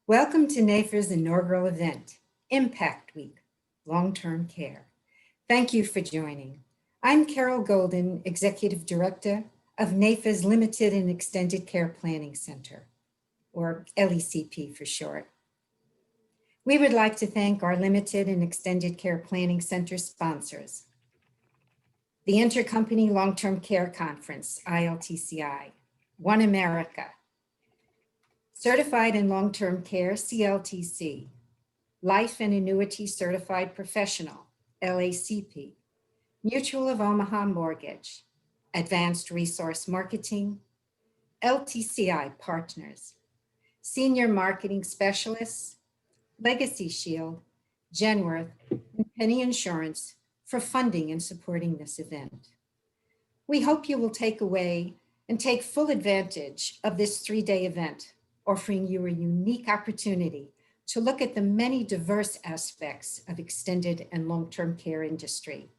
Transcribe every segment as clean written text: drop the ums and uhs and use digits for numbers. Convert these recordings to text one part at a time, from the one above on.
Welcome to NAFER's inaugural event, Impact Week, Long-Term Care. Thank you for joining. I'm Carol Golden, Executive Director of NAFER's Limited and Extended Care Planning Center, or LECP for short. We would like to thank our Limited and Extended Care Planning Center sponsors, the Intercompany Long-Term Care Conference, ILTCI, One America, Certified in Long-Term Care, CLTC, Life and Annuity Certified Professional, LACP, Mutual of Omaha Mortgage, Advanced Resource Marketing, LTCI Partners, Senior Marketing Specialists, Legacy Shield, Genworth, and Penny Insurance for funding and supporting this event. We hope you will take away and take full advantage of this three-day event, offering you a unique opportunity to look at the many diverse aspects of extended and long-term care industry.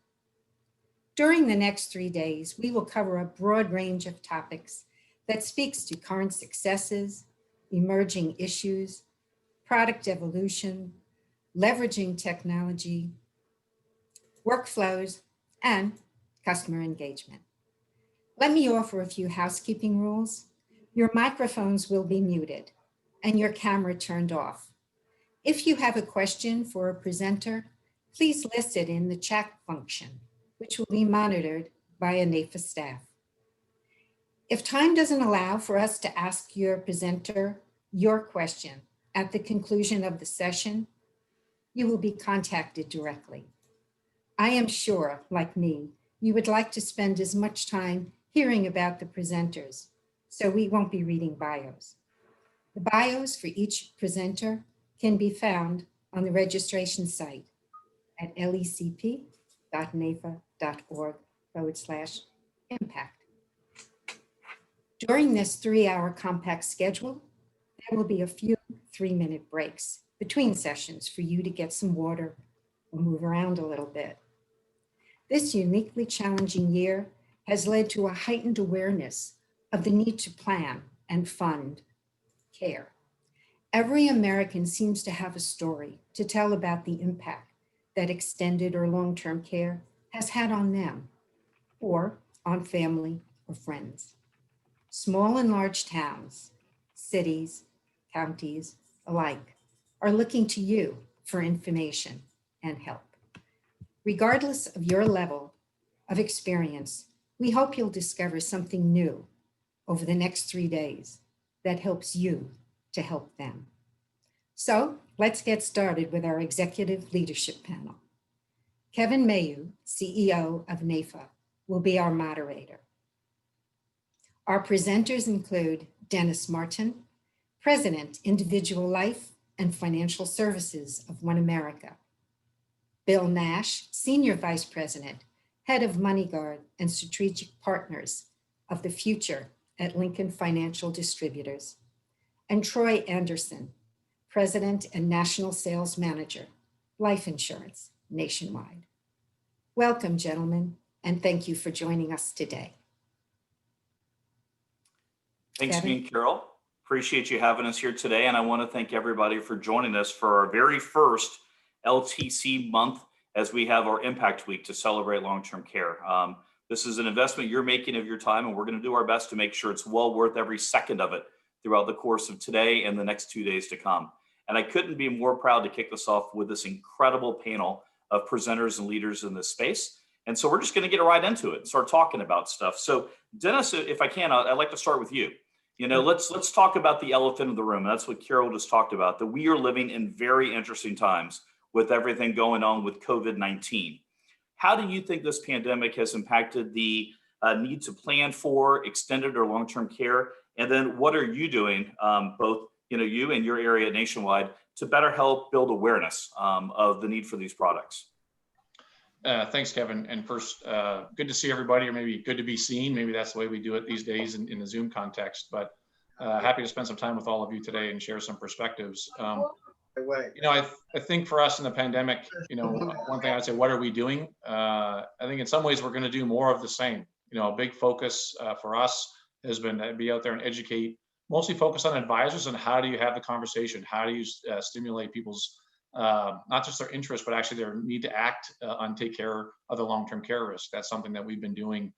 During the next 3 days, we will cover a broad range of topics that speaks to current successes, emerging issues, product evolution, leveraging technology, workflows, and customer engagement. Let me offer a few housekeeping rules. Your microphones will be muted and your camera turned off. If you have a question for a presenter, please list it in the chat function, which will be monitored by a NAFA staff. If time doesn't allow for us to ask your presenter your question at the conclusion of the session, you will be contacted directly. I am sure, like me, you would like to spend as much time hearing about the presenters, so we won't be reading bios. The bios for each presenter can be found on the registration site at lecp.nafa.org/impact. During this 3-hour compact schedule, there will be a few 3-minute breaks between sessions for you to get some water or move around a little bit. This uniquely challenging year has led to a heightened awareness of the need to plan and fund care. Every American seems to have a story to tell about the impact that extended or long-term care has had on them or on family or friends. Small and large towns, cities, counties alike are looking to you for information and help. Regardless of your level of experience, we hope you'll discover something new over the next 3 days that helps you to help them. So let's get started with our executive leadership panel. Kevin Mayu, CEO of NAFA, will be our moderator. Our presenters include Dennis Martin, President, Individual Life and Financial Services of One America. Bill Nash, Senior Vice President, Head of MoneyGuard and Strategic Partners of the Future at Lincoln Financial Distributors. And Troy Anderson, President and National Sales Manager, Life Insurance Nationwide. Welcome, gentlemen, and thank you for joining us today. Thanks, me and Carol. Appreciate you having us here today. And I want to thank everybody for joining us for our very first LTC month as we have our Impact Week to celebrate long-term care. This is an investment you're making of your time, and we're going to do our best to make sure it's well worth every second of it throughout the course of today and the next 2 days to come. And I couldn't be more proud to kick this off with this incredible panel of presenters and leaders in this space. And so we're just going to get right into it and start talking about stuff. So Dennis, if I can, I'd like to start with you. You know, let's talk about the elephant in the room. That's what Carol just talked about, that we are living in very interesting times with everything going on with COVID-19. How do you think this pandemic has impacted the need to plan for extended or long-term care? And then what are you doing, both you and your area nationwide, to better help build awareness of the need for these products? Thanks, Kevin. And first, good to see everybody, or maybe good to be seen. Maybe that's the way we do it these days in the Zoom context. But happy to spend some time with all of you today and share some perspectives. I think for us in the pandemic, one thing I'd say, what are we doing? I think in some ways we're going to do more of the same. A big focus for us has been to be out there and educate mostly focused on advisors and how do you have the conversation? How do you stimulate people's, not just their interest, but actually their need to act on take care of the long-term care risk. That's something that we've been doing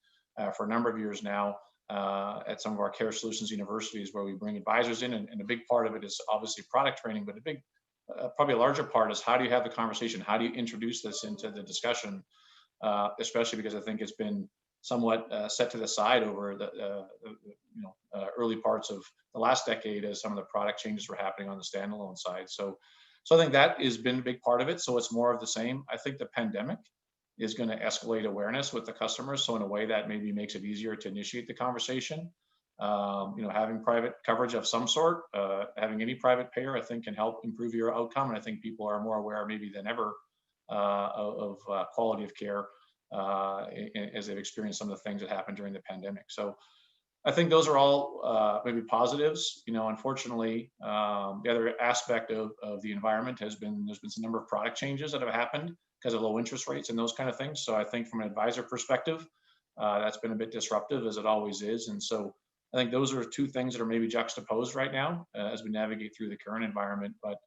for a number of years now at some of our care solutions universities, where we bring advisors in, and a big part of it is obviously product training, but probably a larger part is how do you have the conversation? How do you introduce this into the discussion? Especially because I think it's been somewhat set to the side over the early parts of the last decade as some of the product changes were happening on the standalone side. So I think that has been a big part of it. So it's more of the same. I think the pandemic is going to escalate awareness with the customers. So in a way that maybe makes it easier to initiate the conversation. Having private coverage of some sort, having any private payer, I think can help improve your outcome. And I think people are more aware maybe than ever of quality of care as they've experienced some of the things that happened during the pandemic. So I think those are all maybe positives. Unfortunately, the other aspect of the environment there's been some number of product changes that have happened because of low interest rates and those kind of things. So I think from an advisor perspective, that's been a bit disruptive, as it always is. And so I think those are two things that are maybe juxtaposed right now as we navigate through the current environment. But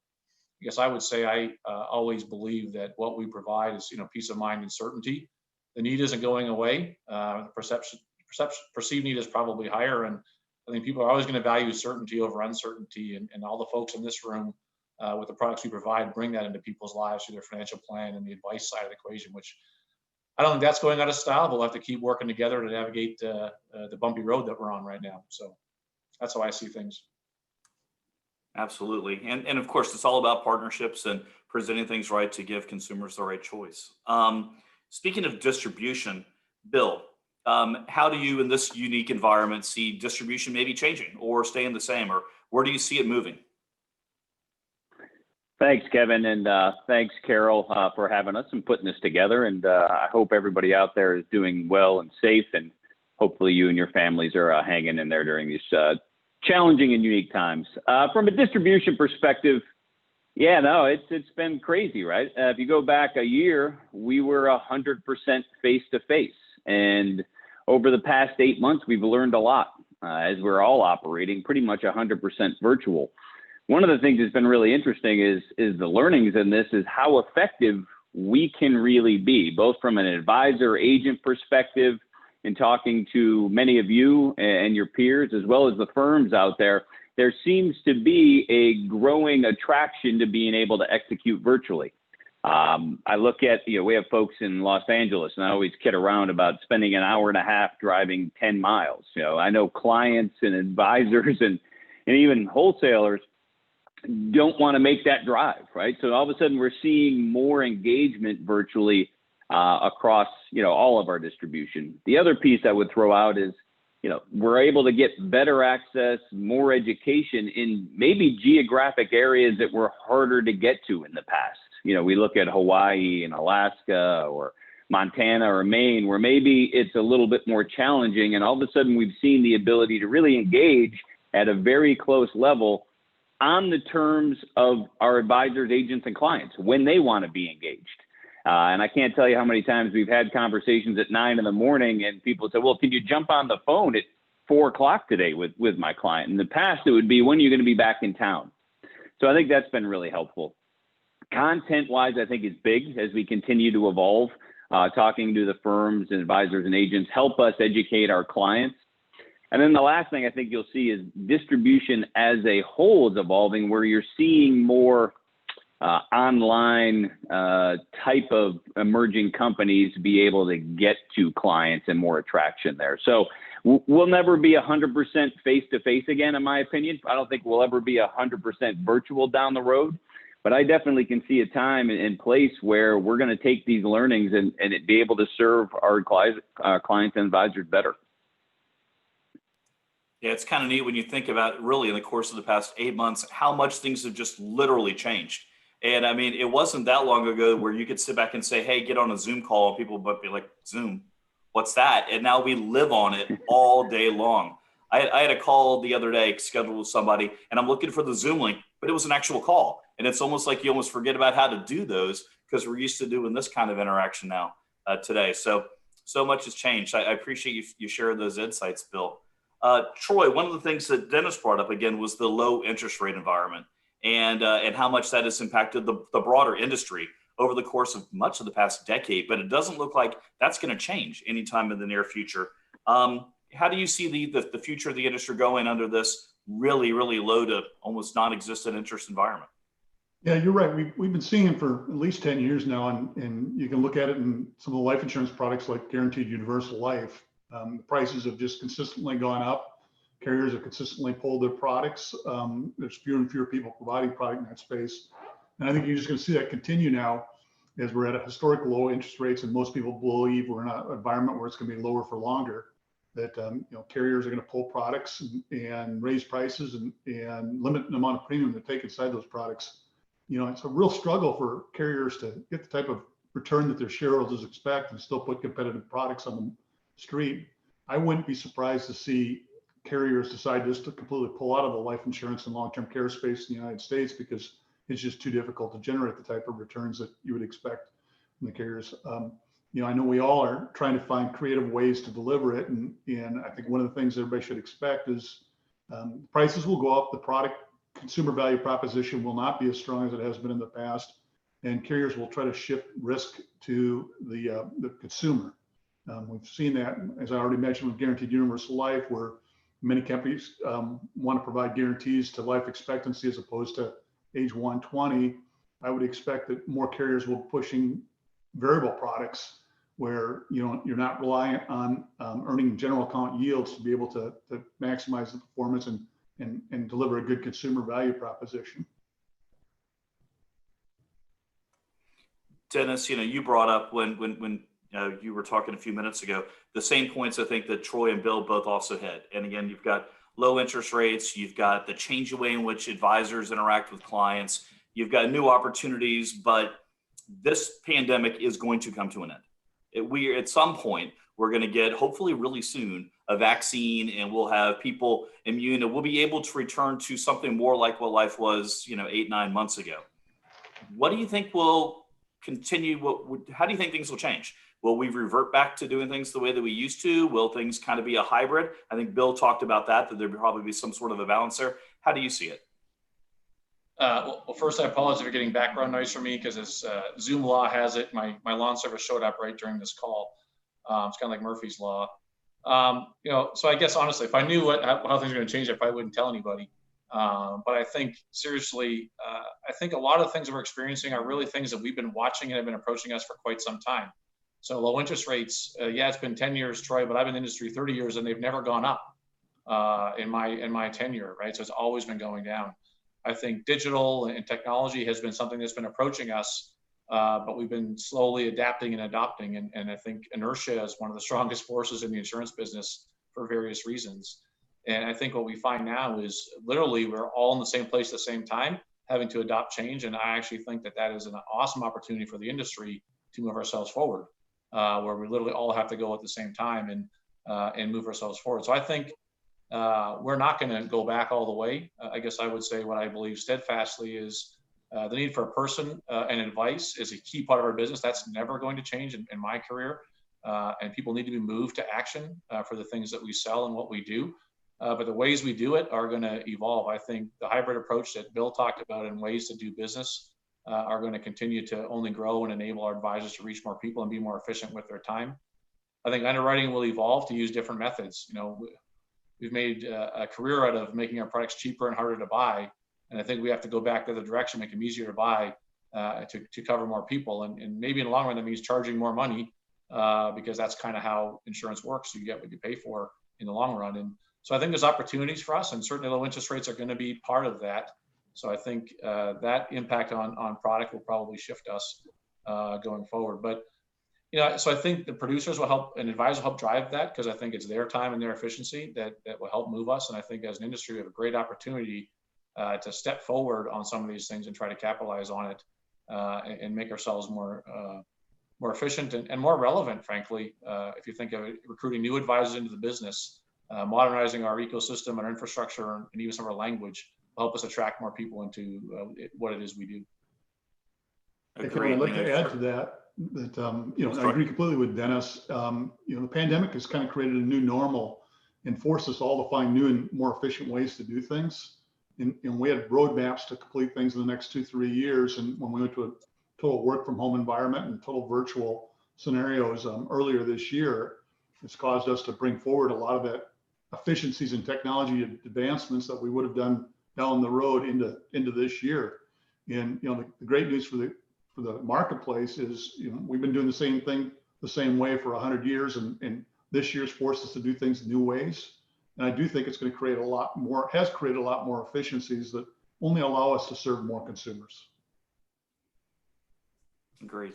I guess I would say I always believe that what we provide is, peace of mind and certainty. The need isn't going away. The perceived need is probably higher. And I think people are always going to value certainty over uncertainty. And all the folks in this room with the products we provide bring that into people's lives through their financial plan and the advice side of the equation, which I don't think that's going out of style, but we'll have to keep working together to navigate the bumpy road that we're on right now. So that's how I see things. Absolutely. And of course, it's all about partnerships and presenting things right to give consumers the right choice. Speaking of distribution, Bill, how do you in this unique environment see distribution maybe changing or staying the same, or where do you see it moving? Thanks, Kevin, and thanks, Carol, for having us and putting this together. And I hope everybody out there is doing well and safe, and hopefully you and your families are hanging in there during these challenging and unique times. From a distribution perspective, it's been crazy, right? If you go back a year, we were 100% face-to-face. And over the past 8 months, we've learned a lot as we're all operating pretty much 100% virtual. One of the things that's been really interesting is the learnings in this is how effective we can really be, both from an advisor agent perspective in talking to many of you and your peers, as well as the firms out there. There seems to be a growing attraction to being able to execute virtually. I look at, we have folks in Los Angeles, and I always kid around about spending an hour and a half driving 10 miles. I know clients and advisors and even wholesalers don't want to make that drive, right? So all of a sudden we're seeing more engagement virtually across, all of our distribution. The other piece I would throw out is, we're able to get better access, more education in maybe geographic areas that were harder to get to in the past. We look at Hawaii and Alaska or Montana or Maine, where maybe it's a little bit more challenging. And all of a sudden we've seen the ability to really engage at a very close level on the terms of our advisors, agents, and clients when they want to be engaged. And I can't tell you how many times we've had conversations at 9 a.m. and people say, well, can you jump on the phone at 4 o'clock today with my client? In the past, it would be, when are you going to be back in town? So I think that's been really helpful. Content-wise, I think is big as we continue to evolve. Talking to the firms and advisors and agents help us educate our clients. And then the last thing I think you'll see is distribution as a whole is evolving, where you're seeing more online type of emerging companies be able to get to clients and more attraction there. So we'll never be 100% face-to-face again, in my opinion. I don't think we'll ever be 100% virtual down the road. But I definitely can see a time and place where we're going to take these learnings and be able to serve our clients and advisors better. Yeah, it's kind of neat when you think about really in the course of the past 8 months, how much things have just literally changed. And I mean, it wasn't that long ago where you could sit back and say, hey, get on a Zoom call, and people would be like, Zoom, what's that? And now we live on it all day long. I had a call the other day scheduled with somebody, and I'm looking for the Zoom link, but it was an actual call. And it's almost like you almost forget about how to do those because we're used to doing this kind of interaction now today. So much has changed. I appreciate you sharing those insights, Bill. Troy, one of the things that Dennis brought up again was the low interest rate environment and how much that has impacted the broader industry over the course of much of the past decade. But it doesn't look like that's going to change anytime in the near future. How do you see the future of the industry going under this really, really low to almost non-existent interest environment? Yeah, you're right. We've been seeing it for at least 10 years now, and you can look at it in some of the life insurance products like Guaranteed Universal Life. The prices have just consistently gone up. Carriers have consistently pulled their products. There's fewer and fewer people providing product in that space. And I think you're just going to see that continue now as we're at a historic low interest rates, and most people believe we're in an environment where it's going to be lower for longer. That carriers are going to pull products and raise prices and limit the amount of premium they take inside those products. It's a real struggle for carriers to get the type of return that their shareholders expect and still put competitive products on the street. I wouldn't be surprised to see carriers decide just to completely pull out of the life insurance and long-term care space in the United States because it's just too difficult to generate the type of returns that you would expect from the carriers. I know we all are trying to find creative ways to deliver it. And I think one of the things everybody should expect is prices will go up. The product consumer value proposition will not be as strong as it has been in the past. And carriers will try to shift risk to the consumer. We've seen that, as I already mentioned, with Guaranteed Universal Life, where many companies want to provide guarantees to life expectancy as opposed to age 120. I would expect that more carriers will be pushing variable products where you're not reliant on earning general account yields to be able to maximize the performance and deliver a good consumer value proposition. Dennis, you brought up when you were talking a few minutes ago, the same points I think that Troy and Bill both also had. And again, you've got low interest rates, you've got the change way in which advisors interact with clients, you've got new opportunities, but this pandemic is going to come to an end. At some point, we're going to get, hopefully really soon, a vaccine, and we'll have people immune, and we'll be able to return to something more like what life was, 8-9 months ago. What do you think will continue? How do you think things will change? Will we revert back to doing things the way that we used to? Will things kind of be a hybrid? I think Bill talked about that there'd probably be some sort of a balance there. How do you see it? Well, first, I apologize for getting background noise from me because as Zoom law has it, my lawn service showed up right during this call. It's kind of like Murphy's Law. So I guess, honestly, if I knew how things are going to change, I probably wouldn't tell anybody. But I think, seriously, I think a lot of things we're experiencing are really things that we've been watching and have been approaching us for quite some time. So low interest rates, it's been 10 years, Troy, but I've been in the industry 30 years and they've never gone up in my tenure, right? So it's always been going down. I think digital and technology has been something that's been approaching us, but we've been slowly adapting and adopting. And I think inertia is one of the strongest forces in the insurance business for various reasons. And I think what we find now is literally we're all in the same place at the same time, having to adopt change. And I actually think that is an awesome opportunity for the industry to move ourselves forward, where we literally all have to go at the same time and move ourselves forward. So I think we're not going to go back all the way. I guess I would say what I believe steadfastly is the need for a person and advice is a key part of our business. That's never going to change in my career. And people need to be moved to action for the things that we sell and what we do. But the ways we do it are going to evolve. I think the hybrid approach that Bill talked about and ways to do business are going to continue to only grow and enable our advisors to reach more people and be more efficient with their time. I think underwriting will evolve to use different methods. We've made a career out of making our products cheaper and harder to buy. And I think we have to go back to the direction, make them easier to buy to cover more people. And maybe in the long run, that means charging more money because that's kind of how insurance works. You get what you pay for in the long run. And so I think there's opportunities for us, and certainly low interest rates are going to be part of that. So I think that impact on product will probably shift us going forward. But so I think the producers will help and advisors will help drive that because I think it's their time and their efficiency that will help move us. And I think as an industry, we have a great opportunity to step forward on some of these things and try to capitalize on it and make ourselves more efficient and more relevant, frankly. If you think of it, recruiting new advisors into the business, modernizing our ecosystem and our infrastructure and even some of our language will help us attract more people into what it is we do. Agreed. I'd like to add to that I agree completely with Dennis. The pandemic has kind of created a new normal and forced us all to find new and more efficient ways to do things. And we had roadmaps to complete things in the next 2-3 years. And when we went to a total work from home environment and total virtual scenarios earlier this year, it's caused us to bring forward a lot of that efficiencies and technology advancements that we would have done down the road into this year. And the great news for the marketplace is we've been doing the same thing the same way for 100 years, and this year's forced us to do things new ways. And I do think it's going to create has created a lot more efficiencies that only allow us to serve more consumers. Agreed.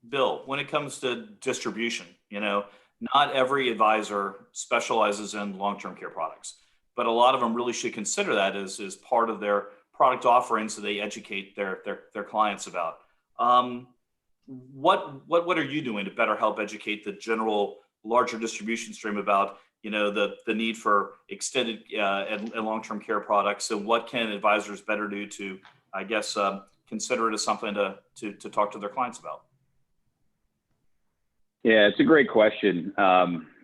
Bill, when it comes to distribution, not every advisor specializes in long-term care products, but a lot of them really should consider that as part of their product offerings that they educate their clients about. What are you doing to better help educate the general larger distribution stream about the need for extended and long-term care products, and what can advisors better do to, I guess, consider it as something to talk to their clients about? Yeah, it's a great question.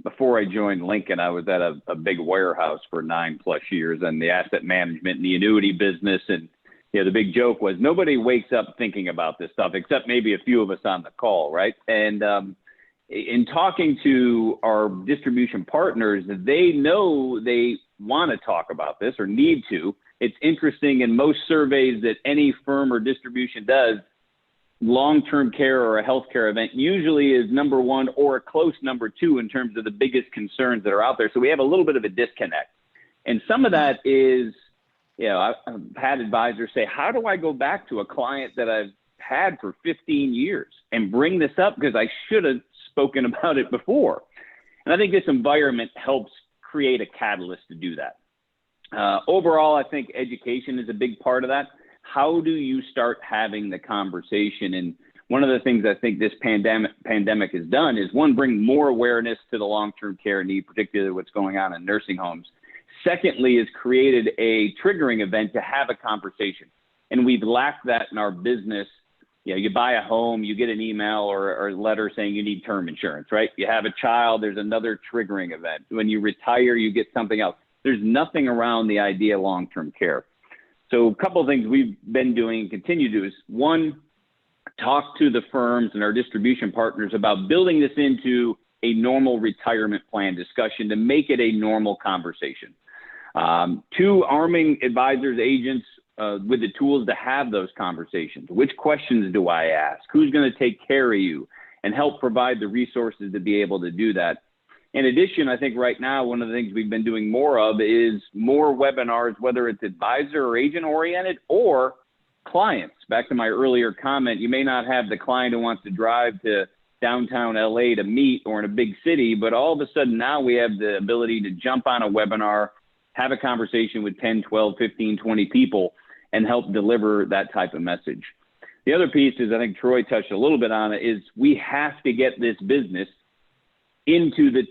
Before I joined Lincoln, I was at a big warehouse for 9+ years in the asset management and the annuity business. And the big joke was nobody wakes up thinking about this stuff, except maybe a few of us on the call, right? And in talking to our distribution partners, they know they want to talk about this or need to. It's interesting, in most surveys that any firm or distribution does, long-term care or a healthcare event usually is number one or a close number two in terms of the biggest concerns that are out there. So we have a little bit of a disconnect. And some of that is, I've had advisors say, how do I go back to a client that I've had for 15 years and bring this up because I should have spoken about it before? And I think this environment helps create a catalyst to do that. Overall, I think education is a big part of that. How do you start having the conversation? And one of the things I think this pandemic has done is, one, bring more awareness to the long-term care need, particularly what's going on in nursing homes. Secondly, has created a triggering event to have a conversation. And we've lacked that in our business. You buy a home, you get an email or a letter saying you need term insurance, right? You have a child, there's another triggering event. When you retire, you get something else. There's nothing around the idea of long-term care. So a couple of things we've been doing and continue to do is, one, talk to the firms and our distribution partners about building this into a normal retirement plan discussion to make it a normal conversation. Two, arming advisors, agents with the tools to have those conversations. Which questions do I ask? Who's going to take care of you? And help provide the resources to be able to do that. In addition, I think right now, one of the things we've been doing more of is more webinars, whether it's advisor or agent oriented or clients. Back to my earlier comment, you may not have the client who wants to drive to downtown LA to meet or in a big city, but all of a sudden now we have the ability to jump on a webinar, have a conversation with 10, 12, 15, 20 people and help deliver that type of message. The other piece is, I think Troy touched a little bit on it, is we have to get this business into the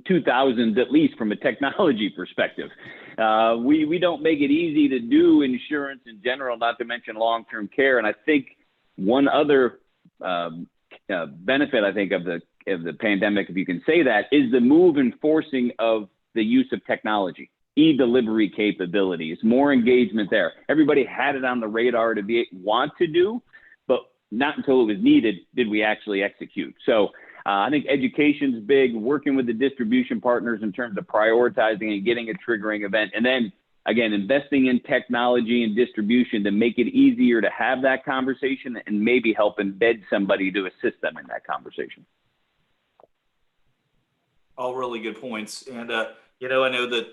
2000s, at least from a technology perspective. We don't make it easy to do insurance in general, not to mention long-term care. And I think one other benefit, I think, of the pandemic, if you can say that, is the move and forcing of the use of technology, e-delivery capabilities, more engagement there. Everybody had it on the radar to want to do, but not until it was needed did we actually execute. So I think education's big, working with the distribution partners in terms of prioritizing and getting a triggering event. And then, again, investing in technology and distribution to make it easier to have that conversation and maybe help embed somebody to assist them in that conversation. All really good points. And, I know that,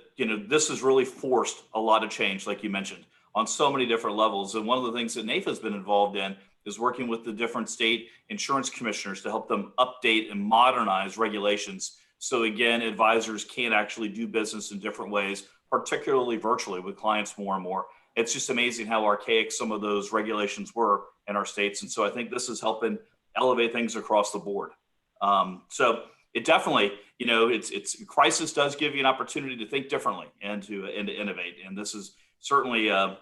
this has really forced a lot of change, like you mentioned, on so many different levels. And one of the things that NAIFA's been involved in is working with the different state insurance commissioners to help them update and modernize regulations. So again, advisors can actually do business in different ways, particularly virtually with clients more and more. It's just amazing how archaic some of those regulations were in our states. And so I think this is helping elevate things across the board. So it definitely, it's crisis does give you an opportunity to think differently and to innovate. And this is certainly a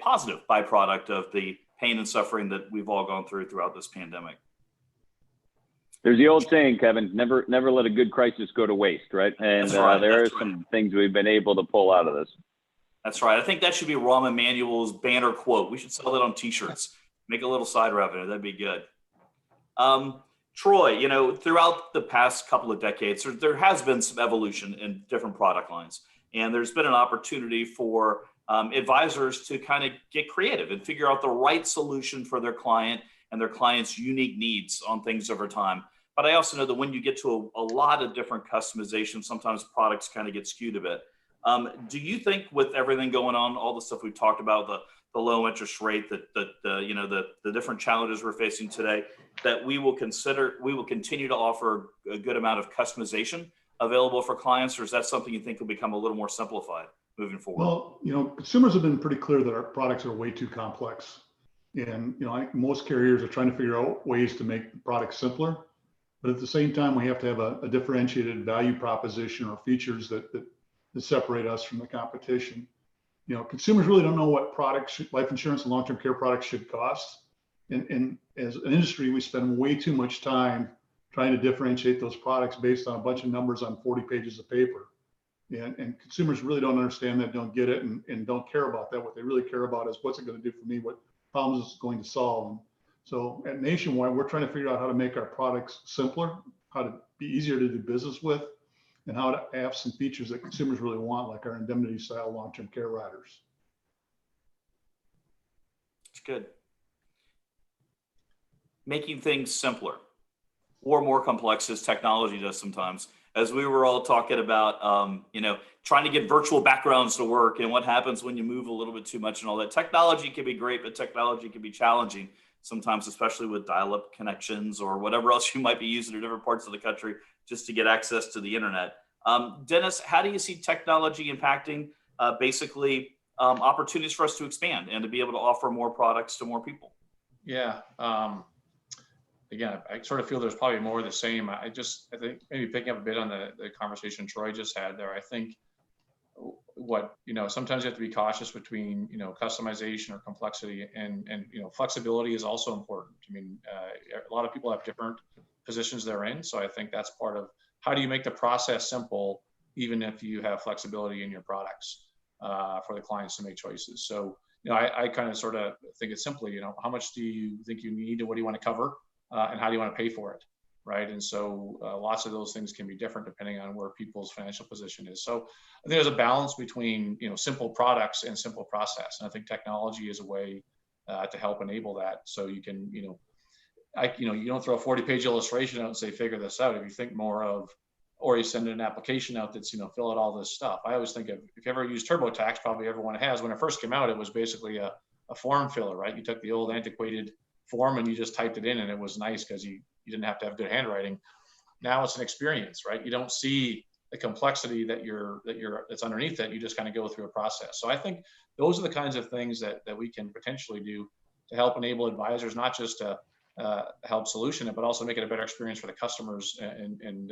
positive byproduct of the pain and suffering that we've all gone throughout this pandemic. There's the old saying, Kevin, never let a good crisis go to waste, right? And That's right, there are that's right. some things we've been able to pull out of this. That's right. I think that should be Rahm Emanuel's banner quote. We should sell that on t-shirts, make a little side revenue. That'd be good. Troy, throughout the past couple of decades, there has been some evolution in different product lines. And there's been an opportunity for advisors to kind of get creative and figure out the right solution for their client and their client's unique needs on things over time. But I also know that when you get to a lot of different customizations, sometimes products kind of get skewed a bit. Do you think with everything going on, all the stuff we've talked about, the low interest rate, the different challenges we're facing today, that we will continue to offer a good amount of customization available for clients, or is that something you think will become a little more simplified moving forward? Well, consumers have been pretty clear that our products are way too complex. And, I think most carriers are trying to figure out ways to make the product simpler. But at the same time, we have to have a differentiated value proposition or features that separate us from the competition. Consumers really don't know what products, life insurance and long-term care products should cost. And as an industry, we spend way too much time trying to differentiate those products based on a bunch of numbers on 40 pages of paper. And consumers really don't understand that, don't get it, and don't care about that. What they really care about is what's it going to do for me, what problems it's going to solve. And so at Nationwide, we're trying to figure out how to make our products simpler, how to be easier to do business with, and how to have some features that consumers really want, like our indemnity style long-term care riders. It's good. Making things simpler or more complex as technology does sometimes. As we were all talking about, trying to get virtual backgrounds to work and what happens when you move a little bit too much and all that. Technology can be great, but technology can be challenging sometimes, especially with dial-up connections or whatever else you might be using in different parts of the country just to get access to the internet. Dennis, how do you see technology impacting opportunities for us to expand and to be able to offer more products to more people? Yeah. Again, I sort of feel there's probably more of the same. I think maybe picking up a bit on the conversation Troy just had there, I think sometimes you have to be cautious between, customization or complexity and flexibility is also important. I mean, a lot of people have different positions they're in. So I think that's part of how do you make the process simple, even if you have flexibility in your products for the clients to make choices. So, I kind of sort of think it's simply, how much do you think you need and what do you want to cover? And how do you want to pay for it, right? And so lots of those things can be different depending on where people's financial position is. So I think there's a balance between simple products and simple process, and I think technology is a way to help enable that. So you can you don't throw a 40-page illustration out and say figure this out. If you think more of, or you send an application out that's fill out all this stuff. I always think of, if you ever use TurboTax, probably everyone has. When it first came out, it was basically a form filler, right? You took the old antiquated form and you just typed it in, and it was nice because you didn't have to have good handwriting. Now it's an experience, right? You don't see the complexity that's underneath it. You just kind of go through a process. So I think those are the kinds of things that we can potentially do to help enable advisors, not just to help solution it, but also make it a better experience for the customers and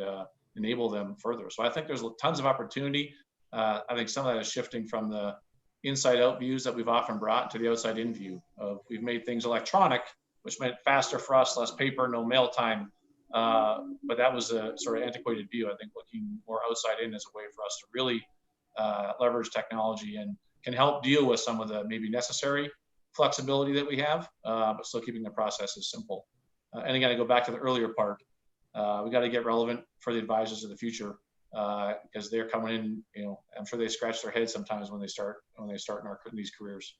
enable them further. So I think there's tons of opportunity. I think some of that is shifting from the inside out views that we've often brought to the outside in view of, we've made things electronic, which meant faster for us, less paper, no mail time. But that was a sort of antiquated view. I think looking more outside in is a way for us to really leverage technology and can help deal with some of the maybe necessary flexibility that we have, but still keeping the processes simple. And again, I go back to the earlier part. We got to get relevant for the advisors of the future because they're coming in. I'm sure they scratch their heads sometimes when they start in these careers.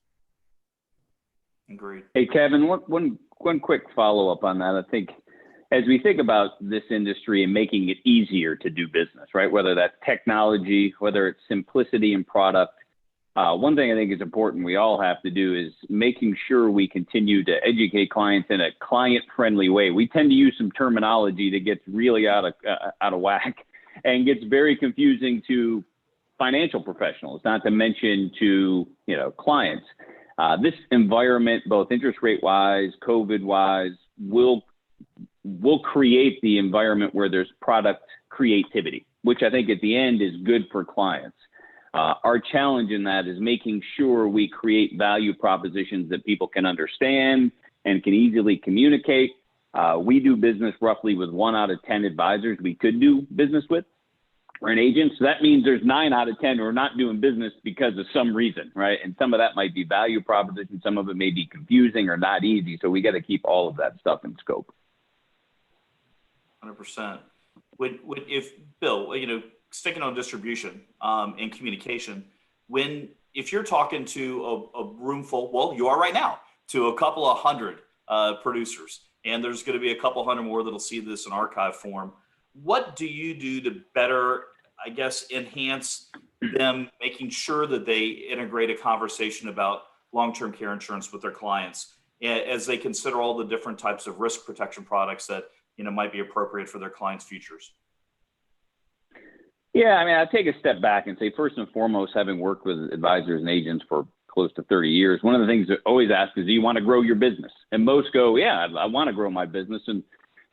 Agreed. Hey, Kevin, one quick follow-up on that. I think as we think about this industry and making it easier to do business, right? Whether that's technology, whether it's simplicity in product, one thing I think is important we all have to do is making sure we continue to educate clients in a client-friendly way. We tend to use some terminology that gets really out of whack and gets very confusing to financial professionals, not to mention to clients. This environment, both interest rate wise, COVID wise, will create the environment where there's product creativity, which I think at the end is good for clients. Our challenge in that is making sure we create value propositions that people can understand and can easily communicate, We do business roughly with 1 out of 10 advisors we could do business with, or an agent. So that means there's 9 out of 10 who are not doing business because of some reason, right? And some of that might be value proposition. Some of it may be confusing or not easy. So we got to keep all of that stuff in scope. 100%. If Bill, sticking on distribution and communication, if you're talking to a room full, well, you are right now, to a couple of hundred producers, and there's going to be a couple hundred more that'll see this in archive form. What do you do to better, I guess, enhance them making sure that they integrate a conversation about long-term care insurance with their clients as they consider all the different types of risk protection products that might be appropriate for their clients' futures? Yeah, I mean, I'll take a step back and say, first and foremost, having worked with advisors and agents for close to 30 years, one of the things that I always ask is, do you want to grow your business? And most go, yeah, I want to grow my business. And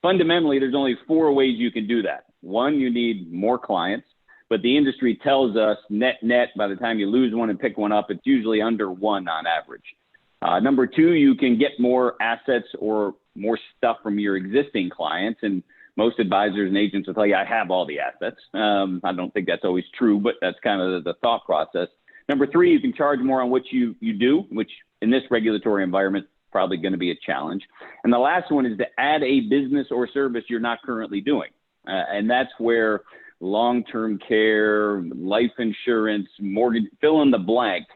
fundamentally, there's only 4 ways you can do that. 1, you need more clients, but the industry tells us net, by the time you lose one and pick one up, it's usually under 1 on average. Number 2, you can get more assets or more stuff from your existing clients. And most advisors and agents will tell you, I have all the assets. I don't think that's always true, but that's kind of the thought process. Number 3, you can charge more on what you do, which in this regulatory environment, probably going to be a challenge. And the last one is to add a business or service you're not currently doing. And that's where long-term care, life insurance, mortgage, fill in the blank,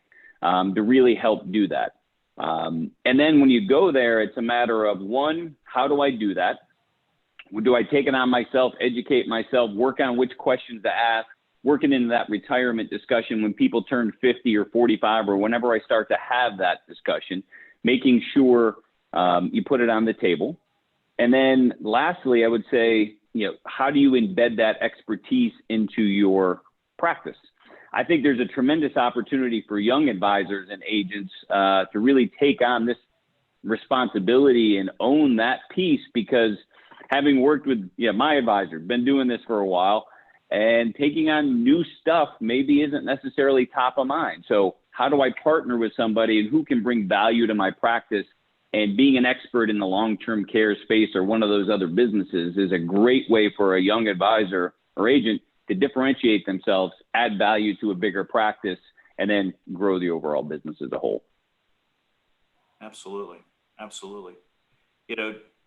to really help do that. And then when you go there, it's a matter of, 1, how do I do that? Do I take it on myself, educate myself, work on which questions to ask, working into that retirement discussion when people turn 50 or 45 or whenever I start to have that discussion, making sure you put it on the table. And then lastly, I would say, how do you embed that expertise into your practice? I think there's a tremendous opportunity for young advisors and agents to really take on this responsibility and own that piece, because having worked with my advisor, been doing this for a while, and taking on new stuff maybe isn't necessarily top of mind. So how do I partner with somebody and who can bring value to my practice? And being an expert in the long-term care space or one of those other businesses is a great way for a young advisor or agent to differentiate themselves, add value to a bigger practice, and then grow the overall business as a whole. Absolutely.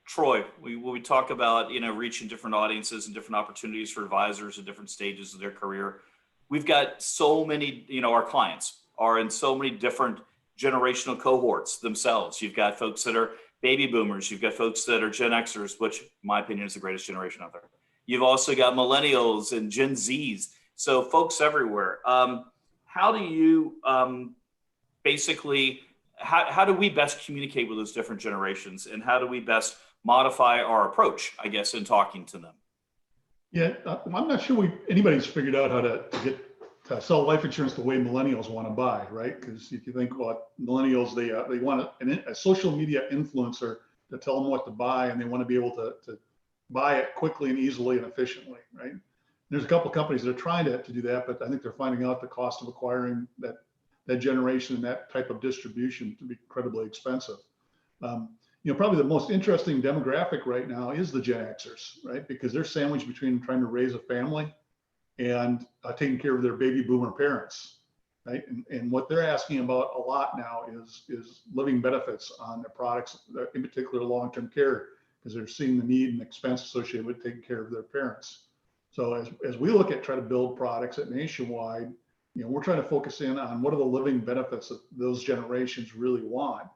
Troy, we talk about, reaching different audiences and different opportunities for advisors at different stages of their career. We've got so many, our clients are in so many different generational cohorts themselves. You've got folks that are baby boomers. You've got folks that are Gen Xers, which in my opinion is the greatest generation out there. You've also got millennials and Gen Zs. So folks everywhere. How do you how do we best communicate with those different generations, and how do we best modify our approach, I guess, in talking to them? Yeah, I'm not sure anybody's figured out how to sell life insurance the way millennials want to buy, right? Because if you think about millennials, they want a social media influencer to tell them what to buy, and they want to be able to buy it quickly and easily and efficiently, right? There's a couple of companies that are trying to do that, but I think they're finding out the cost of acquiring that generation and that type of distribution to be incredibly expensive. Probably the most interesting demographic right now is the Gen Xers, right? Because they're sandwiched between trying to raise a family and taking care of their baby boomer parents, right? And what they're asking about a lot now is living benefits on their products, in particular long-term care, because they're seeing the need and expense associated with taking care of their parents. So as we look at try to build products at Nationwide, we're trying to focus in on what are the living benefits that those generations really want,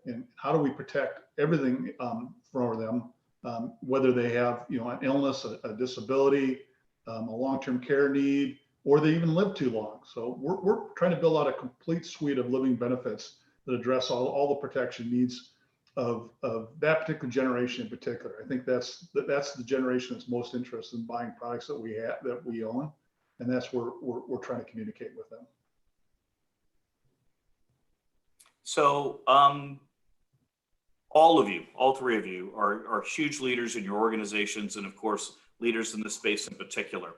and how do we protect everything for them, whether they have an illness, a disability, a long-term care need, or they even live too long. So we're trying to build out a complete suite of living benefits that address all the protection needs of that particular generation in particular. I think that's the generation that's most interested in buying products that we own. And that's where we're trying to communicate with them. So all three of you are huge leaders in your organizations, and of course, leaders in this space in particular.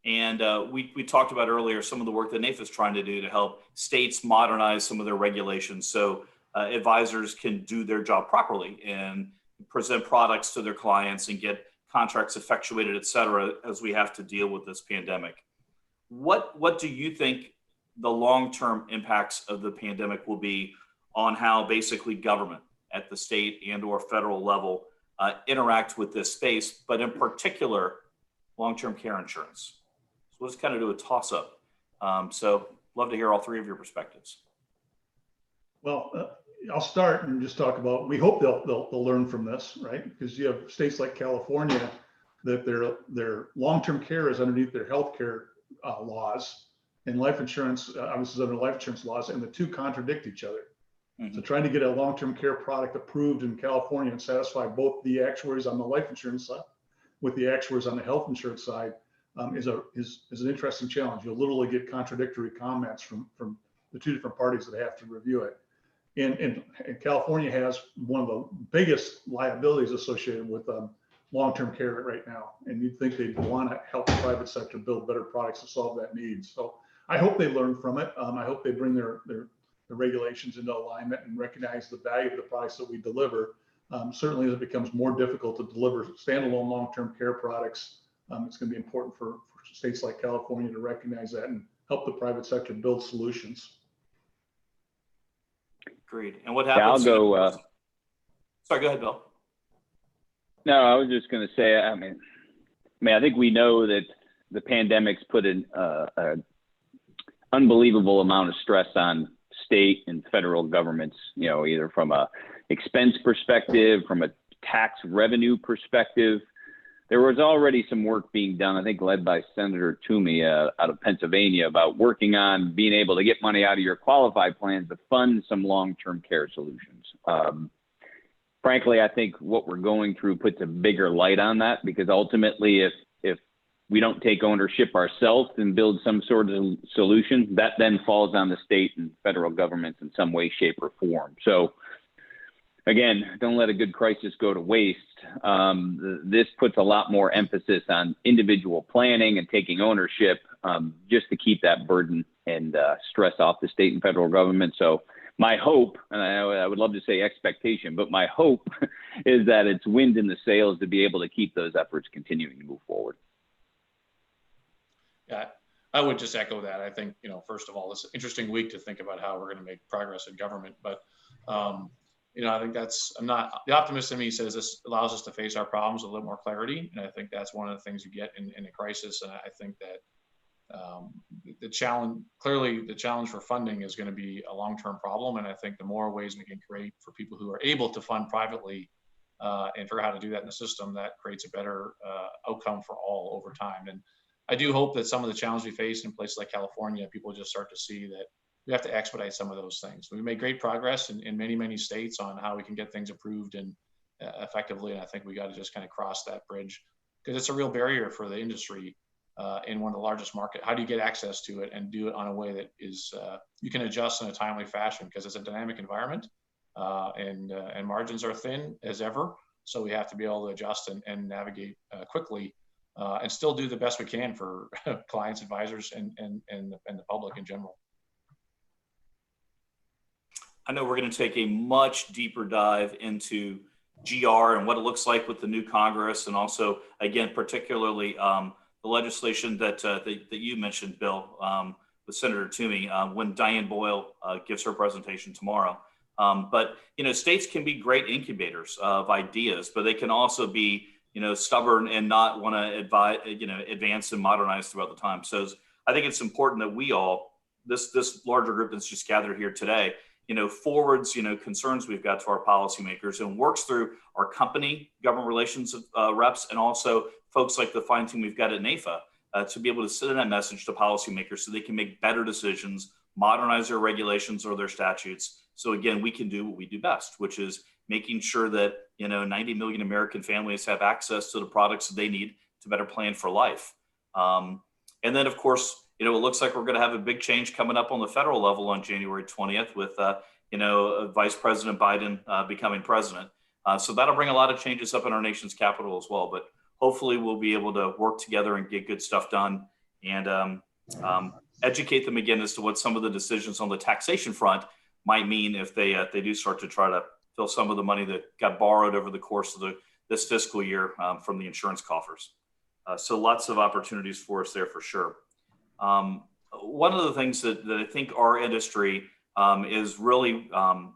And we talked about earlier some of the work that NAIFA is trying to do to help states modernize some of their regulations so advisors can do their job properly and present products to their clients and get contracts effectuated, et cetera, as we have to deal with this pandemic. What do you think the long-term impacts of the pandemic will be on how basically government at the state and or federal level interact with this space, but in particular, long-term care insurance? So we'll just kind of do a toss-up. So love to hear all three of your perspectives. Well, I'll start and just talk about, we hope they'll learn from this, right? Because you have states like California that their long-term care is underneath their healthcare laws, and life insurance obviously is under life insurance laws, and the two contradict each other. Mm-hmm. So trying to get a long-term care product approved in California and satisfy both the actuaries on the life insurance side with the actuaries on the health insurance side is an interesting challenge. You'll literally get contradictory comments from the two different parties that have to review it. And California has one of the biggest liabilities associated with long-term care right now. And you'd think they'd want to help the private sector build better products to solve that need. So I hope they learn from it. I hope they bring their regulations into alignment and recognize the value of the products that we deliver. Certainly as it becomes more difficult to deliver standalone long-term care products, it's going to be important for states like California to recognize that and help the private sector build solutions. Agreed. And what happens? Yeah, I'll go. Sorry, go ahead, Bill. No, I was just going to say, I mean, I think we know that the pandemic's put an unbelievable amount of stress on state and federal governments, you know, either from a expense perspective, from a tax revenue perspective. There was already some work being done, I think led by Senator Toomey out of Pennsylvania, about working on being able to get money out of your qualified plans to fund some long-term care solutions. Frankly, I think what we're going through puts a bigger light on that, because ultimately if we don't take ownership ourselves and build some sort of solution, that then falls on the state and federal governments in some way, shape, or form. So again, don't let a good crisis go to waste. This puts a lot more emphasis on individual planning and taking ownership, just to keep that burden and stress off the state and federal government. So my hope, and I would love to say expectation, but my hope is that it's wind in the sails to be able to keep those efforts continuing to move forward. Yeah, I would just echo that. I think, you know, first of all, it's an interesting week to think about how we're going to make progress in government, but you know, I think the optimist in me says this allows us to face our problems with a little more clarity. And I think that's one of the things you get in a crisis. And I think that the challenge for funding is going to be a long-term problem. And I think the more ways we can create for people who are able to fund privately and figure out how to do that in the system, that creates a better outcome for all over time. And I do hope that some of the challenges we face in places like California, people just start to see that we have to expedite some of those things. We made great progress in many, many states on how we can get things approved and effectively. And I think we got to just kind of cross that bridge, because it's a real barrier for the industry in one of the largest markets. How do you get access to it and do it on a way that is you can adjust in a timely fashion, because it's a dynamic environment and margins are thin as ever. So we have to be able to adjust and navigate quickly and still do the best we can for clients, advisors, and the public in general. I know we're going to take a much deeper dive into GR and what it looks like with the new Congress, and also, again, particularly the legislation that you mentioned, Bill, with Senator Toomey, when Diane Boyle gives her presentation tomorrow. But, you know, states can be great incubators of ideas, but they can also be, you know, stubborn and not want to advance and modernize throughout the time. So I think it's important that we all, this larger group that's just gathered here today, you know, forwards, you know, concerns we've got to our policymakers and works through our company, government relations reps, and also folks like the fine team we've got at NAIFA to be able to send that message to policymakers so they can make better decisions, modernize their regulations or their statutes. So again, we can do what we do best, which is making sure that, you know, 90 million American families have access to the products that they need to better plan for life. And then, of course, you know, it looks like we're going to have a big change coming up on the federal level on January 20th with, Vice President Biden becoming president. So that'll bring a lot of changes up in our nation's capital as well. But hopefully we'll be able to work together and get good stuff done and educate them again as to what some of the decisions on the taxation front might mean if they do start to try to fill some of the money that got borrowed over the course of this fiscal year from the insurance coffers. So lots of opportunities for us there for sure. One of the things that I think our industry is really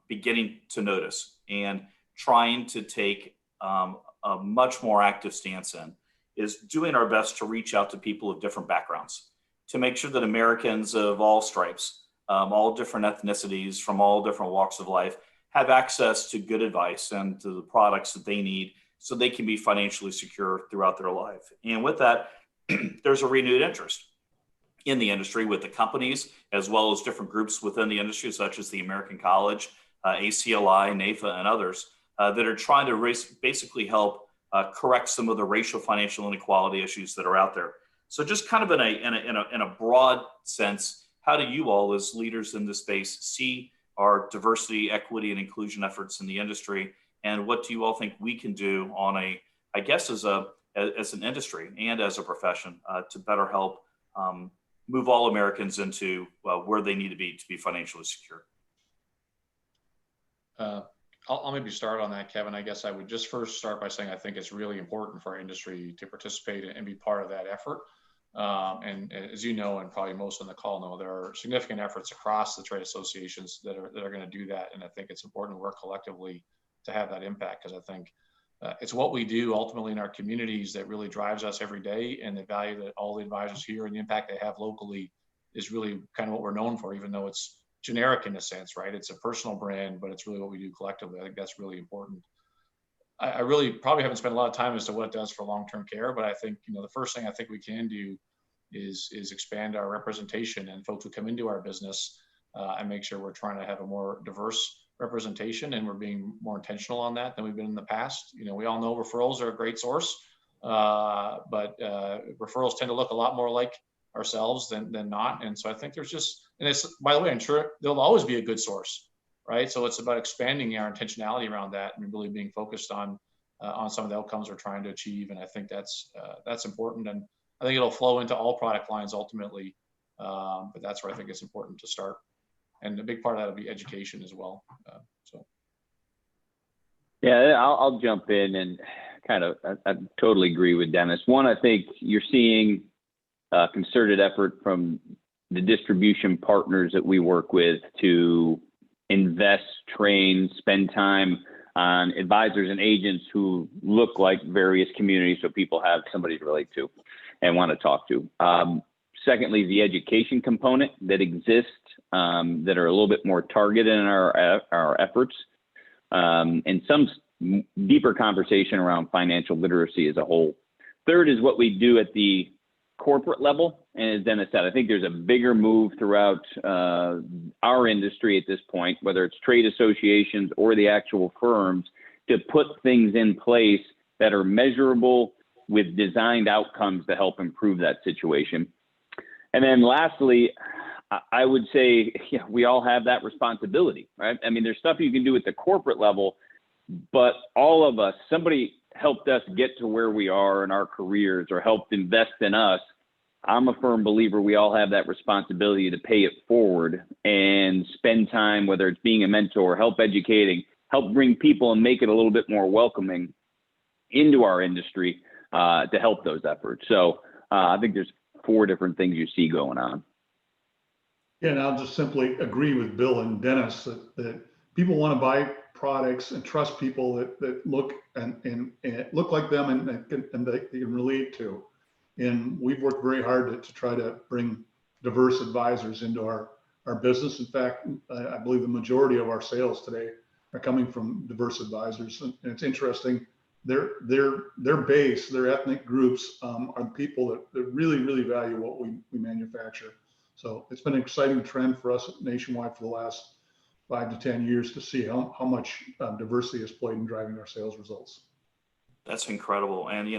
beginning to notice and trying to take a much more active stance in is doing our best to reach out to people of different backgrounds, to make sure that Americans of all stripes, all different ethnicities from all different walks of life have access to good advice and to the products that they need so they can be financially secure throughout their life. And with that, there's a renewed interest in the industry with the companies, as well as different groups within the industry, such as the American College, ACLI, NAFA, and others that are trying to basically help correct some of the racial financial inequality issues that are out there. So just kind of in a broad sense, how do you all as leaders in this space see our diversity, equity, and inclusion efforts in the industry? And what do you all think we can do on I guess as an industry and as a profession to better help move all Americans into where they need to be financially secure? I'll maybe start on that, Kevin. I guess I would just first start by saying I think it's really important for our industry to participate and be part of that effort. And as you know, and probably most on the call know, there are significant efforts across the trade associations that are going to do that. And I think it's important to work collectively to have that impact, because I think it's what we do ultimately in our communities that really drives us every day, and the value that all the advisors here and the impact they have locally is really kind of what we're known for, even though it's generic in a sense, right? It's a personal brand, but it's really what we do collectively. I think that's really important. I really probably haven't spent a lot of time as to what it does for long-term care, but I think, the first thing I think we can do is expand our representation and folks who come into our business and make sure we're trying to have a more diverse representation, and we're being more intentional on that than we've been in the past. We all know referrals are a great source, but referrals tend to look a lot more like ourselves than not. And so I think there's and it's, by the way, I'm sure there'll always be a good source, right? So it's about expanding our intentionality around that and really being focused on some of the outcomes we're trying to achieve. And I think that's important. And I think it'll flow into all product lines ultimately. But that's where I think it's important to start. And a big part of that will be education as well. Yeah, I'll jump in and I totally agree with Dennis. One, I think you're seeing a concerted effort from the distribution partners that we work with to invest, train, spend time on advisors and agents who look like various communities, so people have somebody to relate to and want to talk to. Secondly, the education component that exists that are a little bit more targeted in our efforts, and some deeper conversation around financial literacy as a whole. Third is what we do at the corporate level. And as Dennis said, I think there's a bigger move throughout our industry at this point, whether it's trade associations or the actual firms, to put things in place that are measurable with designed outcomes to help improve that situation. And then lastly, I would say we all have that responsibility, right? I mean, there's stuff you can do at the corporate level, but all of us, somebody helped us get to where we are in our careers or helped invest in us. I'm a firm believer we all have that responsibility to pay it forward and spend time, whether it's being a mentor, help educating, help bring people and make it a little bit more welcoming into our industry to help those efforts. So I think there's 4 different things you see going on. Yeah, and I'll just simply agree with Bill and Dennis that people want to buy products and trust people that look and look like them and they can relate to. And we've worked very hard to try to bring diverse advisors into our business. In fact, I believe the majority of our sales today are coming from diverse advisors. And it's interesting, their base, their ethnic groups are people that really, really value what we manufacture. So it's been an exciting trend for us nationwide for the last 5 to 10 years to see how much diversity has played in driving our sales results. That's incredible. And,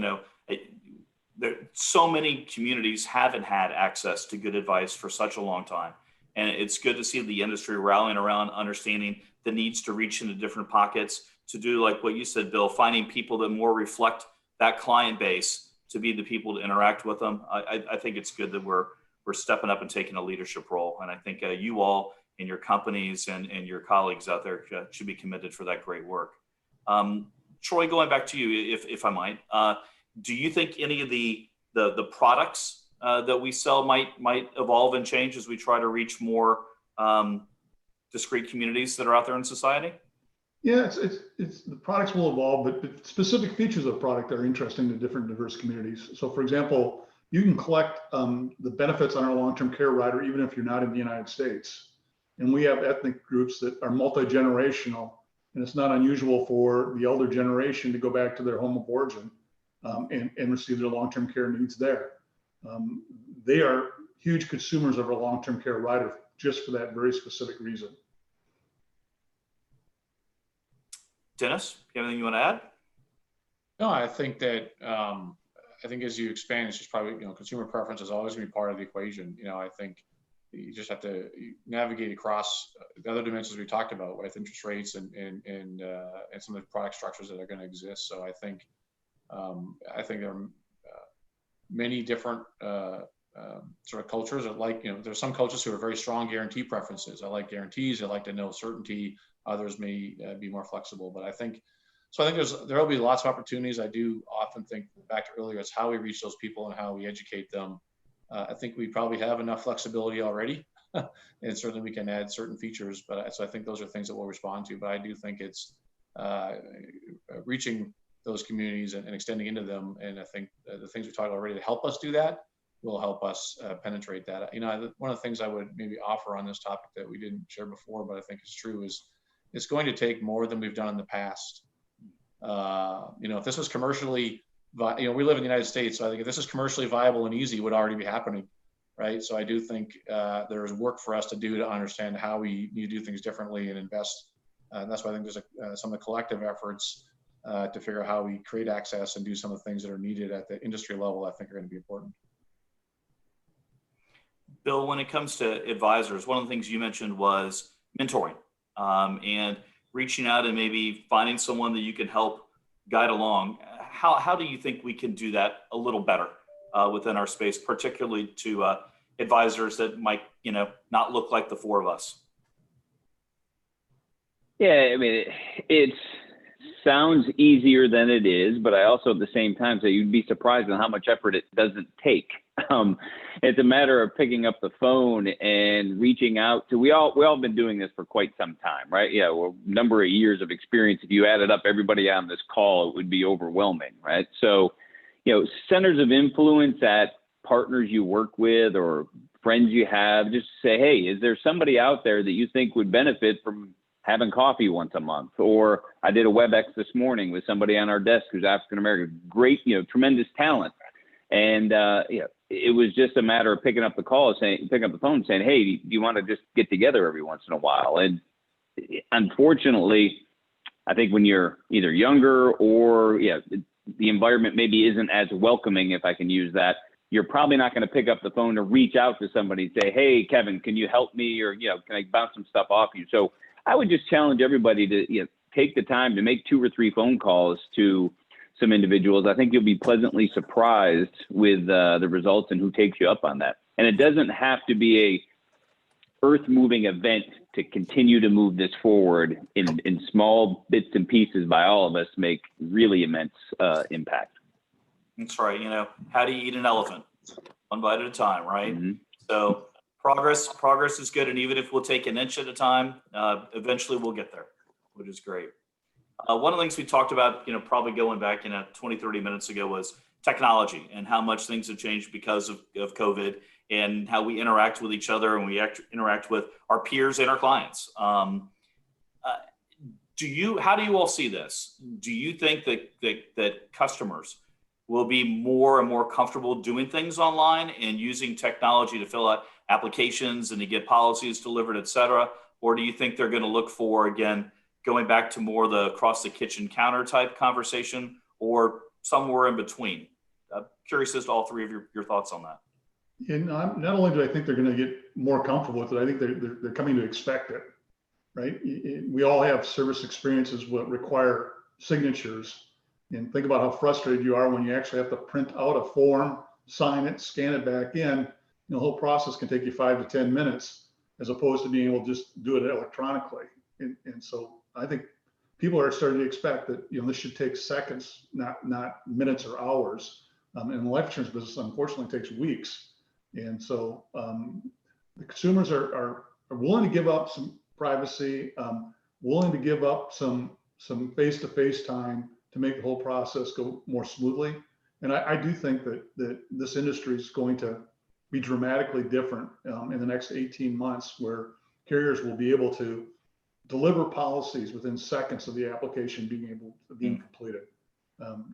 so many communities haven't had access to good advice for such a long time. And it's good to see the industry rallying around understanding the needs to reach into different pockets, to do like what you said, Bill, finding people that more reflect that client base to be the people to interact with them. I think it's good that we're stepping up and taking a leadership role. And I think you all and your companies and your colleagues out there should be commended for that great work. Troy, going back to you, if I might, do you think any of the products that we sell might evolve and change as we try to reach more discrete communities that are out there in society? Yeah, it's the products will evolve, but specific features of the product are interesting to different diverse communities. So for example, you can collect the benefits on our long-term care rider even if you're not in the United States. And we have ethnic groups that are multi-generational, and it's not unusual for the elder generation to go back to their home of origin and receive their long-term care needs there. They are huge consumers of our long-term care rider just for that very specific reason. Dennis, you have anything you want to add? No, I think that I think as you expand, it's just probably, consumer preference is always going to be part of the equation. I think you just have to navigate across the other dimensions we talked about with interest rates and some of the product structures that are going to exist. So I think there are many different sort of cultures that there's some cultures who are very strong guarantee preferences. I like guarantees. I like to know certainty. Others may be more flexible, but I think there will be lots of opportunities. I do often think back to earlier, it's how we reach those people and how we educate them. I think we probably have enough flexibility already, and certainly we can add certain features. So I think those are things that we'll respond to. But I do think it's reaching those communities and extending into them. And I think the things we talked already to help us do that will help us penetrate that. One of the things I would maybe offer on this topic that we didn't share before, but I think is true, is it's going to take more than we've done in the past. If this was commercially, we live in the United States, so I think if this is commercially viable and easy, it would already be happening, right? So I do think there is work for us to do to understand how we need to do things differently and invest. And that's why I think there's some of the collective efforts to figure out how we create access and do some of the things that are needed at the industry level, I think are going to be important. Bill, when it comes to advisors, one of the things you mentioned was mentoring and reaching out and maybe finding someone that you can help guide along. How do you think we can do that a little better within our space, particularly to advisors that might, not look like the four of us? Yeah, I mean, it sounds easier than it is, but I also at the same time say you'd be surprised at how much effort it doesn't take. It's a matter of picking up the phone and reaching out to, we all been doing this for quite some time, right? Yeah, well, number of years of experience. If you added up everybody on this call, it would be overwhelming, right? So, centers of influence at partners you work with or friends you have, just say, hey, is there somebody out there that you think would benefit from having coffee once a month? Or I did a WebEx this morning with somebody on our desk who's African-American, great, tremendous talent. And, it was just a matter of picking up the phone and saying, hey, do you want to just get together every once in a while? And unfortunately, I think when you're either younger or, the environment maybe isn't as welcoming, if I can use that, you're probably not going to pick up the phone to reach out to somebody and say, hey, Kevin, can you help me? Or, can I bounce some stuff off you? So I would just challenge everybody to, take the time to make 2 or 3 phone calls to some individuals. I think you'll be pleasantly surprised with the results and who takes you up on that. And it doesn't have to be a earth-moving event to continue to move this forward in small bits and pieces by all of us make really immense impact. That's right. How do you eat an elephant? One bite at a time, right? Mm-hmm. So progress is good. And even if we'll take an inch at a time, eventually we'll get there, which is great. One of the things we talked about, probably going back 20, 30 minutes ago was technology and how much things have changed because of COVID and how we interact with each other and we interact with our peers and our clients. How do you all see this? Do you think that customers will be more and more comfortable doing things online and using technology to fill out applications and to get policies delivered, et cetera? Or do you think they're going to look for, again, going back to more the across the kitchen counter type conversation or somewhere in between? Curious as to all three of your thoughts on that. And not only do I think they're going to get more comfortable with it, I think they're coming to expect it, right? We all have service experiences that require signatures, and think about how frustrated you are when you actually have to print out a form, sign it, scan it back in. The whole process can take you 5 to 10 minutes. as opposed to being able to just do it electronically. And so I think people are starting to expect that, you know, this should take seconds, not minutes or hours. And the life insurance business, unfortunately, takes weeks. And so the consumers are willing to give up some privacy, willing to give up some face-to-face time to make the whole process go more smoothly. And I do think that this industry is going to be dramatically different in the next 18 months, where carriers will be able to deliver policies within seconds of the application being completed.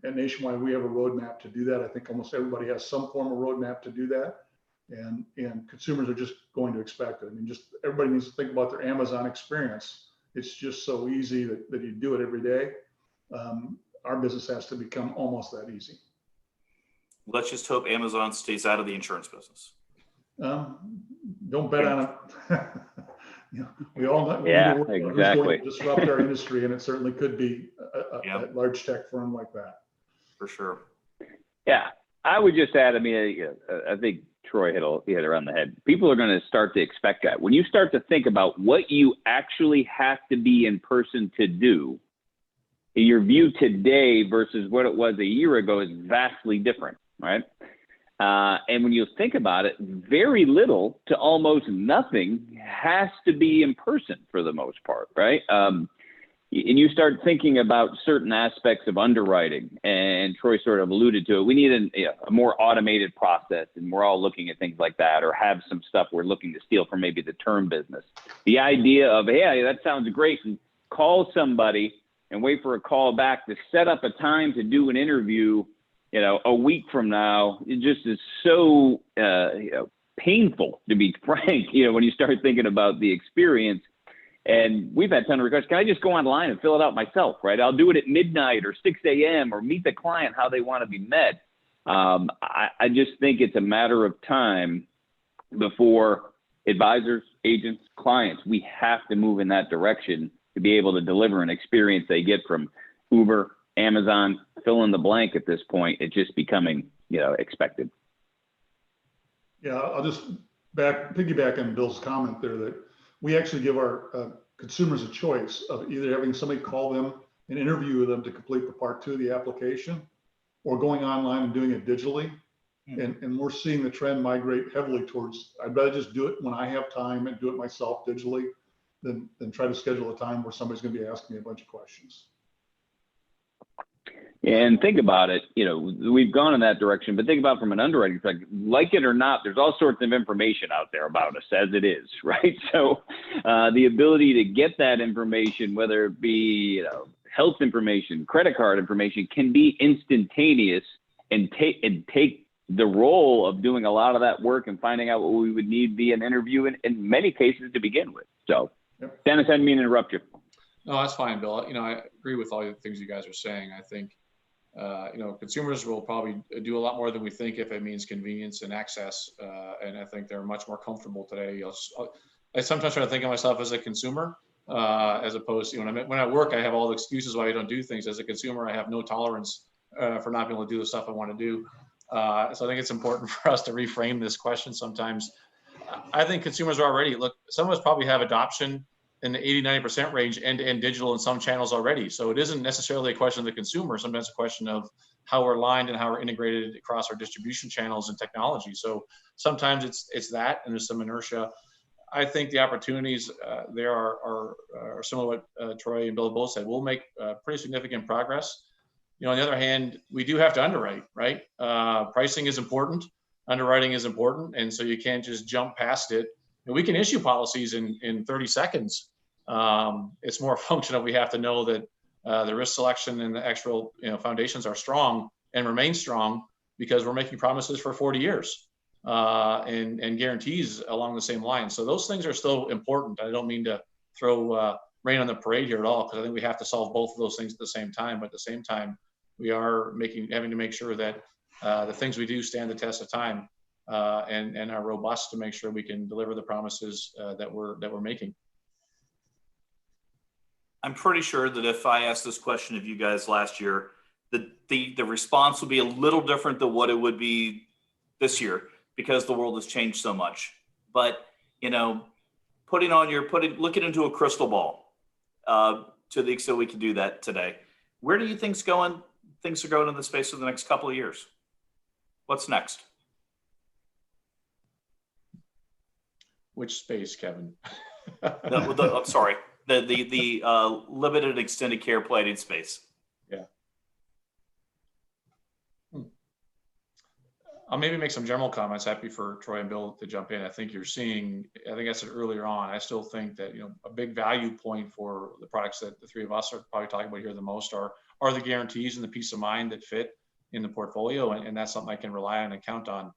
At Nationwide, we have a roadmap to do that. I think almost everybody has some form of roadmap to do that. And consumers are just going to expect it. I mean, just everybody needs to think about their Amazon experience. It's just so easy that you do it every day. Our business has to become almost that easy. Let's just hope Amazon stays out of the insurance business. Don't bet on it. You know, we all know Yeah, who's exactly. going to disrupt our industry, and it certainly could be a large tech firm like that. For sure. Yeah, I would just add, I mean, I think Troy hit it around the head. People are going to start to expect that. When you start to think about what you actually have to be in person to do, your view today versus what it was a year ago is vastly different, right? And when you think about it, very little to almost nothing has to be in person for the most part, right? And you start thinking about certain aspects of underwriting, and Troy sort of alluded to it. We need a more automated process, and we're all looking at things like that, or have some stuff we're looking to steal from maybe the term business. The idea of, hey, that sounds great, and call somebody and wait for a call back to set up a time to do an interview, you know, a week from now, it just is so painful, to be frank, you know, when you start thinking about the experience. And we've had a ton of requests. Can I just go online and fill it out myself, right? I'll do it at midnight or 6 a.m. or meet the client how they want to be met. I just think it's a matter of time before advisors, agents, clients, we have to move in that direction to be able to deliver an experience they get from Uber, Amazon, fill in the blank at this point. It's just becoming, you know, expected. Yeah, I'll just piggyback on Bill's comment there that we actually give our consumers a choice of either having somebody call them and interview with them to complete the part 2 of the application, or going online and doing it digitally. And we're seeing the trend migrate heavily towards, I'd rather just do it when I have time and do it myself digitally than try to schedule a time where somebody's going to be asking me a bunch of questions. And think about it, you know, we've gone in that direction, but think about from an underwriting perspective, like it or not, there's all sorts of information out there about us as it is, right? So the ability to get that information, whether it be, you know, health information, credit card information, can be instantaneous and take the role of doing a lot of that work and finding out what we would need via an interview in many cases to begin with. So Dennis, I didn't mean to interrupt you. No, that's fine, Bill. You know, I agree with all the things you guys are saying. I think, you know, consumers will probably do a lot more than we think if it means convenience and access. And I think they're much more comfortable today. I sometimes try to think of myself as a consumer, as opposed to, you know, when I work, I have all the excuses why I don't do things. As a consumer, I have no tolerance for not being able to do the stuff I want to do. So I think it's important for us to reframe this question sometimes. I think consumers are already, look, some of us probably have adoption in the 80-90% range end-to-end digital in some channels already. So it isn't necessarily a question of the consumer. Sometimes a question of how we're aligned and how we're integrated across our distribution channels and technology. So sometimes it's that, and there's some inertia. I think the opportunities there are similar to what Troy and Bill both said. We'll make pretty significant progress. You know, on the other hand, we do have to underwrite, right? Pricing is important, underwriting is important, and so you can't just jump past it. And we can issue policies in 30 seconds. It's more a function of we have to know that the risk selection and the actual, you know, foundations are strong and remain strong, because we're making promises for 40 years and guarantees along the same line. So those things are still important. I don't mean to throw rain on the parade here at all, because I think we have to solve both of those things at the same time. But at the same time, we are having to make sure that the things we do stand the test of time and are robust to make sure we can deliver the promises that we're making. I'm pretty sure that if I asked this question of you guys last year, the response would be a little different than what it would be this year, because the world has changed so much. But, you know, looking into a crystal ball, to the extent we can do that today. Where do you things are going in the space of the next couple of years? What's next? Which space, Kevin? I'm sorry, the limited extended care plating space. Yeah. I'll maybe make some general comments. Happy for Troy and Bill to jump in. I think I said earlier on, I still think that, a big value point for the products that the three of us are probably talking about here the most are the guarantees and the peace of mind that fit in the portfolio. And that's something I can rely on and count on.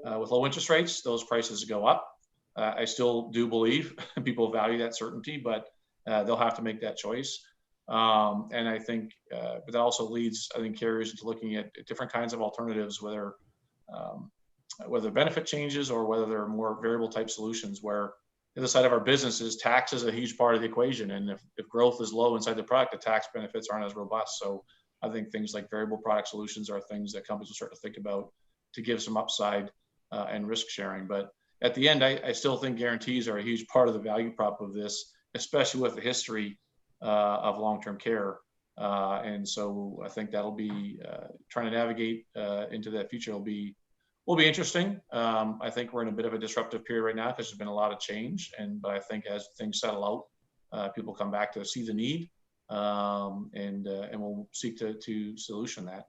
With low interest rates, those prices go up. I still do believe people value that certainty, but they'll have to make that choice. And I think, but that also leads, I think, carriers into looking at different kinds of alternatives, whether benefit changes or whether there are more variable type solutions, where the other side of our business is tax is a huge part of the equation. And if growth is low inside the product, the tax benefits aren't as robust. So I think things like variable product solutions are things that companies will start to think about to give some upside and risk sharing. But at the end, I still think guarantees are a huge part of the value prop of this, especially with the history of long-term care. And so I think that'll be trying to navigate into that future will be interesting. I think we're in a bit of a disruptive period right now because there's been a lot of change. But I think as things settle out, people come back to see the need, and we'll seek to solution that.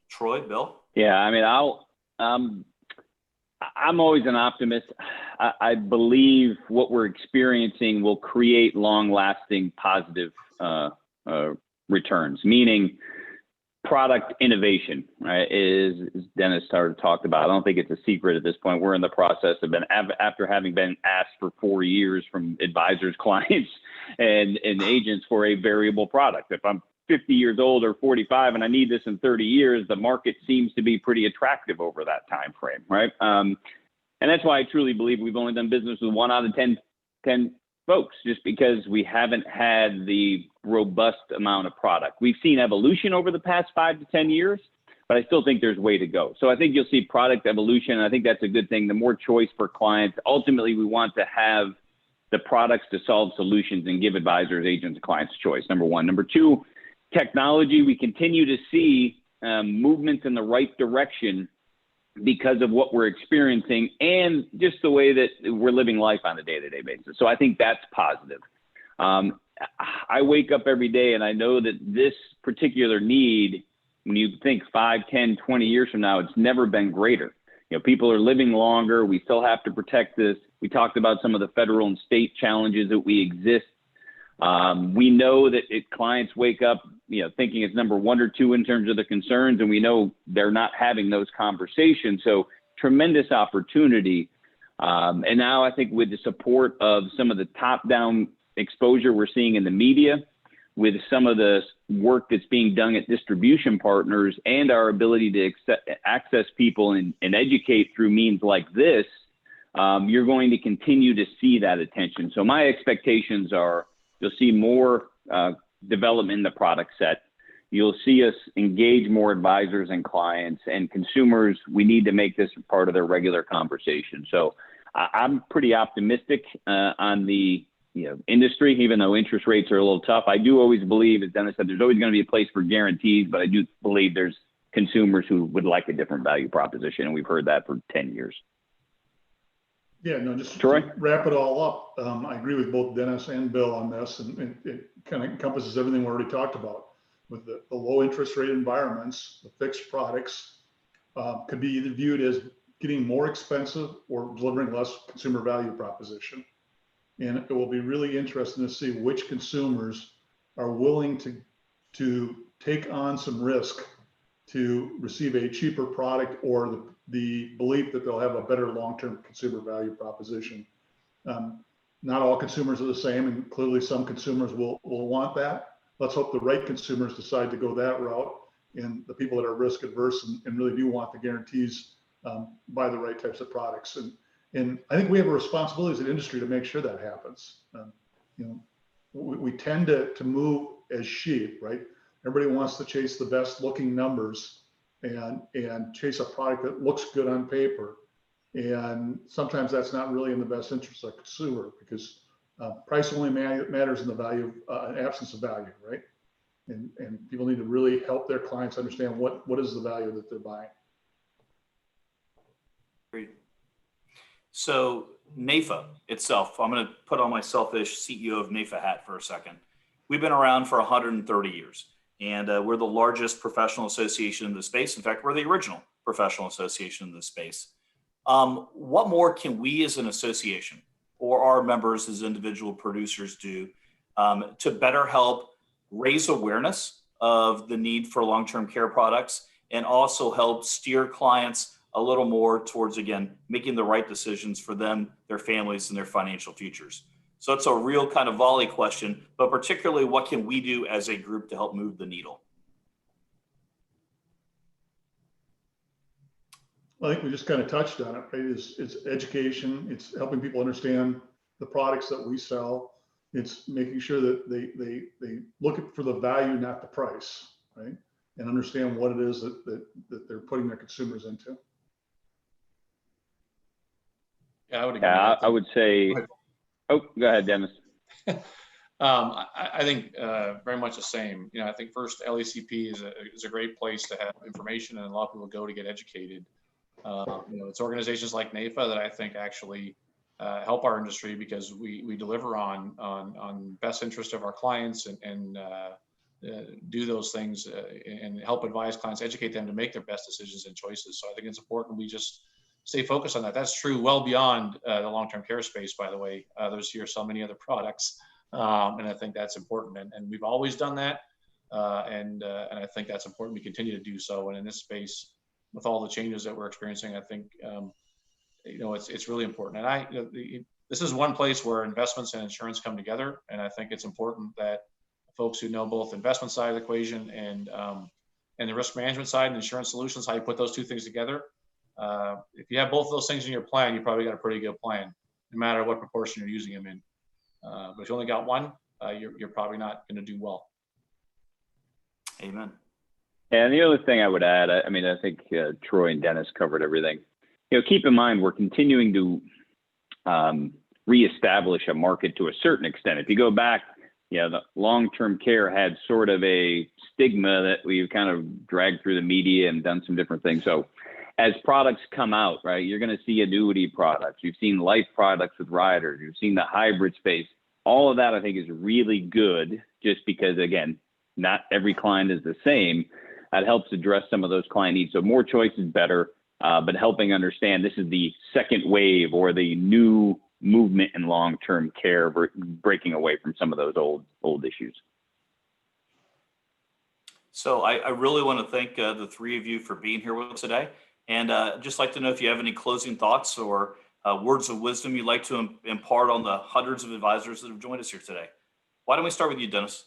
Troy, Bill? Yeah, I mean, I'm always an optimist. I believe what we're experiencing will create long-lasting positive returns, meaning product innovation, right? Is Dennis talked about. I don't think it's a secret at this point. We're in the process of after having been asked for 4 years from advisors, clients, and agents for a variable product. If I'm 50 years old or 45 and I need this in 30 years, the market seems to be pretty attractive over that time frame, right? And that's why I truly believe we've only done business with 1 out of 10 folks, just because we haven't had the robust amount of product. We've seen evolution over the past 5 to 10 years, but I still think there's way to go. So I think you'll see product evolution. And I think that's a good thing. The more choice for clients, ultimately we want to have the products to solve solutions and give advisors, agents, clients choice, number one. Number two, technology, we continue to see movements in the right direction because of what we're experiencing and just the way that we're living life on a day-to-day basis. So I think that's positive. I wake up every day and I know that this particular need, when you think 5, 10, 20 years from now, it's never been greater. People are living longer. We still have to protect this. We talked about some of the federal and state challenges that we exist. We know that clients wake up, thinking it's number 1 or 2 in terms of the concerns, and we know they're not having those conversations. So tremendous opportunity. And now I think with the support of some of the top-down exposure we're seeing in the media, with some of the work that's being done at distribution partners and our ability to access people and educate through means like this, you're going to continue to see that attention. So my expectations are you'll see more development in the product set. You'll see us engage more advisors and clients and consumers. We need to make this part of their regular conversation. So I'm pretty optimistic on the industry, even though interest rates are a little tough. I do always believe, as Dennis said, there's always going to be a place for guarantees, but I do believe there's consumers who would like a different value proposition, and we've heard that for 10 years. Yeah, no, just Troy? to wrap it all up, I agree with both Dennis and Bill on this, and it kind of encompasses everything we already talked about. With the low interest rate environments, the fixed products could be either viewed as getting more expensive or delivering less consumer value proposition. And it will be really interesting to see which consumers are willing to take on some risk to receive a cheaper product, or the belief that they'll have a better long-term consumer value proposition. Not all consumers are the same, and clearly some consumers will want that. Let's hope the right consumers decide to go that route, and the people that are risk adverse and really do want the guarantees buy the right types of products. And I think we have a responsibility as an industry to make sure that happens. We tend to move as sheep, right? Everybody wants to chase the best looking numbers and chase a product that looks good on paper. And sometimes that's not really in the best interest of the consumer, because price only matters in the value, absence of value, right? And people need to really help their clients understand what is the value that they're buying. Great. So NAIFA itself, I'm going to put on my selfish CEO of NAIFA hat for a second. We've been around for 130 years, and we're the largest professional association in the space. In fact, we're the original professional association in this space. What more can we as an association or our members as individual producers do to better help raise awareness of the need for long-term care products, and also help steer clients a little more towards, again, making the right decisions for them, their families, and their financial futures? So it's a real kind of volley question, but particularly what can we do as a group to help move the needle? I think we just kind of touched on it, right? It's education. It's helping people understand the products that we sell. It's making sure that they look for the value, not the price, right? And understand what it is that they're putting their consumers into. Yeah, I would agree. Yeah, I would say, Go ahead. oh, go ahead, Dennis. I think very much the same. I think first, LACP is a great place to have information, and a lot of people go to get educated. It's organizations like NAIFA that I think actually help our industry, because we deliver on best interest of our clients, and do those things and help advise clients, educate them to make their best decisions and choices. So I think it's important we just stay focused on that. That's true well beyond the long-term care space, by the way. There's here so many other products, and I think that's important. And we've always done that, and I think that's important we continue to do so. And in this space, with all the changes that we're experiencing, I think it's really important. And this is one place where investments and insurance come together, and I think it's important that folks who know both the investment side of the equation and the risk management side and insurance solutions, how you put those two things together. If you have both of those things in your plan, you probably got a pretty good plan, no matter what proportion you're using them in. But if you only got one, you're probably not going to do well. Amen. And the other thing I would add, I think Troy and Dennis covered everything. Keep in mind, we're continuing to reestablish a market to a certain extent. If you go back, the long-term care had sort of a stigma that we've kind of dragged through the media and done some different things. So as products come out, right, you're going to see annuity products. You've seen life products with riders. You've seen the hybrid space. All of that, I think, is really good, just because, again, not every client is the same. That helps address some of those client needs. So more choice is better, but helping understand this is the second wave or the new movement in long-term care, breaking away from some of those old issues. So I really want to thank the three of you for being here with us today. And just like to know if you have any closing thoughts or words of wisdom you'd like to impart on the hundreds of advisors that have joined us here today. Why don't we start with you, Dennis?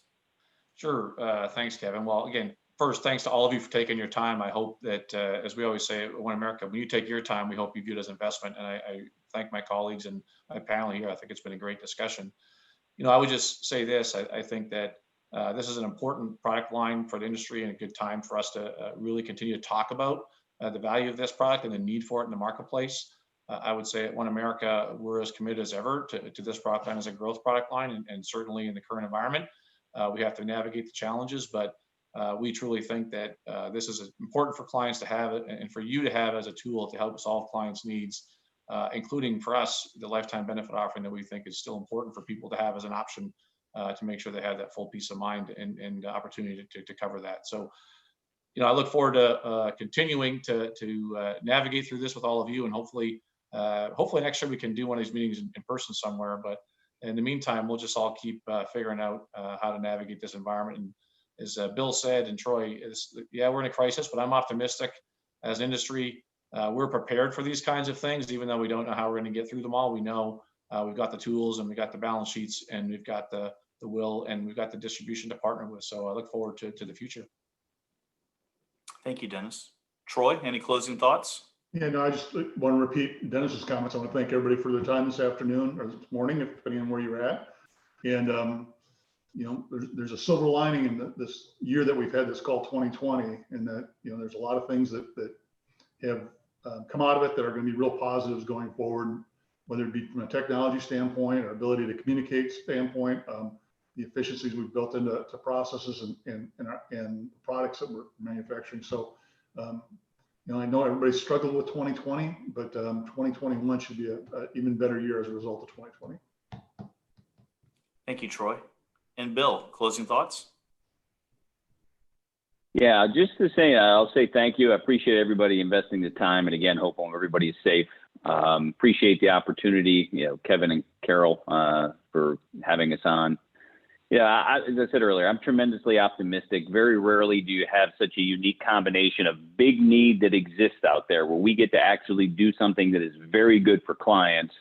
Sure. Thanks, Kevin. Well, again, first, thanks to all of you for taking your time. I hope that, as we always say at One America, when you take your time, we hope you view it as investment. And I thank my colleagues and my panel here. I think it's been a great discussion. I would just say this. I think that this is an important product line for the industry, and a good time for us to really continue to talk about the value of this product and the need for it in the marketplace. I would say at One America, we're as committed as ever to this product line as a growth product line, and certainly in the current environment, we have to navigate the challenges, but we truly think that this is important for clients to have it, and for you to have as a tool to help solve clients' needs, including for us, the lifetime benefit offering that we think is still important for people to have as an option to make sure they have that full peace of mind and opportunity to cover that. So, I look forward to continuing to navigate through this with all of you, and hopefully next year we can do one of these meetings in person somewhere. But in the meantime, we'll just all keep figuring out how to navigate this environment. And as Bill said, and Troy, we're in a crisis, but I'm optimistic as an industry. We're prepared for these kinds of things, even though we don't know how we're going to get through them all. We know we've got the tools, and we've got the balance sheets, and we've got the will, and we've got the distribution to partner with. So I look forward to the future. Thank you, Dennis. Troy, any closing thoughts? Yeah, no, I just want to repeat Dennis's comments. I want to thank everybody for their time this afternoon or this morning, depending on where you're at. And, there's a silver lining in this year that we've had, this called 2020, and that, there's a lot of things that have come out of it that are going to be real positives going forward, whether it be from a technology standpoint or ability to communicate standpoint, the efficiencies we've built into processes and products that we're manufacturing. So, I know everybody struggled with 2020, but 2021 should be an even better year as a result of 2020. Thank you, Troy. And Bill, closing thoughts? Yeah, just to say, I'll say thank you. I appreciate everybody investing the time, and again, hope everybody is safe. Appreciate the opportunity, Kevin and Carol, for having us on. Yeah, as I said earlier, I'm tremendously optimistic. Very rarely do you have such a unique combination of big need that exists out there where we get to actually do something that is very good for clients.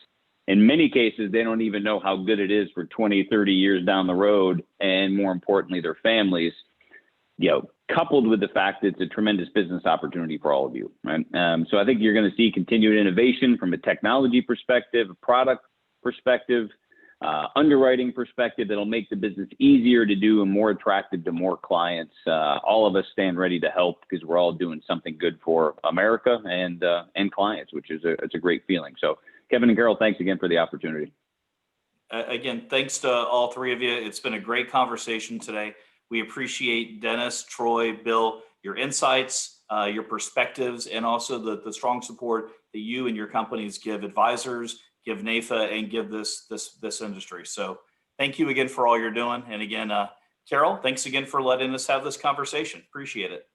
In many cases, they don't even know how good it is for 20, 30 years down the road, and more importantly, their families, coupled with the fact that it's a tremendous business opportunity for all of you. Right? So I think you're going to see continued innovation from a technology perspective, a product perspective, underwriting perspective that'll make the business easier to do and more attractive to more clients. All of us stand ready to help because we're all doing something good for America and clients, which is it's a great feeling. So Kevin and Carol, thanks again for the opportunity. Again, thanks to all three of you. It's been a great conversation today. We appreciate Dennis, Troy, Bill, your insights, your perspectives, and also the strong support that you and your companies give advisors, give NAIFA, and give this industry. So thank you again for all you're doing. And again, Carol, thanks again for letting us have this conversation. Appreciate it.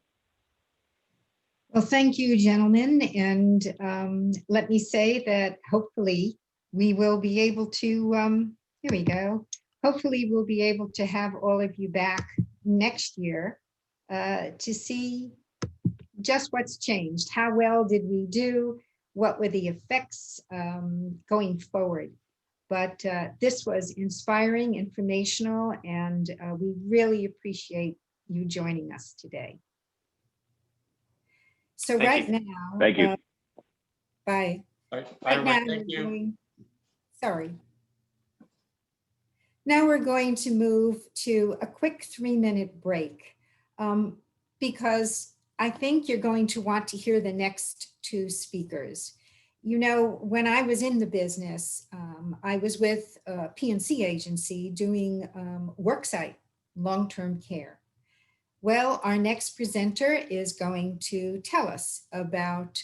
Well, thank you, gentlemen. And let me say that hopefully we will be able to, here we go. Hopefully we'll be able to have all of you back next year to see just what's changed. How well did we do? What were the effects going forward? But this was inspiring, informational, and we really appreciate you joining us today. So Thank you. now, Thank you. bye. Bye, Right now, everybody. Thank you. Sorry. Now we're going to move to a quick 3-minute break because I think you're going to want to hear the next two speakers. When I was in the business, I was with a P&C agency doing worksite long-term care. Well, our next presenter is going to tell us about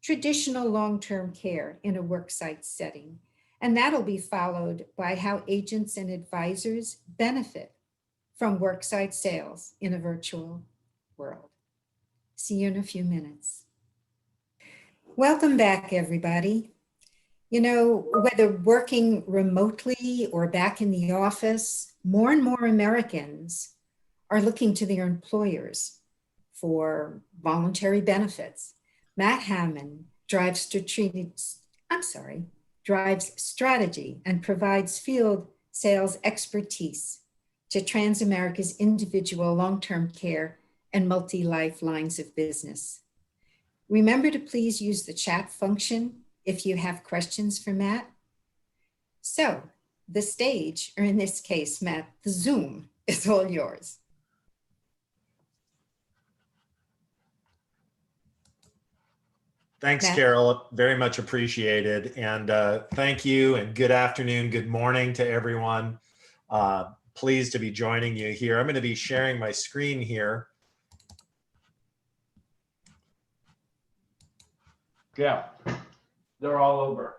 traditional long-term care in a worksite setting. And that'll be followed by how agents and advisors benefit from worksite sales in a virtual world. See you in a few minutes. Welcome back, everybody. Whether working remotely or back in the office, more and more Americans are looking to their employers for voluntary benefits. Matt Hammond drives strategy and provides field sales expertise to Transamerica's individual long-term care and multi-life lines of business. Remember to please use the chat function if you have questions for Matt. So the stage, or in this case, Matt, the Zoom is all yours. Thanks, Matt. Carol. Very much appreciated. And thank you and good afternoon, good morning to everyone. Pleased to be joining you here. I'm going to be sharing my screen here. Yeah, they're all over.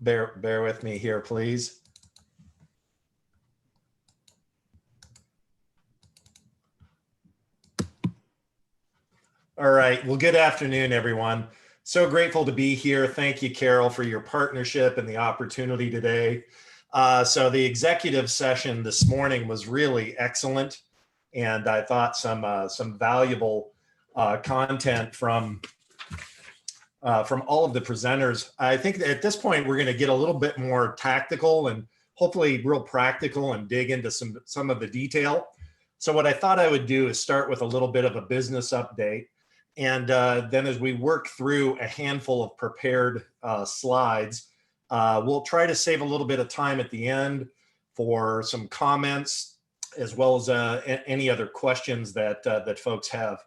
Bear with me here, please. All right. Well, good afternoon, everyone. So grateful to be here. Thank you, Carol, for your partnership and the opportunity today. So the executive session this morning was really excellent, and I thought some valuable content from all of the presenters. I think that at this point we're going to get a little bit more tactical and hopefully real practical and dig into some of the detail. So what I thought I would do is start with a little bit of a business update. And then as we work through a handful of prepared slides, we'll try to save a little bit of time at the end for some comments as well as any other questions that that folks have.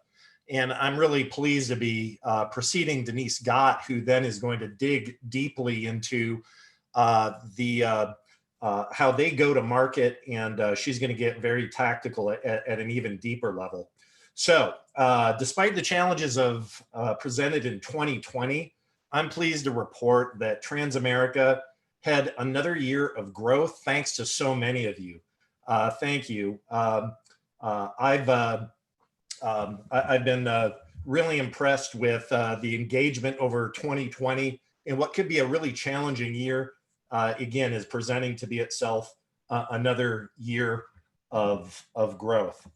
And I'm really pleased to be preceding Denise Gott, who then is going to dig deeply into how they go to market, and she's going to get very tactical at an even deeper level. So despite the challenges of presented in 2020, I'm pleased to report that Transamerica had another year of growth thanks to so many of you. Thank you. I've been really impressed with the engagement over 2020 in what could be a really challenging year. Again, is presenting to be itself another year of growth.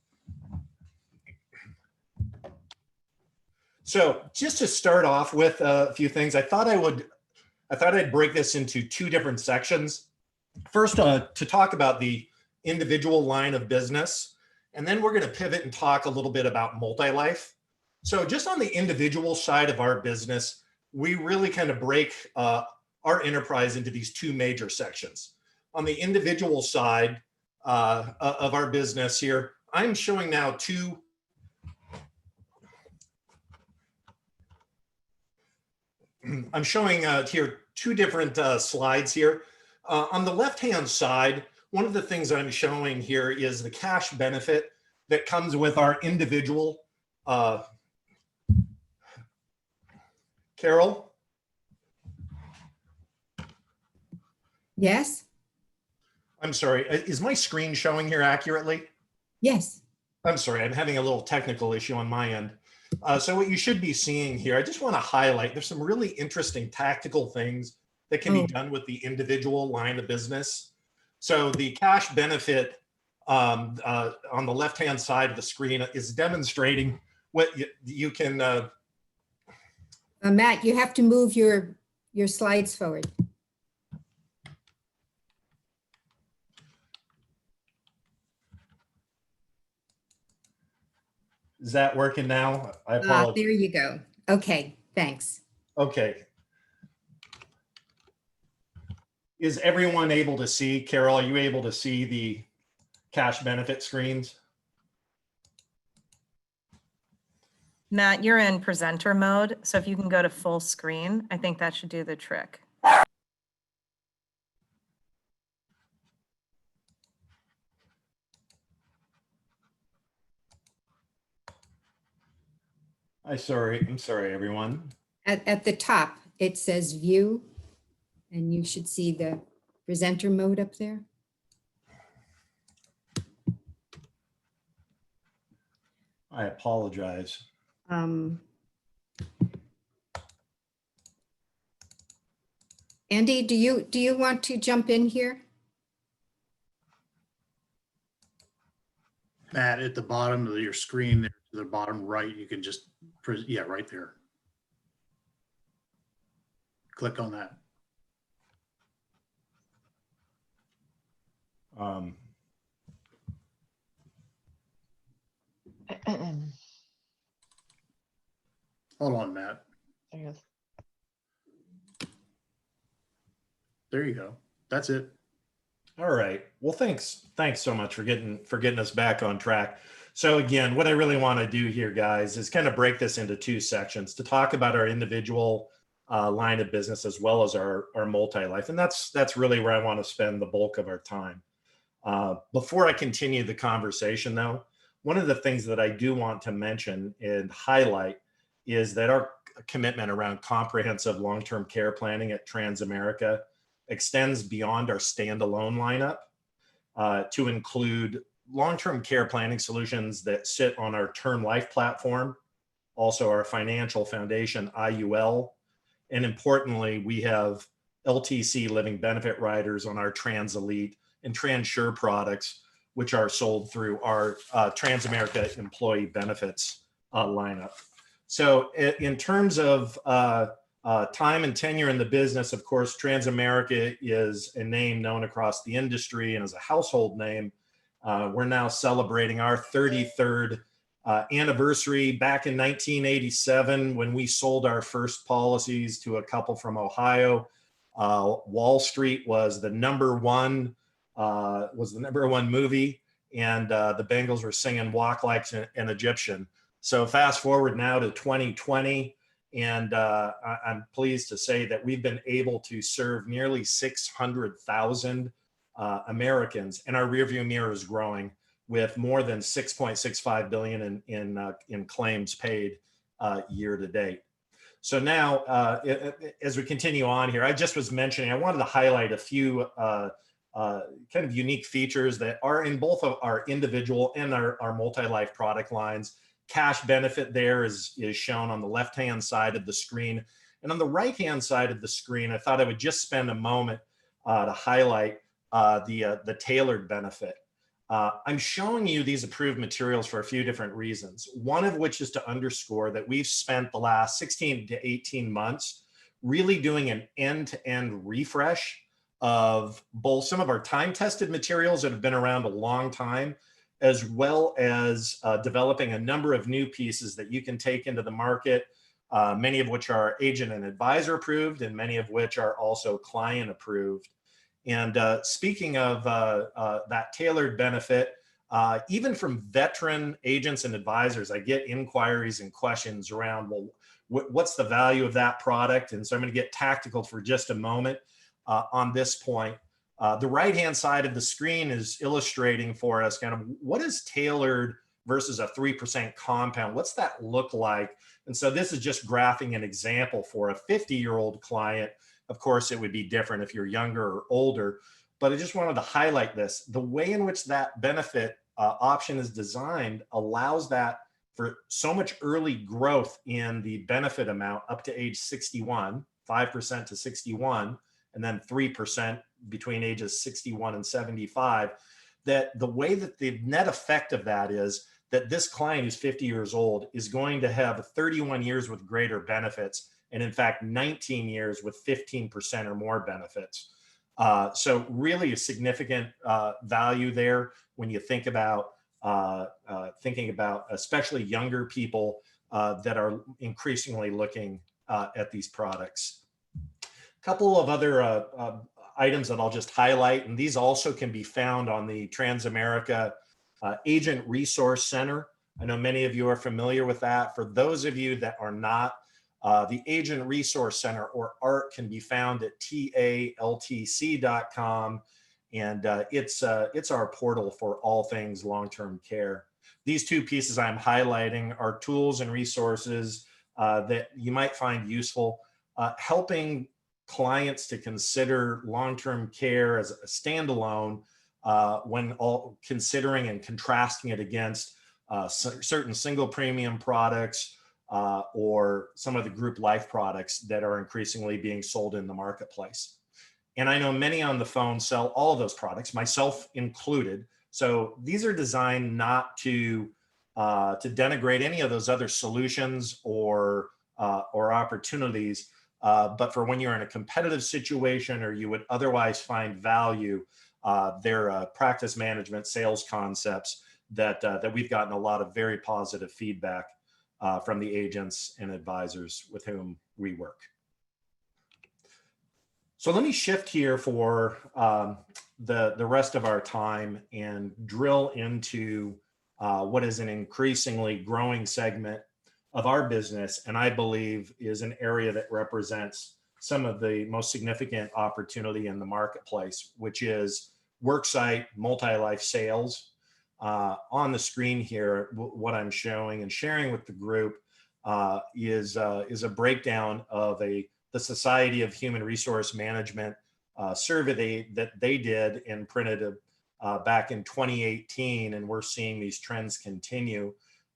So just to start off with a few things, I thought I'd break this into two different sections. First, to talk about the individual line of business, and then we're going to pivot and talk a little bit about multi-life. So just on the individual side of our business, we really kind of break our enterprise into these two major sections. On the individual side of our business here, I'm showing now here two different slides here. On the left-hand side, one of the things I'm showing here is the cash benefit that comes with our individual. Carol? Yes? I'm sorry, is my screen showing here accurately? Yes. I'm sorry, I'm having a little technical issue on my end. So what you should be seeing here, I just want to highlight, there's some really interesting tactical things that can be done with the individual line of business. So the cash benefit on the left-hand side of the screen is demonstrating what you can. Matt, you have to move your slides forward. Is that working now? I apologize. There you go. Okay, thanks. Okay. Is everyone able to see? Carol, are you able to see the cash benefit screens? Matt, you're in presenter mode, so if you can go to full screen, I think that should do the trick. I'm sorry, everyone. At the top, it says view, and you should see the presenter mode up there. I apologize. Andy, do you want to jump in here? Matt, at the bottom of your screen, there to the bottom right, you can just, yeah, right there. Click on that. Hold on, Matt. I guess. There you go. That's it. All right. Well, thanks so much for getting us back on track. So again, what I really want to do here, guys, is kind of break this into two sections to talk about our individual line of business as well as our multi-life, and that's really where I want to spend the bulk of our time. Before I continue the conversation, though, one of the things that I do want to mention and highlight is that our commitment around comprehensive long-term care planning at Transamerica extends beyond our standalone lineup to include long-term care planning solutions that sit on our Term Life platform, also our financial foundation, IUL, and importantly, we have LTC living benefit riders on our TransElite and TransSure products, which are sold through our Transamerica employee benefits lineup. So in terms of time and tenure in the business, of course, Transamerica is a name known across the industry and as a household name. We're now celebrating our 33rd anniversary. Back in 1987, when we sold our first policies to a couple from Ohio, Wall Street was the number one movie and the Bengals were singing "Walk Like an Egyptian." So fast forward now to 2020, and I'm pleased to say that we've been able to serve nearly 600,000 Americans, and our rearview mirror is growing with more than 6.65 billion in claims paid year to date. So now, as we continue on here, I just was mentioning, I wanted to highlight a few kind of unique features that are in both of our individual and our multi-life product lines. Cash benefit there is shown on the left-hand side of the screen. And on the right-hand side of the screen, I thought I would just spend a moment to highlight the tailored benefit. I'm showing you these approved materials for a few different reasons. One of which is to underscore that we've spent the last 16 to 18 months really doing an end-to-end refresh of both some of our time-tested materials that have been around a long time, as well as developing a number of new pieces that you can take into the market, many of which are agent and advisor approved, and many of which are also client approved. And speaking of that tailored benefit, even from veteran agents and advisors, I get inquiries and questions around, well, what's the value of that product? And so I'm going to get tactical for just a moment on this point. The right-hand side of the screen is illustrating for us kind of what is tailored versus a 3% compound. What's that look like? And so this is just graphing an example for a 50-year-old client. Of course, it would be different if you're younger or older, but I just wanted to highlight this. The way in which that benefit option is designed allows that for so much early growth in the benefit amount up to age 61, 5% to 61, and then 3% between ages 61 and 75, that the way that the net effect of that is that this client who's 50 years old is going to have 31 years with greater benefits, and in fact, 19 years with 15% or more benefits. So really a significant value there when you think about thinking about especially younger people that are increasingly looking at these products. A couple of other items that I'll just highlight, and these also can be found on the Transamerica Agent Resource Center. I know many of you are familiar with that. For those of you that are not, the Agent Resource Center, or ARC, can be found at taltc.com, and it's our portal for all things long-term care. These two pieces I'm highlighting are tools and resources that you might find useful, helping clients to consider long-term care as a standalone when all considering and contrasting it against certain single premium products or some of the group life products that are increasingly being sold in the marketplace. And I know many on the phone sell all of those products, myself included. So these are designed not to denigrate any of those other solutions or opportunities, but for when you're in a competitive situation or you would otherwise find value, they're practice management sales concepts that we've gotten a lot of very positive feedback from the agents and advisors with whom we work. So let me shift here for the rest of our time and drill into what is an increasingly growing segment of our business, and I believe is an area that represents some of the most significant opportunity in the marketplace, which is worksite multi-life sales. On the screen here, what I'm showing and sharing with the group is a breakdown of the Society of Human Resource Management survey that they did and printed back in 2018, and we're seeing these trends continue,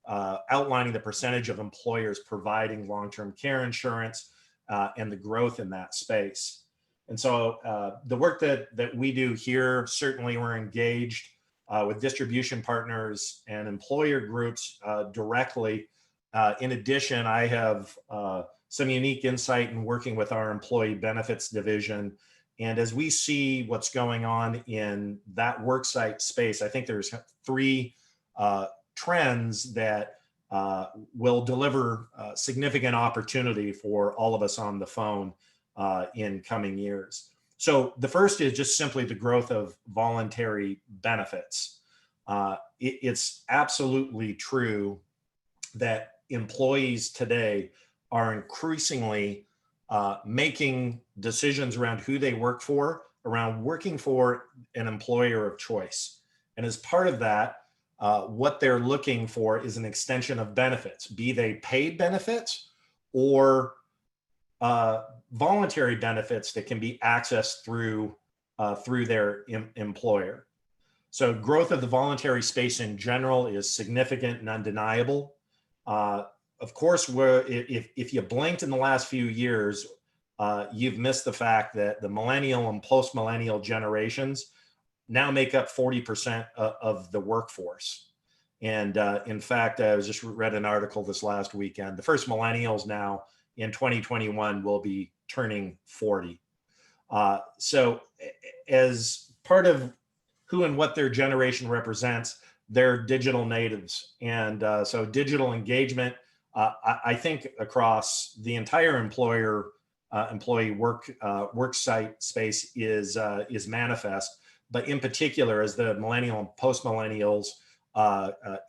outlining the percentage of employers providing long-term care insurance and the growth in that space. And so the work that we do here, certainly we're engaged with distribution partners and employer groups directly. In addition, I have some unique insight in working with our employee benefits division. And as we see what's going on in that worksite space, I think there's three trends that will deliver significant opportunity for all of us on the phone in coming years. So the first is just simply the growth of voluntary benefits. it's absolutely true that employees today are increasingly making decisions around who they work for, around working for an employer of choice. And as part of that, what they're looking for is an extension of benefits, be they paid benefits or voluntary benefits that can be accessed through their employer. So growth of the voluntary space in general is significant and undeniable. Of course, if you blinked in the last few years, you've missed the fact that the millennial and post-millennial generations now make up 40% of the workforce. And in fact, I just read an article this last weekend. The first millennials now in 2021 will be turning 40. So as part of who and what their generation represents, they're digital natives. And so digital engagement, I think across the entire employee work site space is manifest, but in particular as the millennial and post-millennials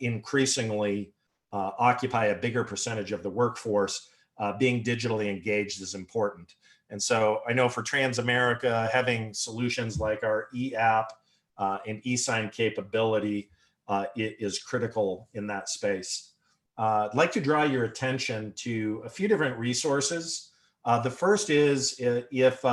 increasingly occupy a bigger percentage of the workforce, being digitally engaged is important. And so I know for Transamerica, having solutions like our e-app and e-sign capability is critical in that space. I'd like to draw your attention to a few different resources. The first is if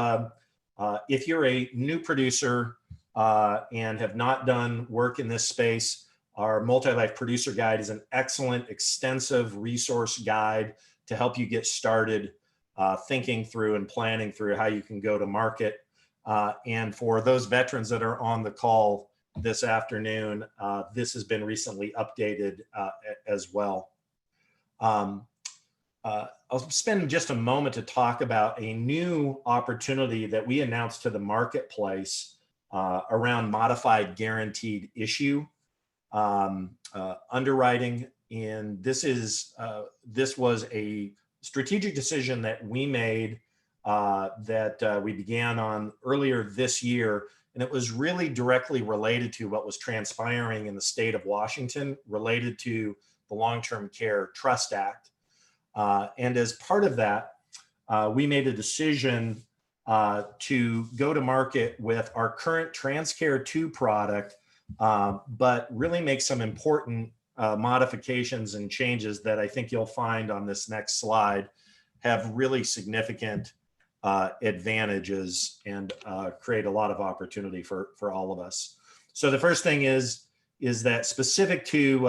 you're a new producer and have not done work in this space, our Multi-Life Producer Guide is an excellent, extensive resource guide to help you get started thinking through and planning through how you can go to market. And for those veterans that are on the call this afternoon, this has been recently updated as well. I'll spend just a moment to talk about a new opportunity that we announced to the marketplace around modified guaranteed issue underwriting. And this was a strategic decision that we made that we began on earlier this year. And it was really directly related to what was transpiring in the state of Washington related to the Long-Term Care Trust Act. And as part of that, we made a decision to go to market with our current TransCare 2 product, but really make some important modifications and changes that I think you'll find on this next slide have really significant advantages and create a lot of opportunity for all of us. So the first thing is that specific to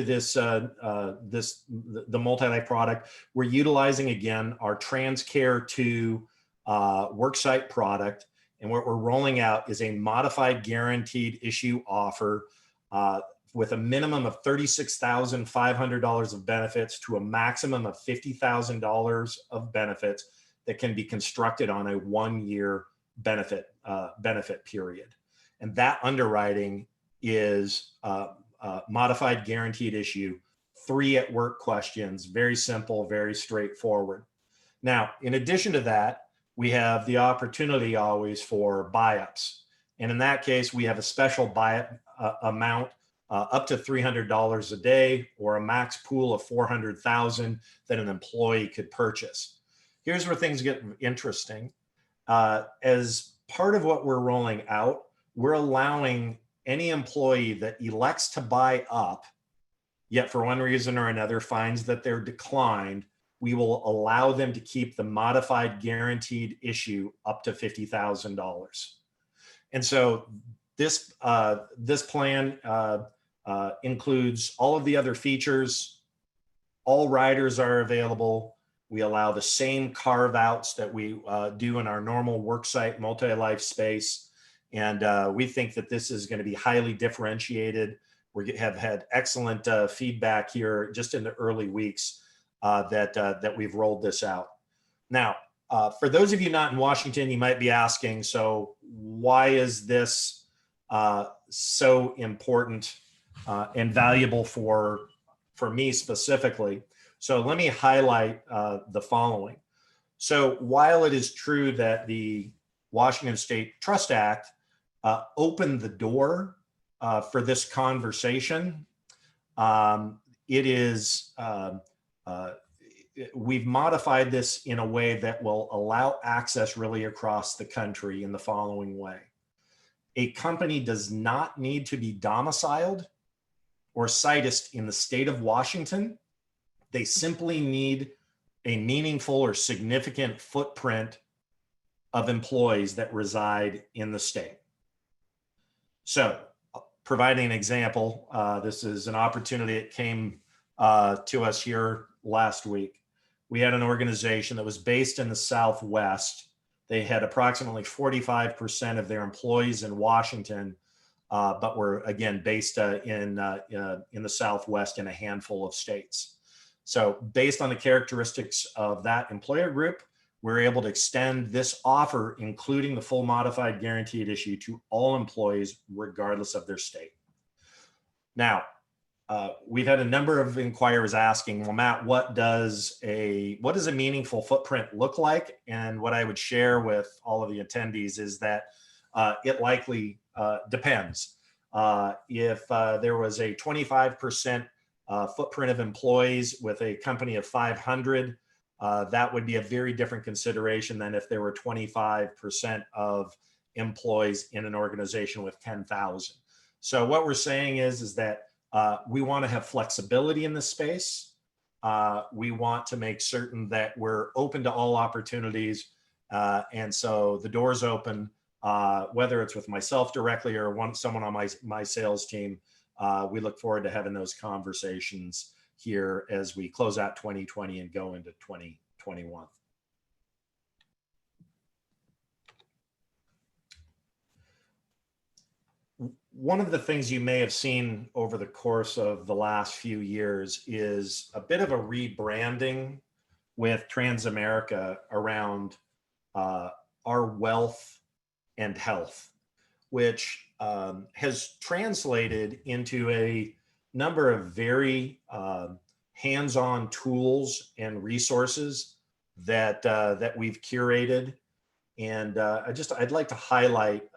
this, the Multi-Life product, we're utilizing again our TransCare 2 worksite product. And what we're rolling out is a modified guaranteed issue offer with a minimum of $36,500 of benefits to a maximum of $50,000 of benefits that can be constructed on a 1-year benefit period. And that underwriting is modified guaranteed issue, 3 at work questions, very simple, very straightforward. Now, in addition to that, we have the opportunity always for buy-ups. And in that case, we have a special buy-up amount up to $300 a day or a max pool of $400,000 that an employee could purchase. Here's where things get interesting. As part of what we're rolling out, we're allowing any employee that elects to buy up, yet for one reason or another finds that they're declined, we will allow them to keep the modified guaranteed issue up to $50,000. And so this plan includes all of the other features. All riders are available. We allow the same carve outs that we do in our normal worksite multi-life space. And we think that this is going to be highly differentiated. We have had excellent feedback here just in the early weeks that we've rolled this out. Now, for those of you not in Washington, you might be asking, so why is this so important and valuable for me specifically? So let me highlight the following. So while it is true that the Washington State Trust Act opened the door for this conversation. It is, we've modified this in a way that will allow access really across the country in the following way. A company does not need to be domiciled or sitused in the state of Washington. They simply need a meaningful or significant footprint of employees that reside in the state. So, providing an example, this is an opportunity that came to us here last week. We had an organization that was based in the Southwest. They had approximately 45% of their employees in Washington, but were again based in the Southwest in a handful of states. So based on the characteristics of that employer group, we're able to extend this offer, including the full modified guaranteed issue, to all employees, regardless of their state. Now, we've had a number of inquirers asking, well, Matt, what does a meaningful footprint look like? And what I would share with all of the attendees is that it likely depends. If there was a 25% footprint of employees with a company of 500, that would be a very different consideration than if there were 25% of employees in an organization with 10,000. So what we're saying is that we want to have flexibility in this space. We want to make certain that we're open to all opportunities. And so the door's open, whether it's with myself directly or someone on my sales team. We look forward to having those conversations here as we close out 2020 and go into 2021. One of the things you may have seen over the course of the last few years is a bit of a rebranding with Transamerica around our wealth and health, which has translated into a number of very hands-on tools and resources that we've curated. And I'd like to highlight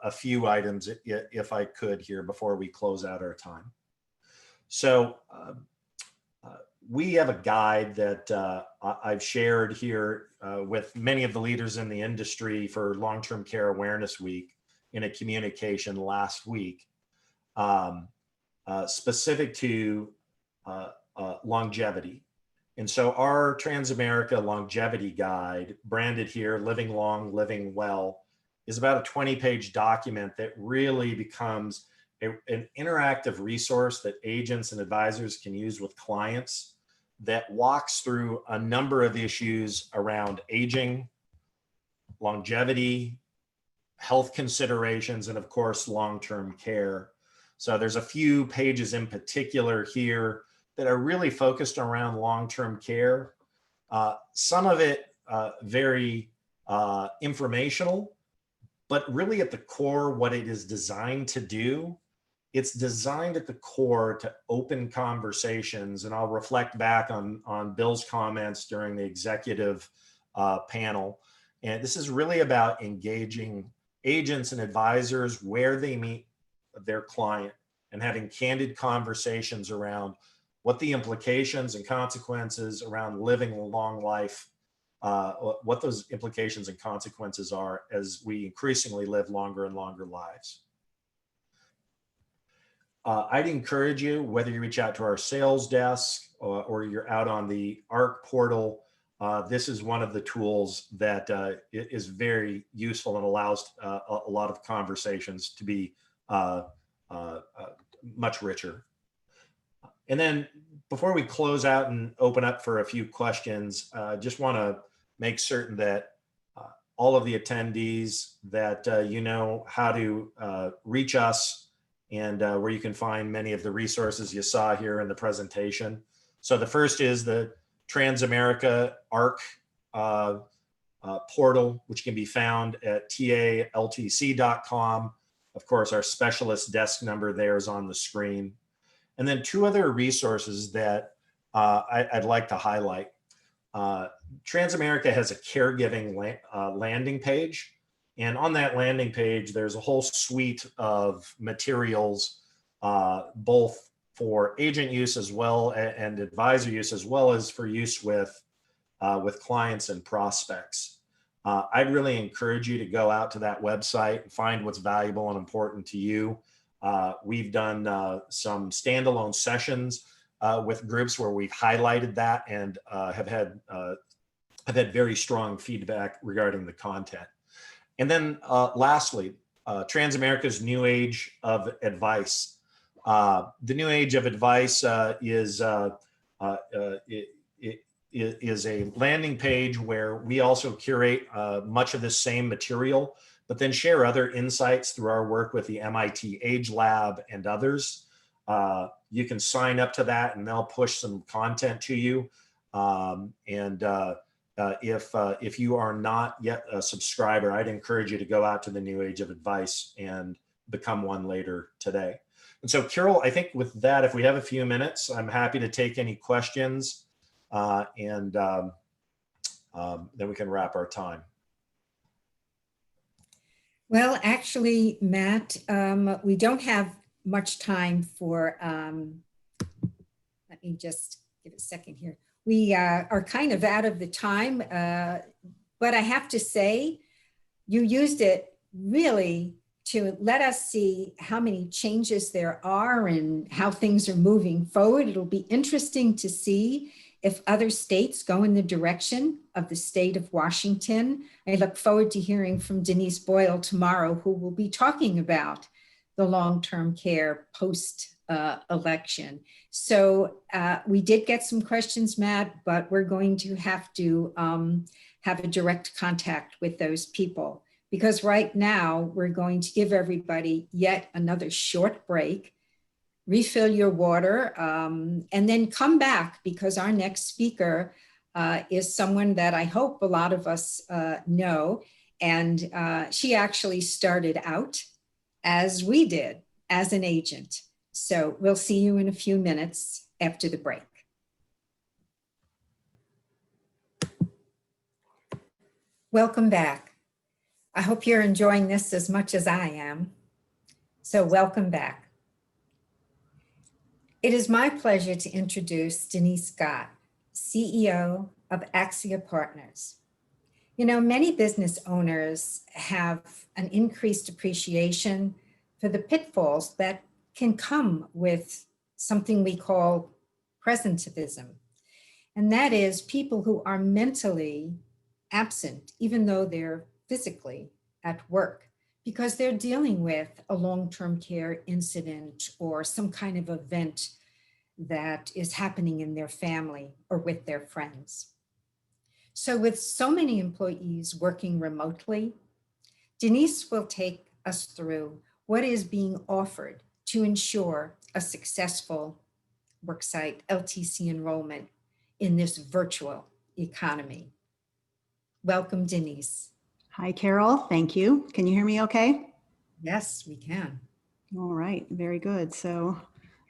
a few items if I could here before we close out our time. So we have a guide that I've shared here with many of the leaders in the industry for Long-Term Care Awareness Week in a communication last week, specific to longevity. And so our Transamerica Longevity Guide, branded here, Living Long, Living Well, is about a 20-page document that really becomes an interactive resource that agents and advisors can use with clients that walks through a number of issues around aging, longevity, health considerations, and of course, long-term care. So there's a few pages in particular here that are really focused around long-term care. Some of it very informational, but really at the core, what it is designed to do, it's designed at the core to open conversations. And I'll reflect back on Bill's comments during the executive panel. And this is really about engaging agents and advisors where they meet their client and having candid conversations around what the implications and consequences around living a long life, what those implications and consequences are as we increasingly live longer and longer lives. I'd encourage you, whether you reach out to our sales desk or you're out on the ARC portal, this is one of the tools that is very useful and allows a lot of conversations to be much richer. And then before we close out and open up for a few questions, just want to make certain that all of the attendees that you know how to reach us and where you can find many of the resources you saw here in the presentation. So the first is the Transamerica ARC portal, which can be found at taltc.com. Of course, our specialist desk number there is on the screen. And then two other resources that I'd like to highlight. Transamerica has a caregiving landing page And on that landing page, there's a whole suite of materials, both for agent use as well and advisor use, as well as for use with clients and prospects. I'd really encourage you to go out to that website and find what's valuable and important to you. We've done some standalone sessions with groups where we've highlighted that and have had very strong feedback regarding the content. And then lastly, Transamerica's New Age of Advice. The New Age of Advice is a landing page where we also curate much of the same material, but then share other insights through our work with the MIT Age Lab and others. You can sign up to that and they'll push some content to you. If you are not yet a subscriber, I'd encourage you to go out to the New Age of Advice and become one later today. And so, Carol, I think with that, if we have a few minutes, I'm happy to take any questions and then we can wrap our time. Well, actually, Matt, we don't have much time for, let me just give it a second here. We are kind of out of the time, but I have to say, you used it really to let us see how many changes there are and how things are moving forward. It'll be interesting to see if other states go in the direction of the state of Washington. I look forward to hearing from Denise Boyle tomorrow, who will be talking about the long-term care post-election. So we did get some questions, Matt, but we're going to have a direct contact with those people, because right now we're going to give everybody yet another short break, refill your water, and then come back, because our next speaker is someone that I hope a lot of us know. And she actually started out as we did, as an agent. So we'll see you in a few minutes after the break. Welcome back. I hope you're enjoying this as much as I am. So welcome back. It is my pleasure to introduce Denise Scott, CEO of Axia Partners. You know, many business owners have an increased appreciation for the pitfalls that can come with something we call presentism. And that is people who are mentally absent, even though they're physically at work, because they're dealing with a long-term care incident or some kind of event that is happening in their family or with their friends. So with so many employees working remotely, Denise will take us through what is being offered to ensure a successful worksite LTC enrollment in this virtual economy. Welcome, Denise. Hi, Carol. Thank you. Can you hear me okay? Yes, we can. All right. Very good. So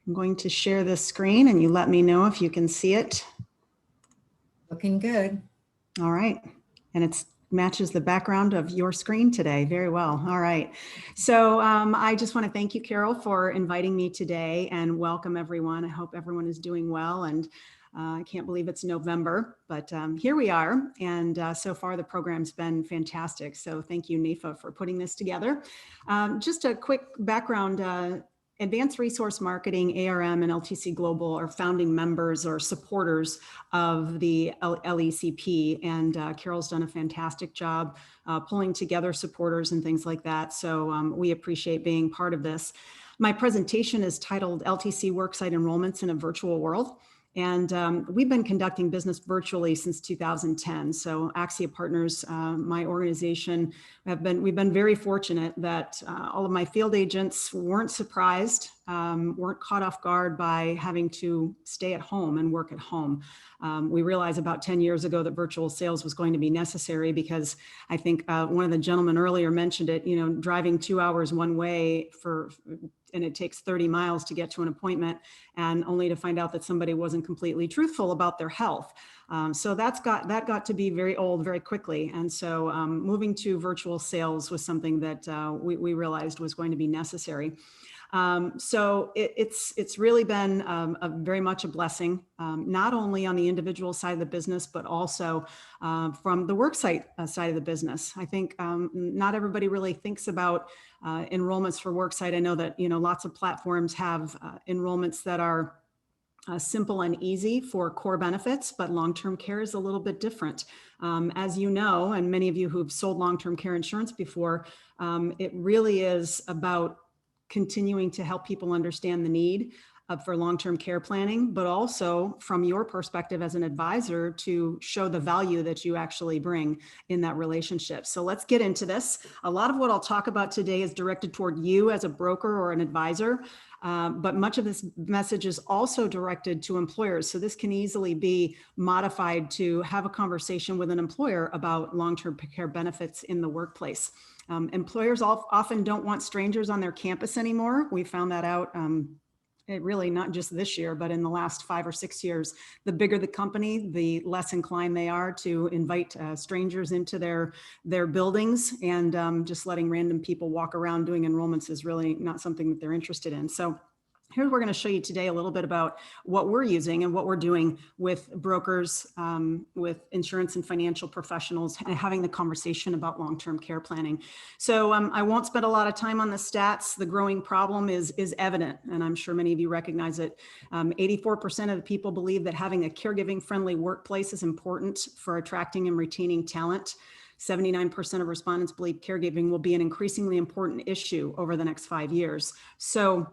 I'm going to share this screen and you let me know if you can see it. Looking good. All right. And it matches the background of your screen today. Very well. All right. So I just want to thank you, Carol, for inviting me today and welcome everyone. I hope everyone is doing well. And I can't believe it's November, but here we are. And so far the program's been fantastic. So thank you, NAIFA, for putting this together. Just a quick background. Advanced Resource Marketing, ARM, and LTC Global are founding members or supporters of the LECP. And Carol's done a fantastic job pulling together supporters and things like that. So we appreciate being part of this. My presentation is titled LTC Worksite Enrollments in a Virtual World. And we've been conducting business virtually since 2010. So Axia Partners, my organization, we've been very fortunate that all of my field agents weren't surprised, weren't caught off guard by having to stay at home and work at home. We realized about 10 years ago that virtual sales was going to be necessary because I think one of the gentlemen earlier mentioned it, you know, driving 2 hours one way and it takes 30 miles to get to an appointment and only to find out that somebody wasn't completely truthful about their health. So that got to be very old very quickly. And so moving to virtual sales was something that we realized was going to be necessary. So it's really been very much a blessing, not only on the individual side of the business, but also from the worksite side of the business. I think not everybody really thinks about enrollments for worksite. I know that, lots of platforms have enrollments that are simple and easy for core benefits, but long-term care is a little bit different. As you know, and many of you who've sold long-term care insurance before, it really is about continuing to help people understand the need for long-term care planning, but also from your perspective as an advisor to show the value that you actually bring in that relationship. So let's get into this. A lot of what I'll talk about today is directed toward you as a broker or an advisor, but much of this message is also directed to employers. So this can easily be modified to have a conversation with an employer about long-term care benefits in the workplace. Employers often don't want strangers on their campus anymore. We found that out it really not just this year, but in the last 5 or 6 years. The bigger the company, the less inclined they are to invite strangers into their buildings, and just letting random people walk around doing enrollments is really not something that they're interested in. So here we're going to show you today a little bit about what we're using and what we're doing with brokers, with insurance and financial professionals, and having the conversation about long-term care planning. So I won't spend a lot of time on the stats. The growing problem is evident, and I'm sure many of you recognize it. 84% of the people believe that having a caregiving-friendly workplace is important for attracting and retaining talent. 79% of respondents believe caregiving will be an increasingly important issue over the next 5 years. So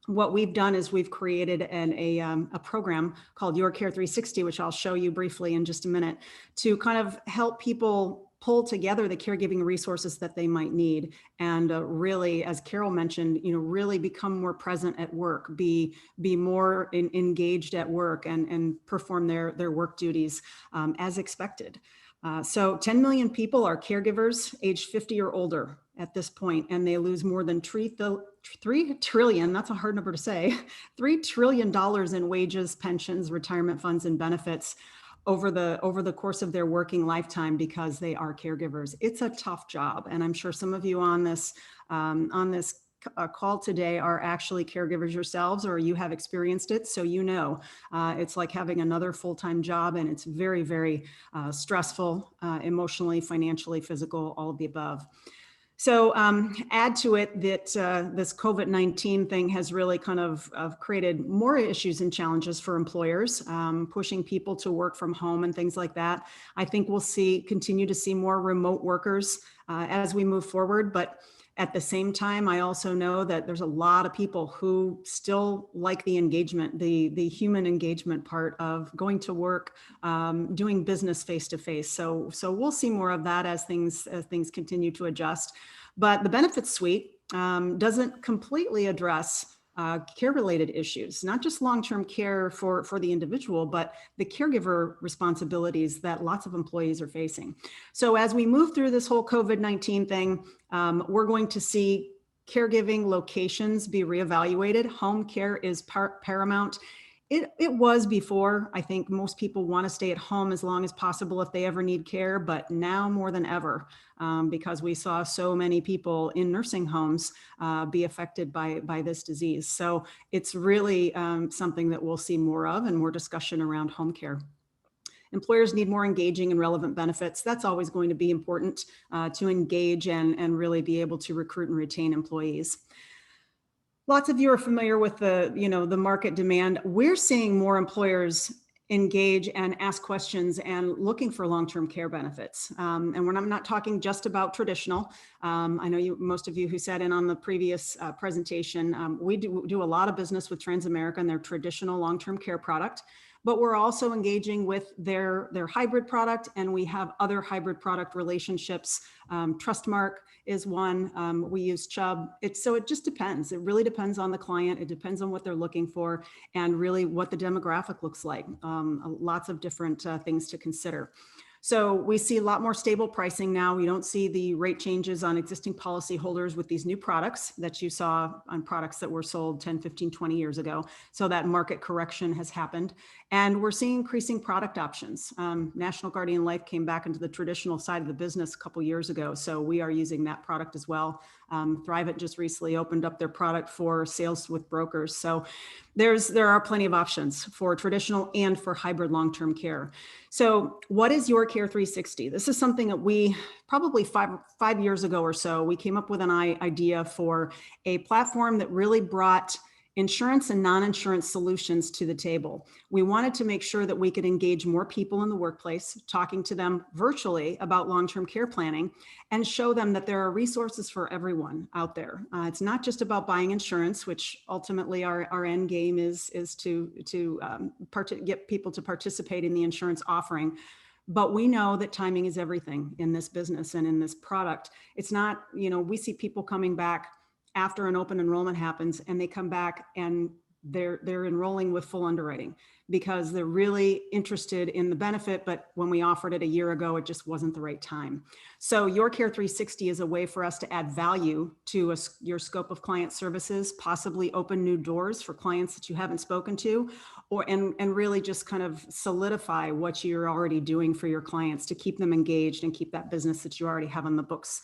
what we've done is we've created a program called Your Care 360, which I'll show you briefly in just a minute, to kind of help people pull together the caregiving resources that they might need, and really, as Carol mentioned, really become more present at work, be more engaged at work, and perform their work duties as expected. So 10 million people are caregivers aged 50 or older at this point, and they lose more than $3 trillion, that's a hard number to say, $3 trillion in wages, pensions, retirement funds, and benefits over the course of their working lifetime because they are caregivers. It's a tough job. And I'm sure some of you on this call today are actually caregivers yourselves, or you have experienced it. So it's like having another full-time job, and it's very, very stressful, emotionally, financially, physical, all of the above. So add to it that this COVID-19 thing has really kind of created more issues and challenges for employers, pushing people to work from home and things like that. I think we'll continue to see more remote workers as we move forward. But at the same time, I also know that there's a lot of people who still like the engagement, the human engagement part of going to work, doing business face to face. So we'll see more of that as things continue to adjust. But the benefits suite doesn't completely address care-related issues, not just long-term care for the individual, but the caregiver responsibilities that lots of employees are facing. So as we move through this whole COVID-19 thing, we're going to see caregiving locations be reevaluated. Home care is paramount. It was before. I think most people want to stay at home as long as possible if they ever need care, but now more than ever, because we saw so many people in nursing homes be affected by this disease. So it's really something that we'll see more of, and more discussion around home care. Employers need more engaging and relevant benefits. That's always going to be important to engage and really be able to recruit and retain employees. Lots of you are familiar with the market demand. We're seeing more employers engage and ask questions and looking for long-term care benefits. And I'm not talking just about traditional. I know most of you who sat in on the previous presentation, we do a lot of business with Transamerica and their traditional long-term care product, but we're also engaging with their hybrid product, and we have other hybrid product relationships. Trustmark is one. We use Chubb. So it just depends. It really depends on the client. It depends on what they're looking for and really what the demographic looks like. Lots of different things to consider. So we see a lot more stable pricing now. We don't see the rate changes on existing policyholders with these new products that you saw on products that were sold 10, 15, 20 years ago. So that market correction has happened. And we're seeing increasing product options. National Guardian Life came back into the traditional side of the business a couple years ago. So we are using that product as well. Thrivent just recently opened up their product for sales with brokers. So there are plenty of options for traditional and for hybrid long-term care. So what is Your Care 360? This is something that we probably five years ago or so, we came up with an idea for a platform that really brought insurance and non-insurance solutions to the table. We wanted to make sure that we could engage more people in the workplace, talking to them virtually about long-term care planning, and show them that there are resources for everyone out there. It's not just about buying insurance, which ultimately our end game is to get people to participate in the insurance offering. But we know that timing is everything in this business and in this product. It's not, we see people coming back after an open enrollment happens, and they come back and they're enrolling with full underwriting because they're really interested in the benefit. But when we offered it a year ago, it just wasn't the right time. So Your Care 360 is a way for us to add value to your scope of client services, possibly open new doors for clients that you haven't spoken to, and really just kind of solidify what you're already doing for your clients to keep them engaged and keep that business that you already have on the books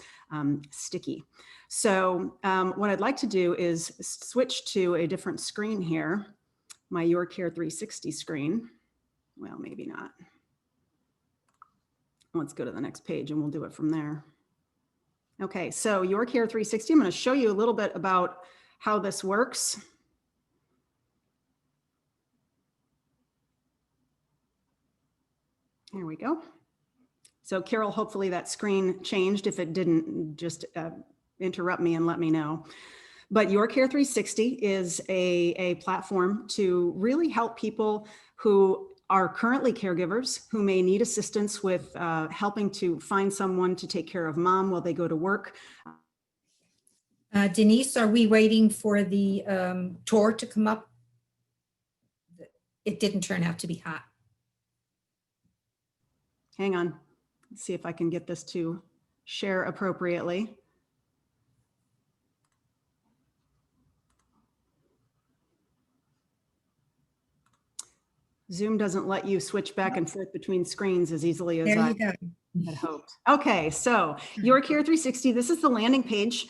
sticky. So what I'd like to do is switch to a different screen here, my Your Care 360 screen. Well, maybe not. Let's go to the next page and we'll do it from there. Okay, so Your Care 360, I'm going to show you a little bit about how this works. There we go. So Carol, hopefully that screen changed. If it didn't, just interrupt me and let me know. But Your Care 360 is a platform to really help people who are currently caregivers who may need assistance with helping to find someone to take care of mom while they go to work. Denise, are we waiting for the tour to come up? It didn't turn out to be hot. Hang on. Let's see if I can get this to share appropriately. Zoom doesn't let you switch back and forth between screens as easily as I had hoped. Okay, so Your Care 360, this is the landing page.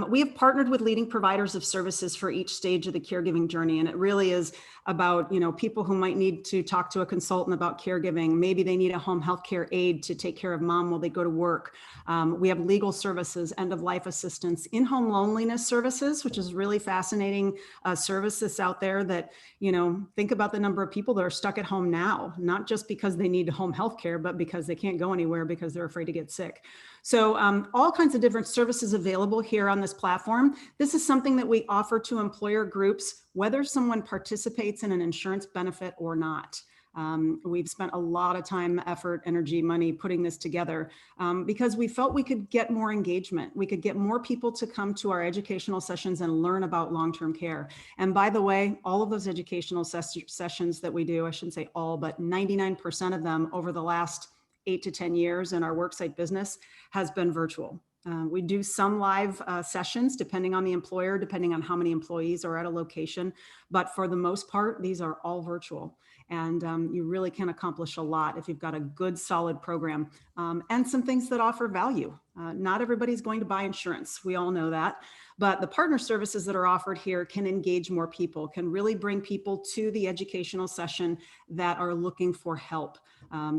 We have partnered with leading providers of services for each stage of the caregiving journey, and it really is about people who might need to talk to a consultant about caregiving. Maybe they need a home health care aide to take care of mom while they go to work. We have legal services, end-of-life assistance, in-home loneliness services, which is really fascinating service that's out there that, think about the number of people that are stuck at home now, not just because they need home health care, but because they can't go anywhere because they're afraid to get sick. So all kinds of different services available here on this platform. This is something that we offer to employer groups, whether someone participates in an insurance benefit or not. We've spent a lot of time, effort, energy, money putting this together because we felt we could get more engagement. We could get more people to come to our educational sessions and learn about long-term care. And by the way, all of those educational sessions that we do, I shouldn't say all, but 99% of them over the last 8 to 10 years in our worksite business has been virtual. We do some live sessions depending on the employer, depending on how many employees are at a location. But for the most part, these are all virtual. And you really can accomplish a lot if you've got a good, solid program and some things that offer value. Not everybody's going to buy insurance. We all know that. But the partner services that are offered here can engage more people, can really bring people to the educational session that are looking for help.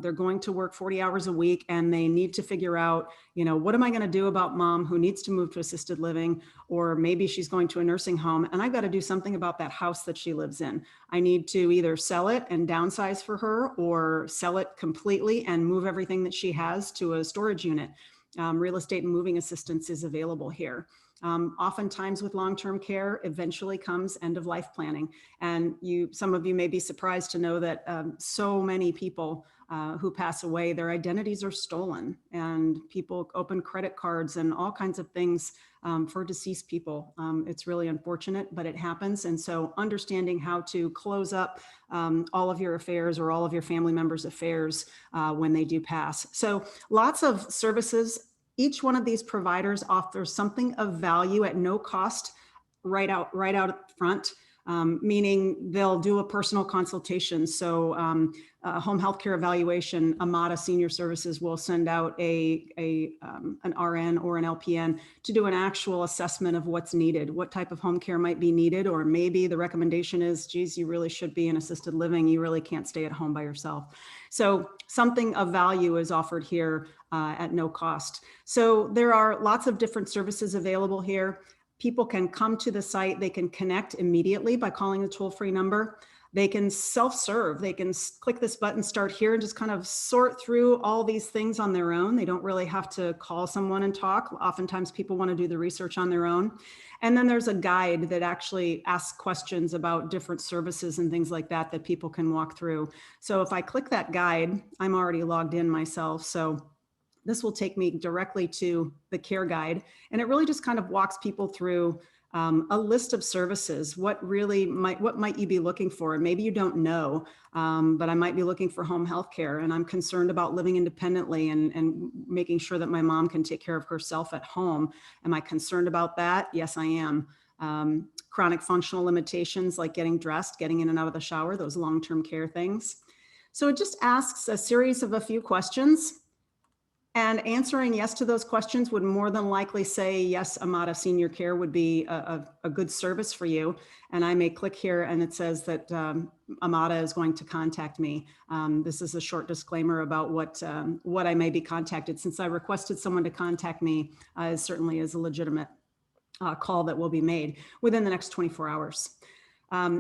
They're going to work 40 hours a week and they need to figure out, what am I going to do about mom who needs to move to assisted living, or maybe she's going to a nursing home and I've got to do something about that house that she lives in. I need to either sell it and downsize for her or sell it completely and move everything that she has to a storage unit. Real estate and moving assistance is available here. Oftentimes with long-term care, eventually comes end-of-life planning. And some of you may be surprised to know that so many people who pass away, their identities are stolen, and people open credit cards and all kinds of things for deceased people. It's really unfortunate, but it happens. And so understanding how to close up all of your affairs or all of your family members' affairs when they do pass. So lots of services. Each one of these providers offers something of value at no cost right out front. Meaning they'll do a personal consultation. So home healthcare evaluation, Amada Senior Services will send out an RN or an LPN to do an actual assessment of what's needed, what type of home care might be needed, or maybe the recommendation is, geez, you really should be in assisted living. You really can't stay at home by yourself. So something of value is offered here at no cost. So there are lots of different services available here. People can come to the site, they can connect immediately by calling the toll-free number. They can self-serve, they can click this button, start here, and just kind of sort through all these things on their own. They don't really have to call someone and talk. Oftentimes people want to do the research on their own. And then there's a guide that actually asks questions about different services and things like that that people can walk through. So if I click that guide, I'm already logged in myself. So this will take me directly to the care guide, and it really just kind of walks people through a list of services. What might you be looking for? And maybe you don't know, but I might be looking for home health care, and I'm concerned about living independently and making sure that my mom can take care of herself at home. Am I concerned about that? Yes, I am. Chronic functional limitations like getting dressed, getting in and out of the shower, those long-term care things. So it just asks a series of a few questions. And answering yes to those questions would more than likely say, yes, Amada Senior Care would be a good service for you. And I may click here and it says that Amada is going to contact me. This is a short disclaimer about what I may be contacted. Since I requested someone to contact me, it certainly is a legitimate call that will be made within the next 24 hours.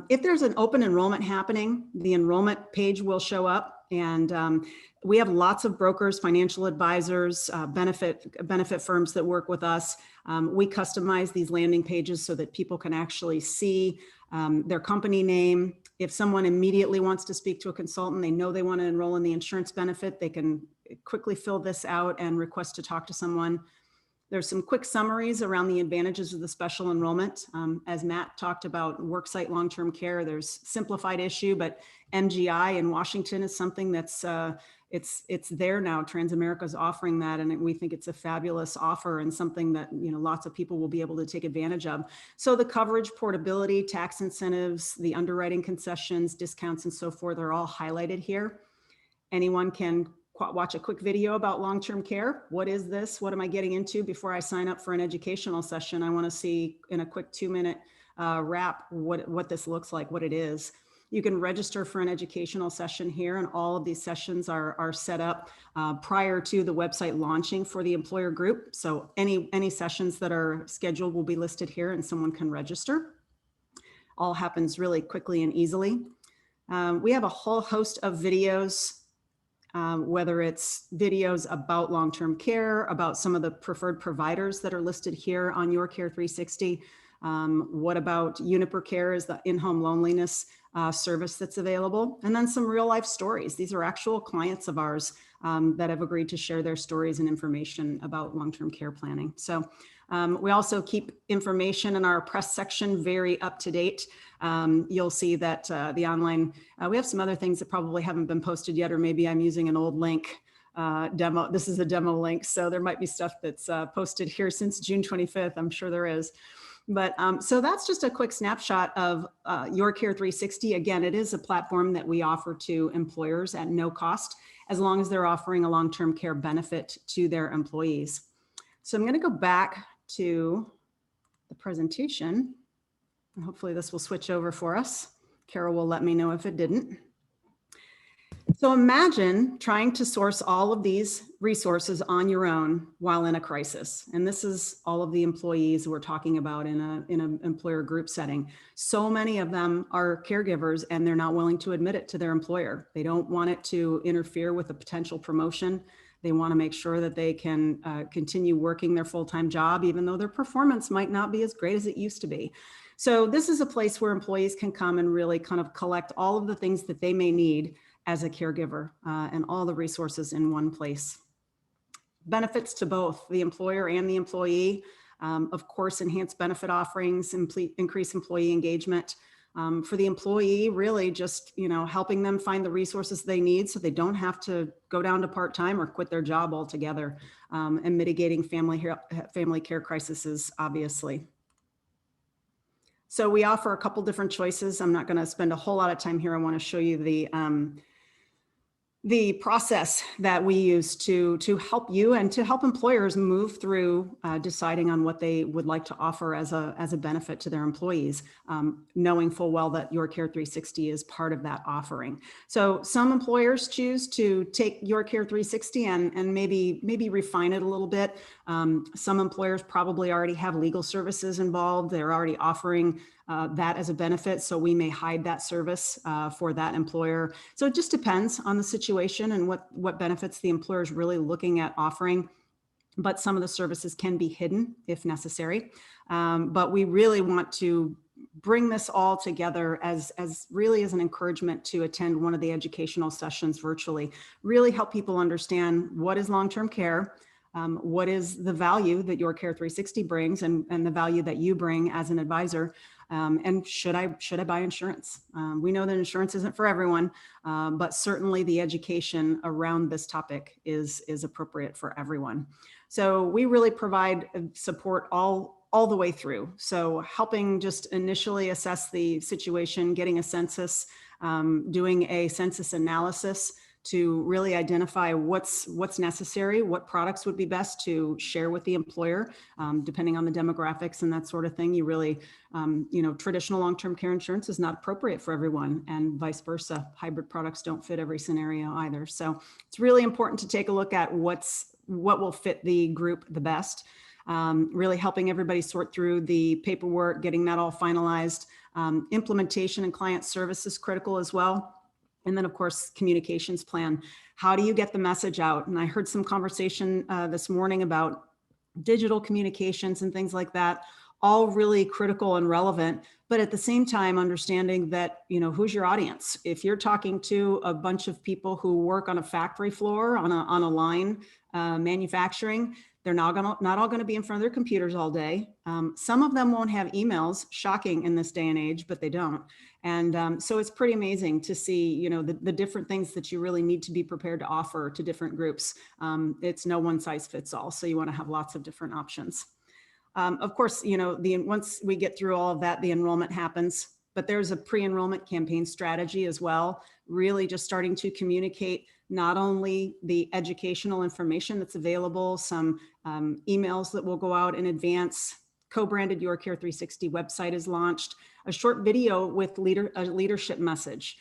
If there's an open enrollment happening, the enrollment page will show up, and we have lots of brokers, financial advisors, benefit firms that work with us. We customize these landing pages so that people can actually see their company name. If someone immediately wants to speak to a consultant, they know they want to enroll in the insurance benefit, they can quickly fill this out and request to talk to someone. There's some quick summaries around the advantages of the special enrollment. As Matt talked about worksite long-term care, there's simplified issue, but MGI in Washington is something that's, it's there now. Transamerica is offering that, and we think it's a fabulous offer and something that, you know, lots of people will be able to take advantage of. So the coverage, portability, tax incentives, the underwriting concessions, discounts, and so forth are all highlighted here. Anyone can watch a quick video about long-term care. What is this? What am I getting into before I sign up for an educational session? I want to see in a quick 2-minute wrap what this looks like, what it is. You can register for an educational session here, and all of these sessions are set up prior to the website launching for the employer group. So any sessions that are scheduled will be listed here, and someone can register. All happens really quickly and easily. We have a whole host of videos, whether it's videos about long-term care, about some of the preferred providers that are listed here on Your Care 360. What about Uniper Care is the in-home loneliness service that's available. And then some real life stories. These are actual clients of ours that have agreed to share their stories and information about long-term care planning. So we also keep information in our press section very up to date. You'll see that the online, we have some other things that probably haven't been posted yet, or maybe I'm using an old link demo. This is a demo link. So there might be stuff that's posted here since June 25th. I'm sure there is. But so that's just a quick snapshot of Your Care 360. Again, it is a platform that we offer to employers at no cost, as long as they're offering a long-term care benefit to their employees. So I'm going to go back to the presentation. And hopefully this will switch over for us. Carol will let me know if it didn't. So imagine trying to source all of these resources on your own while in a crisis. And this is all of the employees we're talking about in an employer group setting. So many of them are caregivers, and they're not willing to admit it to their employer. They don't want it to interfere with a potential promotion. They want to make sure that they can continue working their full-time job, even though their performance might not be as great as it used to be. So this is a place where employees can come and really kind of collect all of the things that they may need as a caregiver and all the resources in one place. Benefits to both the employer and the employee. Of course, enhanced benefit offerings, increase employee engagement. For the employee, really just, helping them find the resources they need so they don't have to go down to part-time or quit their job altogether, and mitigating family care crises, obviously. So we offer a couple different choices. I'm not going to spend a whole lot of time here. I want to show you the process that we use to help you and to help employers move through deciding on what they would like to offer as a benefit to their employees, knowing full well that Your Care 360 is part of that offering. So some employers choose to take Your Care 360 and maybe refine it a little bit. Some employers probably already have legal services involved. They're already offering that as a benefit. So we may hide that service for that employer. So it just depends on the situation and what benefits the employer is really looking at offering. But some of the services can be hidden if necessary. But we really want to bring this all together as really as an encouragement to attend one of the educational sessions virtually, really help people understand what is long-term care, what is the value that Your Care 360 brings and the value that you bring as an advisor. And should I buy insurance? We know that insurance isn't for everyone, but certainly the education around this topic is appropriate for everyone. So we really provide support all the way through. So helping just initially assess the situation, getting a census, doing a census analysis to really identify what's necessary, what products would be best to share with the employer, depending on the demographics and that sort of thing. You really, traditional long-term care insurance is not appropriate for everyone, and vice versa. Hybrid products don't fit every scenario either. So it's really important to take a look at what will fit the group the best. Really helping everybody sort through the paperwork, getting that all finalized. Implementation and client service is critical as well. And then, of course, communications plan. How do you get the message out? And I heard some conversation this morning about digital communications and things like that, all really critical and relevant. But at the same time, understanding that, who's your audience? If you're talking to a bunch of people who work on a factory floor, on a line, manufacturing, they're not all going to be in front of their computers all day. Some of them won't have emails, shocking in this day and age, but they don't. And so it's pretty amazing to see, the different things that you really need to be prepared to offer to different groups. It's no one size fits all. So you want to have lots of different options. Of course, once we get through all of that, the enrollment happens, but there's a pre-enrollment campaign strategy as well, really just starting to communicate not only the educational information that's available, some emails that will go out in advance, co-branded Your Care 360 website is launched, a short video with a leadership message.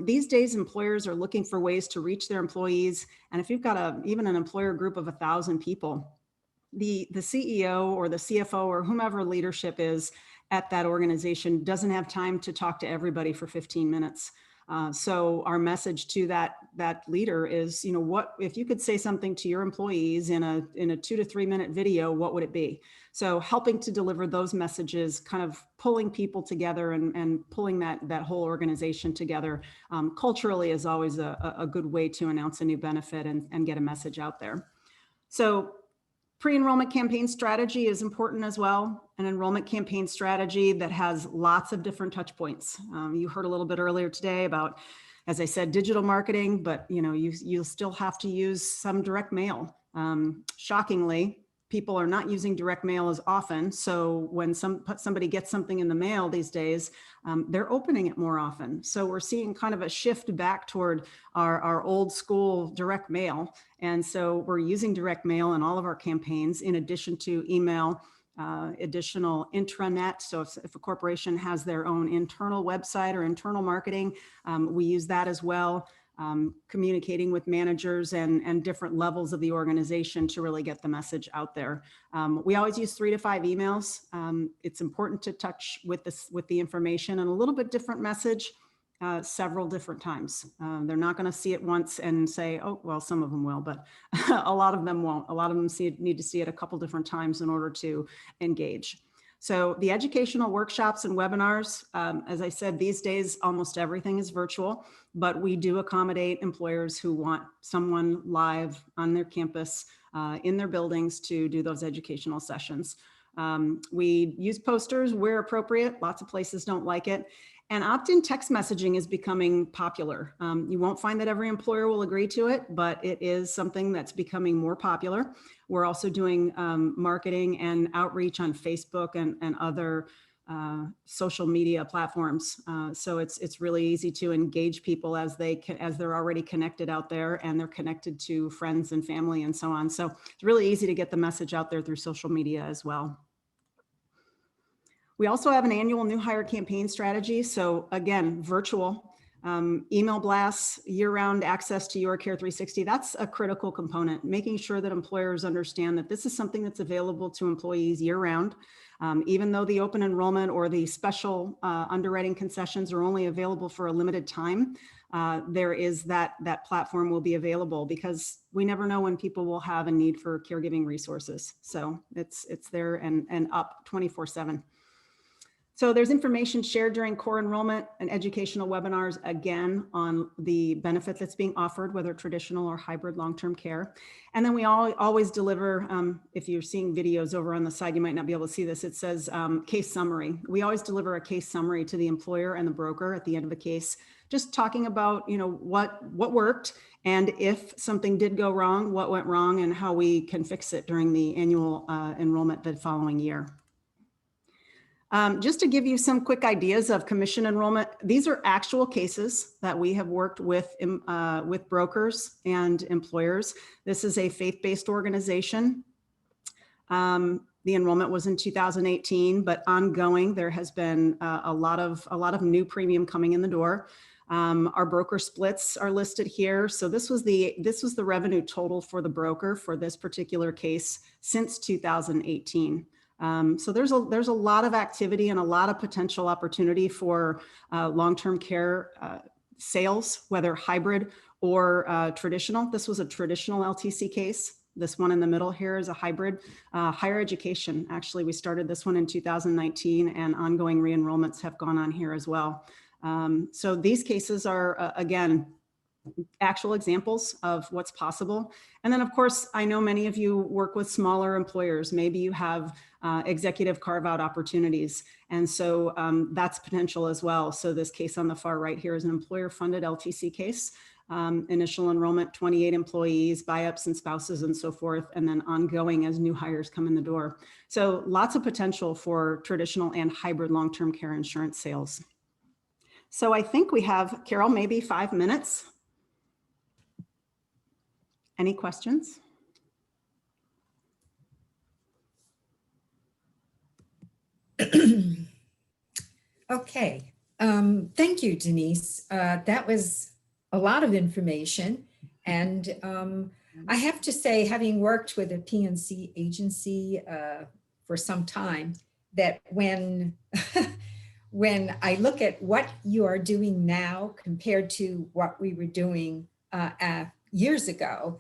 These days, employers are looking for ways to reach their employees. And if you've got even an employer group of 1,000 people, the CEO or the CFO or whomever leadership is at that organization doesn't have time to talk to everybody for 15 minutes. So our message to that leader is, what if you could say something to your employees in a 2 to 3 minute video, what would it be? So helping to deliver those messages, kind of pulling people together and pulling that whole organization together culturally is always a good way to announce a new benefit and get a message out there. So pre-enrollment campaign strategy is important as well. An enrollment campaign strategy that has lots of different touch points. You heard a little bit earlier today about, as I said, digital marketing, but you'll still have to use some direct mail. Shockingly, people are not using direct mail as often. So when somebody gets something in the mail these days, they're opening it more often. So we're seeing kind of a shift back toward our old school direct mail. And so we're using direct mail in all of our campaigns, in addition to email, additional intranet. So if a corporation has their own internal website or internal marketing, we use that as well. Communicating with managers and different levels of the organization to really get the message out there. We always use 3 to 5 emails. It's important to touch with the information and a little bit different message several different times. They're not going to see it once and say, oh, well, some of them will, but a lot of them won't. A lot of them need to see it a couple different times in order to engage. So the educational workshops and webinars, as I said, these days, almost everything is virtual, but we do accommodate employers who want someone live on their campus in their buildings to do those educational sessions. We use posters where appropriate. Lots of places don't like it. And opt-in text messaging is becoming popular. You won't find that every employer will agree to it, but it is something that's becoming more popular. We're also doing marketing and outreach on Facebook and other social media platforms. So it's really easy to engage people as they're already connected out there, and they're connected to friends and family and so on. So it's really easy to get the message out there through social media as well. We also have an annual new hire campaign strategy. So again, virtual, email blasts, year-round access to YourCare 360. That's a critical component, making sure that employers understand that this is something that's available to employees year-round. Even though the open enrollment or the special underwriting concessions are only available for a limited time, there is that platform will be available, because we never know when people will have a need for caregiving resources. So it's there and up 24/7. So there's information shared during core enrollment and educational webinars, again, on the benefit that's being offered, whether traditional or hybrid long-term care. And then we always deliver, if you're seeing videos over on the side, you might not be able to see this. It says case summary. We always deliver a case summary to the employer and the broker at the end of a case, just talking about, what worked, and if something did go wrong, what went wrong, and how we can fix it during the annual enrollment the following year. Just to give you some quick ideas of commission enrollment, these are actual cases that we have worked with brokers and employers. This is a faith-based organization. The enrollment was in 2018, but ongoing, there has been a lot of new premium coming in the door. Our broker splits are listed here. So this was the revenue total for the broker for this particular case since 2018. So there's a lot of activity and a lot of potential opportunity for long-term care sales, whether hybrid or traditional. This was a traditional LTC case. This one in the middle here is a hybrid. Higher education, actually, we started this one in 2019, and ongoing re-enrollments have gone on here as well. So these cases are, again, actual examples of what's possible. And then, of course, I know many of you work with smaller employers. Maybe you have executive carve-out opportunities. And so that's potential as well. So this case on the far right here is an employer-funded LTC case. Initial enrollment, 28 employees, buy-ups and spouses and so forth, and then ongoing as new hires come in the door. So lots of potential for traditional and hybrid long-term care insurance sales. So I think we have, Carol, maybe 5 minutes. Any questions? Okay, thank you, Denise. That was a lot of information. And I have to say, having worked with a PNC agency for some time, that when, when I look at what you are doing now compared to what we were doing years ago,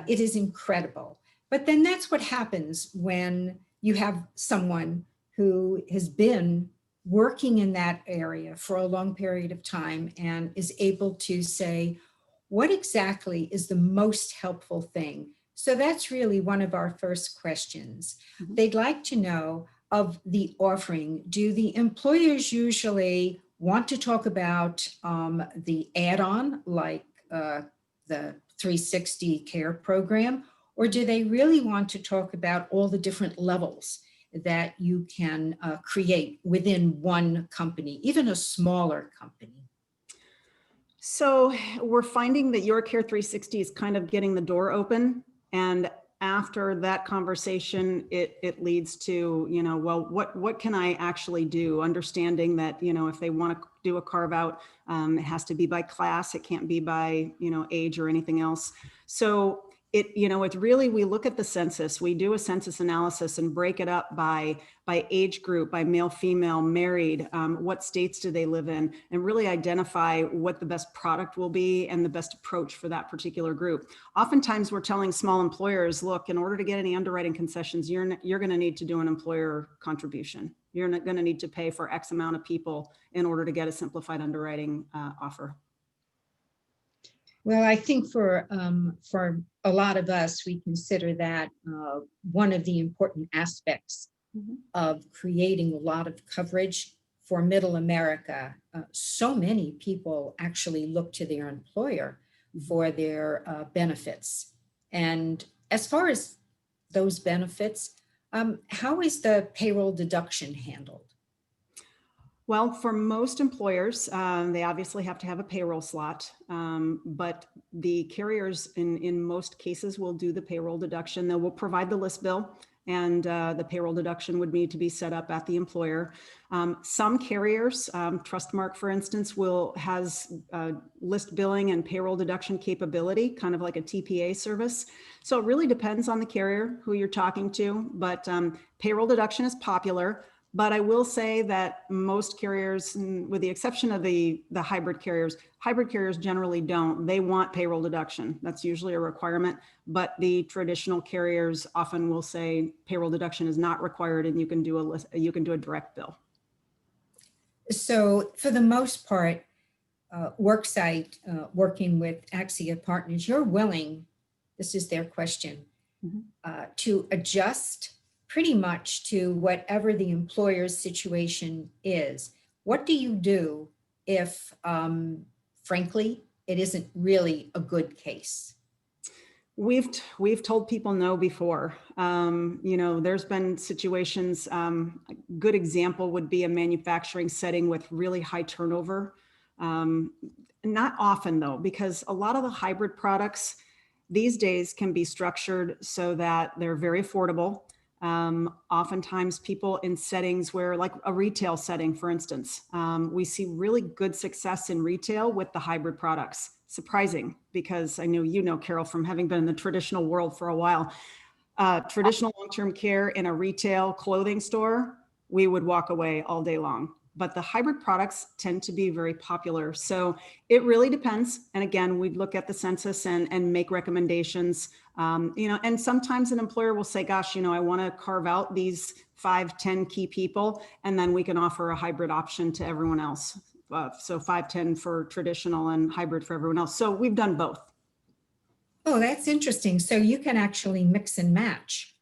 it is incredible. But then that's what happens when you have someone who has been working in that area for a long period of time and is able to say, what exactly is the most helpful thing? So that's really one of our first questions. Mm-hmm. They'd like to know of the offering. Do the employers usually want to talk about the add-on, like the 360 care program, or do they really want to talk about all the different levels that you can create within one company, even a smaller company? So we're finding that YourCare 360 is kind of getting the door open. And after that conversation, it leads to, well, what can I actually do? Understanding that, if they want to do a carve out, it has to be by class. It can't be by, age or anything else. So it's really, we look at the census, we do a census analysis and break it up by age group, by male, female, married, what states do they live in, and really identify what the best product will be and the best approach for that particular group. Oftentimes we're telling small employers, look, in order to get any underwriting concessions, you're going to need to do an employer contribution. You're not going to need to pay for X amount of people in order to get a simplified underwriting offer. Well, I think for a lot of us, we consider that one of the important aspects of creating a lot of coverage for middle America. So many people actually look to their employer for their benefits. And as far as those benefits, how is the payroll deduction handled? Well, for most employers, they obviously have to have a payroll slot, but the carriers in most cases will do the payroll deduction. They will provide the list bill, and the payroll deduction would need to be set up at the employer. Some carriers, Trustmark, for instance, has list billing and payroll deduction capability, kind of like a TPA service. So it really depends on the carrier who you're talking to, but payroll deduction is popular. But I will say that most carriers, with the exception of the hybrid carriers generally don't. They want payroll deduction. That's usually a requirement. But the traditional carriers often will say payroll deduction is not required, and you can do a direct bill. So for the most part, Worksite, working with Axia Partners, you're willing, this is their question, to adjust pretty much to whatever the employer's situation is. What do you do if, frankly, it isn't really a good case? We've told people no before. There's been situations, a good example would be a manufacturing setting with really high turnover. Not often though, because a lot of the hybrid products these days can be structured so that they're very affordable. Oftentimes people in settings where, like a retail setting, for instance, we see really good success in retail with the hybrid products. Surprising, because I know, Carol, from having been in the traditional world for a while, traditional long-term care in a retail clothing store, we would walk away all day long. But the hybrid products tend to be very popular. So it really depends. And again, we'd look at the census and make recommendations. And sometimes an employer will say, gosh, I want to carve out these 5-10 key people, and then we can offer a hybrid option to everyone else. So 5-10 for traditional and hybrid for everyone else. So we've done both. Oh, that's interesting. So you can actually mix and match.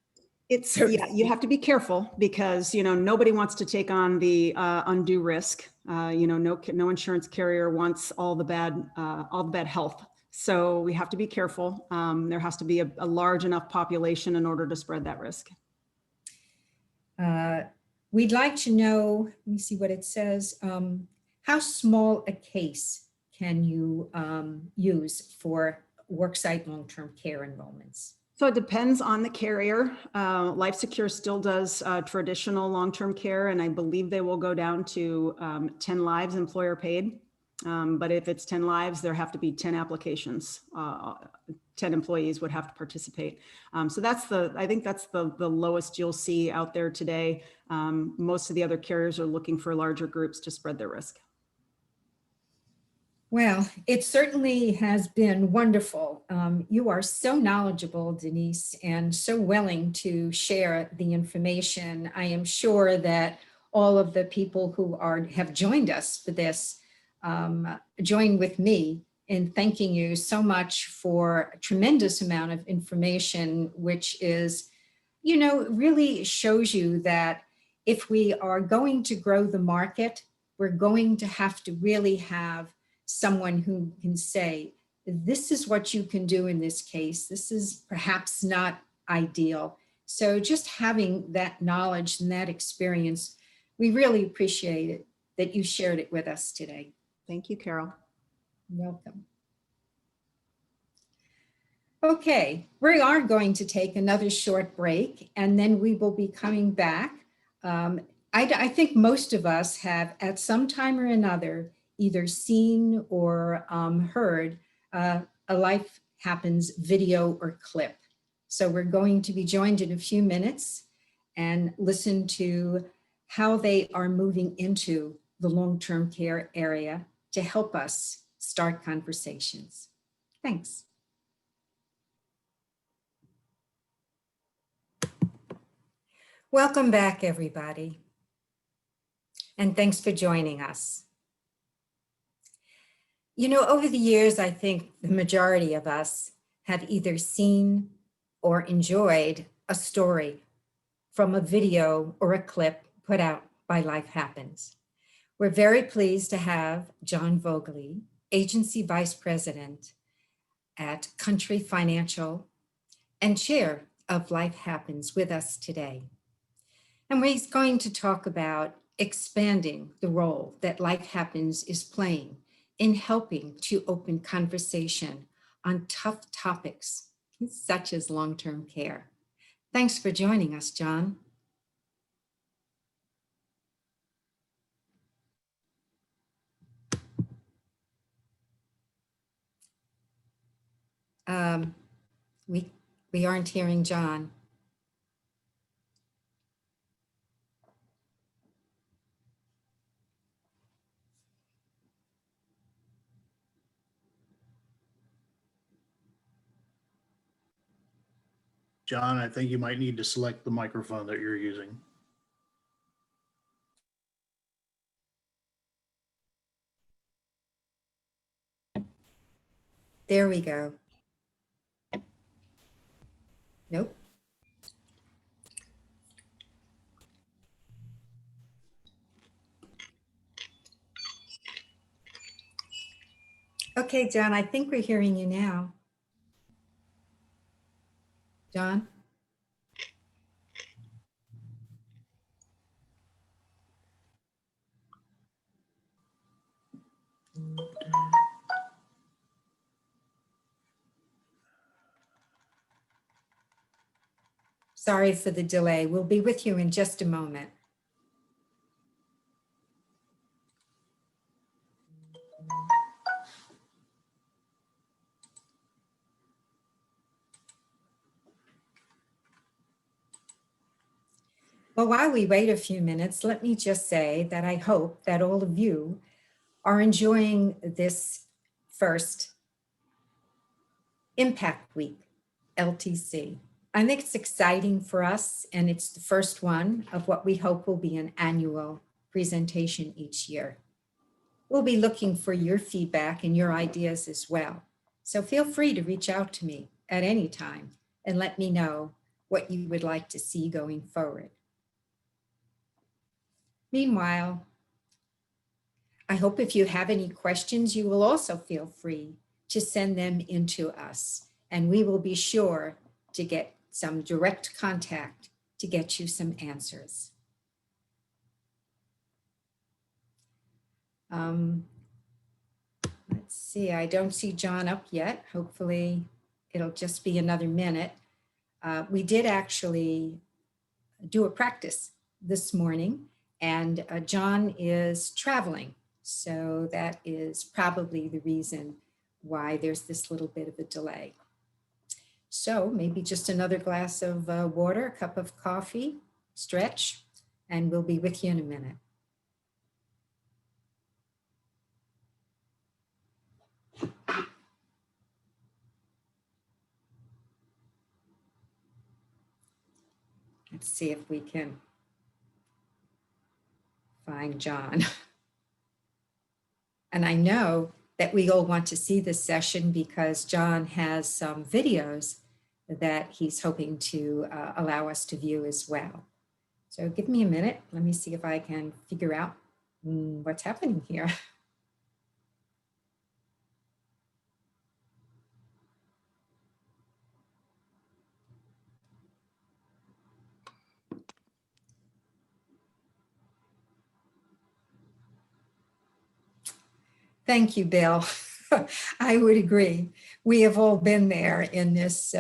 You have to be careful because, nobody wants to take on the undue risk. No insurance carrier wants all the bad health. So we have to be careful. There has to be a large enough population in order to spread that risk. We'd like to know, let me see what it says. How small a case can you use for worksite long-term care enrollments? So it depends on the carrier. LifeSecure still does traditional long-term care, and I believe they will go down to 10 lives employer paid. But if it's 10 lives, there have to be 10 applications. 10 employees would have to participate. So I think that's the lowest you'll see out there today. Most of the other carriers are looking for larger groups to spread their risk. Well, it certainly has been wonderful. You are so knowledgeable, Denise, and so willing to share the information. I am sure that all of the people who have joined us for this join with me in thanking you so much for a tremendous amount of information, which is, really shows you that if we are going to grow the market, we're going to have to really have someone who can say, this is what you can do in this case. This is perhaps not ideal. So just having that knowledge and that experience, we really appreciate it that you shared it with us today. Thank you, Carol. Welcome. Okay, we are going to take another short break, and then we will be coming back. I think most of us have at some time or another either seen or heard a life Happens video or clip. So we're going to be joined in a few minutes and listen to how they are moving into the long-term care area to help us start conversations. Thanks. Welcome back, everybody. And thanks for joining us. You know, over the years, I think the majority of us have either seen or enjoyed a story from a video or a clip put out by Life Happens. We're very pleased to have John Vogely, Agency Vice President at Country Financial and Chair of Life Happens, with us today. And he's going to talk about expanding the role that Life Happens is playing in helping to open conversation on tough topics such as long-term care. Thanks for joining us, John. We aren't hearing John. John, I think you might need to select the microphone that you're using. There we go. Nope. Okay, John, I think we're hearing you now. John? Sorry for the delay. We'll be with you in just a moment. Well, while we wait a few minutes, let me just say that I hope that all of you are enjoying this first Impact Week, LTC. I think it's exciting for us, and it's the first one of what we hope will be an annual presentation each year. We'll be looking for your feedback and your ideas as well. So feel free to reach out to me at any time and let me know what you would like to see going forward. Meanwhile, I hope if you have any questions, you will also feel free to send them in to us, and we will be sure to get some direct contact to get you some answers. Let's see, I don't see John up yet. Hopefully it'll just be another minute. We did actually do a practice this morning, and John is traveling. So that is probably the reason why there's this little bit of a delay. So maybe just another glass of water, a cup of coffee, stretch, and we'll be with you in a minute. Let's see if we can find John. And I know that we all want to see this session because John has some videos that he's hoping to allow us to view as well. So give me a minute. Let me see if I can figure out what's happening here. Thank you, Bill. I would agree. We have all been there in this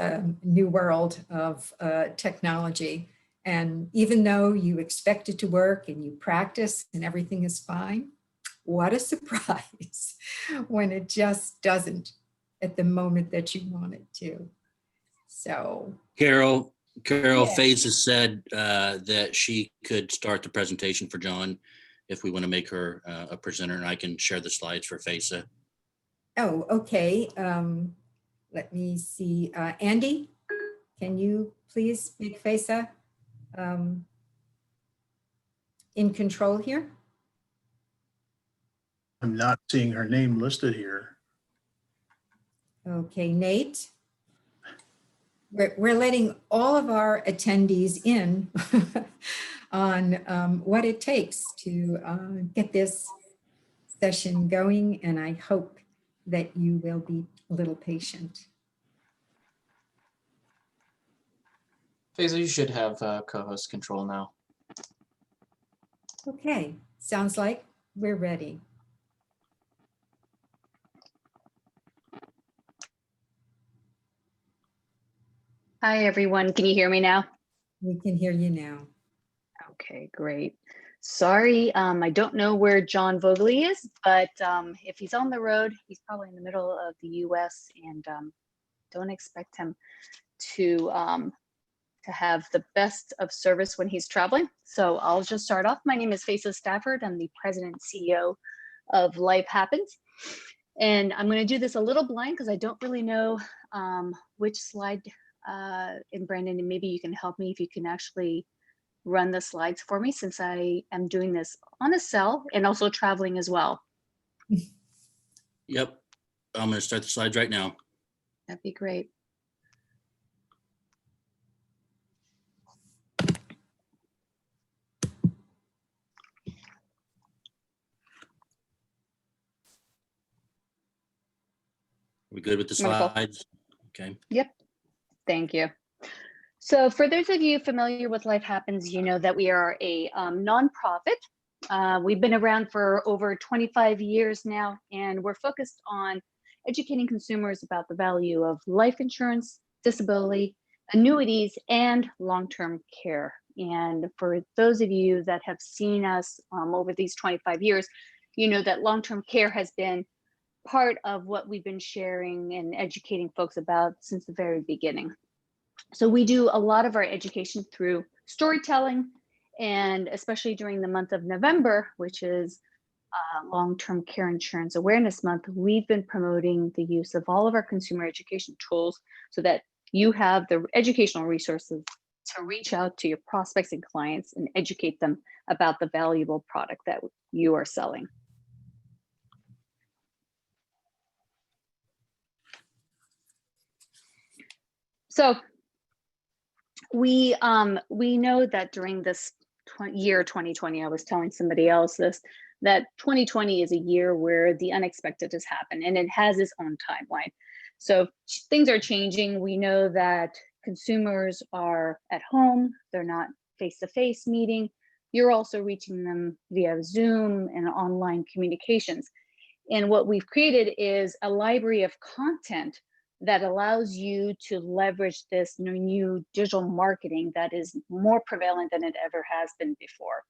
new world of technology. And even though you expect it to work and you practice and everything is fine, what a surprise when it just doesn't. at the moment that you want it to. So, Carol, Yes. Faze has said that she could start the presentation for John if we want to make her a presenter, and I can share the slides for Faisa. oh, okay. Let me see. Andy, can you please make Faisa in control here? I'm not seeing her name listed here. Okay, Nate. We're letting all of our attendees in on what it takes to get this session going, and I hope that you will be a little patient. Faisal, you should have co-host control now. Okay, sounds like we're ready. Hi, everyone. Can you hear me now? We can hear you now. Okay, great. Sorry, I don't know where John Vogely is, but if he's on the road, he's probably in the middle of the US, and don't expect him to have the best of service when he's traveling. So I'll just start off. My name is Faisa Stafford. I'm the president and CEO of Life Happens. And I'm going to do this a little blind because I don't really know which slide. And Brandon, and maybe you can help me if you can actually run the slides for me, since I am doing this on a cell and also traveling as well. Yep, I'm going to start the slides right now. That'd be great. We good with the Wonderful. slides? Okay. Yep. Thank you. So for those of you familiar with Life Happens, you know that we are a nonprofit. We've been around for over 25 years now, and we're focused on educating consumers about the value of life insurance, disability, annuities, and long-term care. And for those of you that have seen us over these 25 years, you know that long-term care has been part of what we've been sharing and educating folks about since the very beginning. So we do a lot of our education through storytelling, and especially during the month of November, which is Long-Term Care Insurance Awareness Month, we've been promoting the use of all of our consumer education tools so that you have the educational resources to reach out to your prospects and clients and educate them about the valuable product that you are selling. So we know that during this year 2020, I was telling somebody else this, that 2020 is a year where the unexpected has happened, and it has its own timeline. So things are changing. We know that consumers are at home, they're not face-to-face meeting. You're also reaching them via Zoom and online communications. And what we've created is a library of content that allows you to leverage this new digital marketing that is more prevalent than it ever has been before.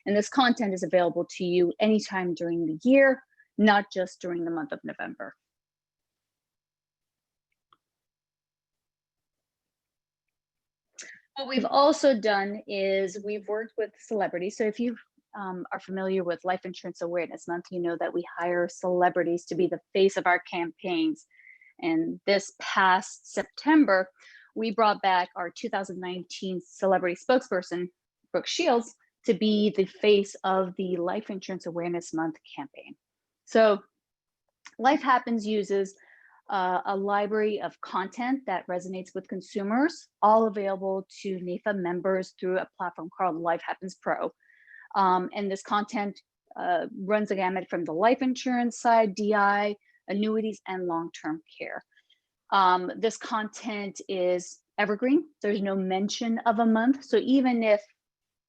And this content is available to you anytime during the year, not just during the month of November. What we've also done is we've worked with celebrities. So if you are familiar with Life Insurance Awareness Month, you know that we hire celebrities to be the face of our campaigns. And this past September, we brought back our 2019 celebrity spokesperson, Brooke Shields, to be the face of the Life Insurance Awareness Month campaign. So Life Happens uses a library of content that resonates with consumers, all available to NAIFA members through a platform called Life Happens Pro. And this content runs a gamut from the life insurance side, DI, annuities, and long-term care. This content is evergreen. There's no mention of a month. So even if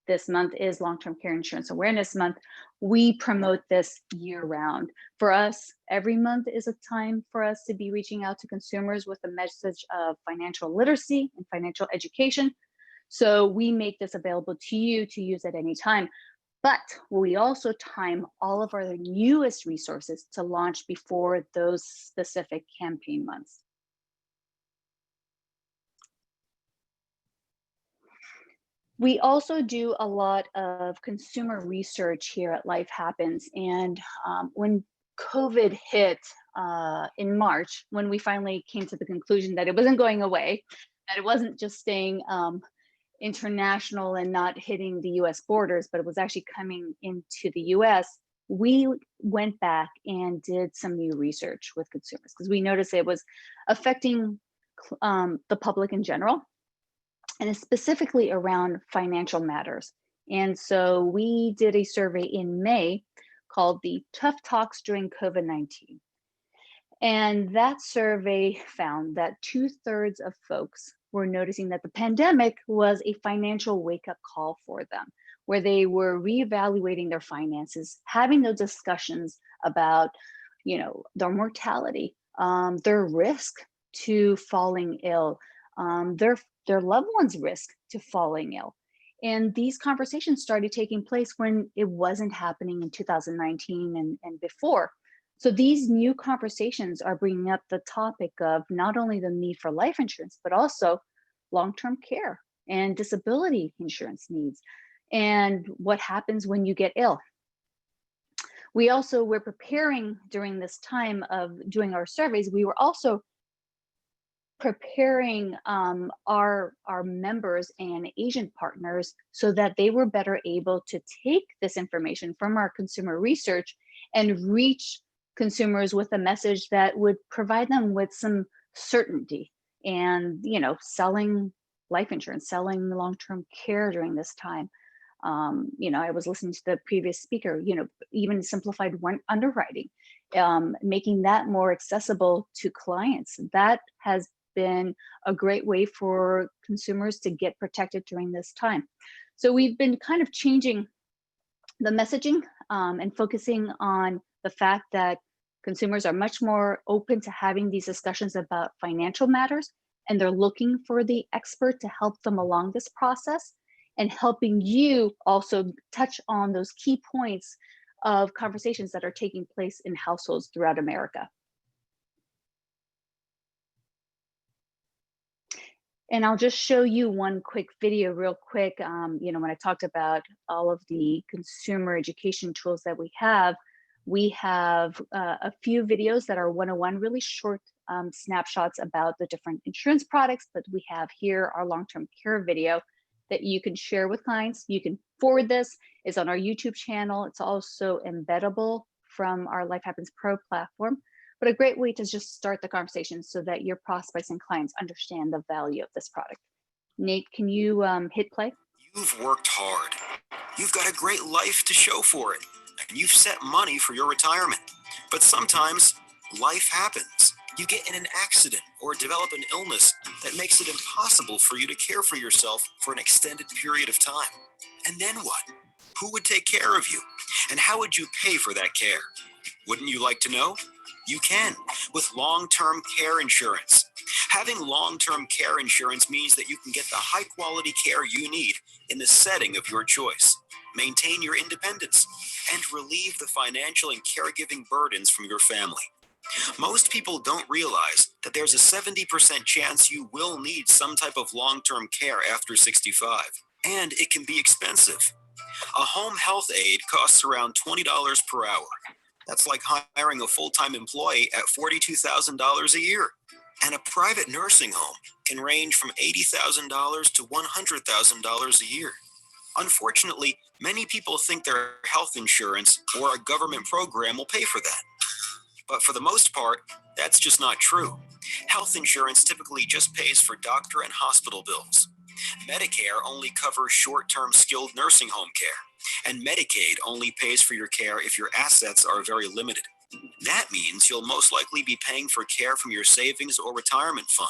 this month is Long-Term Care Insurance Awareness Month, we promote this year-round. For us, every month is a time for us to be reaching out to consumers with a message of financial literacy and financial education. So we make this available to you to use at any time. But we also time all of our newest resources to launch before those specific campaign months. We also do a lot of consumer research here at Life Happens. And when COVID hit in March, when we finally came to the conclusion that it wasn't going away, that it wasn't just staying international and not hitting the US borders, but it was actually coming into the US, we went back and did some new research with consumers because we noticed it was affecting the public in general, and specifically around financial matters. And so we did a survey in May called the Tough Talks During COVID-19. And that survey found that 2/3 of folks were noticing that the pandemic was a financial wake-up call for them, where they were reevaluating their finances, having those discussions about, their mortality, their risk to falling ill, their loved ones' risk to falling ill. And these conversations started taking place when it wasn't happening in 2019 and before. So these new conversations are bringing up the topic of not only the need for life insurance, but also long-term care and disability insurance needs, and what happens when you get ill. We're preparing during this time of doing our surveys, we were also preparing our members and agent partners so that they were better able to take this information from our consumer research and reach consumers with a message that would provide them with some certainty. And selling life insurance, selling long-term care during this time. I was listening to the previous speaker, even simplified underwriting, making that more accessible to clients. That has been a great way for consumers to get protected during this time. So we've been kind of changing the messaging and focusing on the fact that consumers are much more open to having these discussions about financial matters, and they're looking for the expert to help them along this process, and helping you also touch on those key points of conversations that are taking place in households throughout America. And I'll just show you one quick video real quick. When I talked about all of the consumer education tools that we have a few videos that are 101, really short snapshots about the different insurance products, but we have here our long-term care video that you can share with clients. You can forward this. It's on our YouTube channel. It's also embeddable from our Life Happens Pro platform, but a great way to just start the conversation so that your prospects and clients understand the value of this product. Nate, can you hit play? You've worked hard. You've got a great life to show for it, and you've set money for your retirement. But sometimes life happens. You get in an accident or develop an illness that makes it impossible for you to care for yourself for an extended period of time. And then what? Who would take care of you? And how would you pay for that care? Wouldn't you like to know? You can with long-term care insurance. Having long-term care insurance means that you can get the high-quality care you need in the setting of your choice, maintain your independence, and relieve the financial and caregiving burdens from your family. Most people don't realize that there's a 70% chance you will need some type of long-term care after 65, and it can be expensive. A home health aide costs around $20 per hour. That's like hiring a full-time employee at $42,000 a year. And a private nursing home can range from $80,000 to $100,000 a year. Unfortunately, many people think their health insurance or a government program will pay for that. But for the most part, that's just not true. Health insurance typically just pays for doctor and hospital bills. Medicare only covers short-term skilled nursing home care, and Medicaid only pays for your care if your assets are very limited. That means you'll most likely be paying for care from your savings or retirement fund,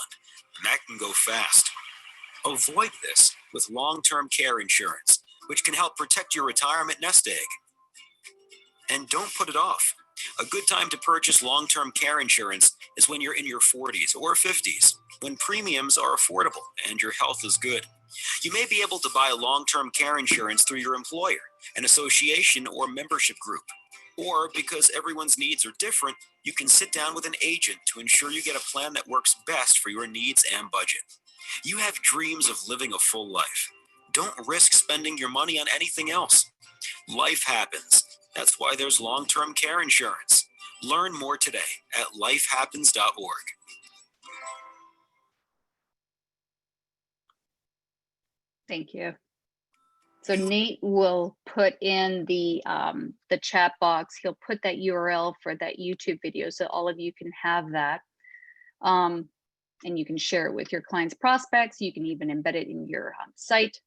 and that can go fast. Avoid this with long-term care insurance, which can help protect your retirement nest egg. And don't put it off. A good time to purchase long-term care insurance is when you're in your 40s or 50s, when premiums are affordable and your health is good. You may be able to buy long-term care insurance through your employer, an association or membership group. Or because everyone's needs are different, you can sit down with an agent to ensure you get a plan that works best for your needs and budget. You have dreams of living a full life. Don't risk spending your money on anything else. Life happens. That's why there's long-term care insurance. Learn more today at lifehappens.org. Thank you. So Nate will put in the chat box. He'll put that URL for that YouTube video, so all of you can have that. And you can share it with your clients' prospects. You can even embed it in your site.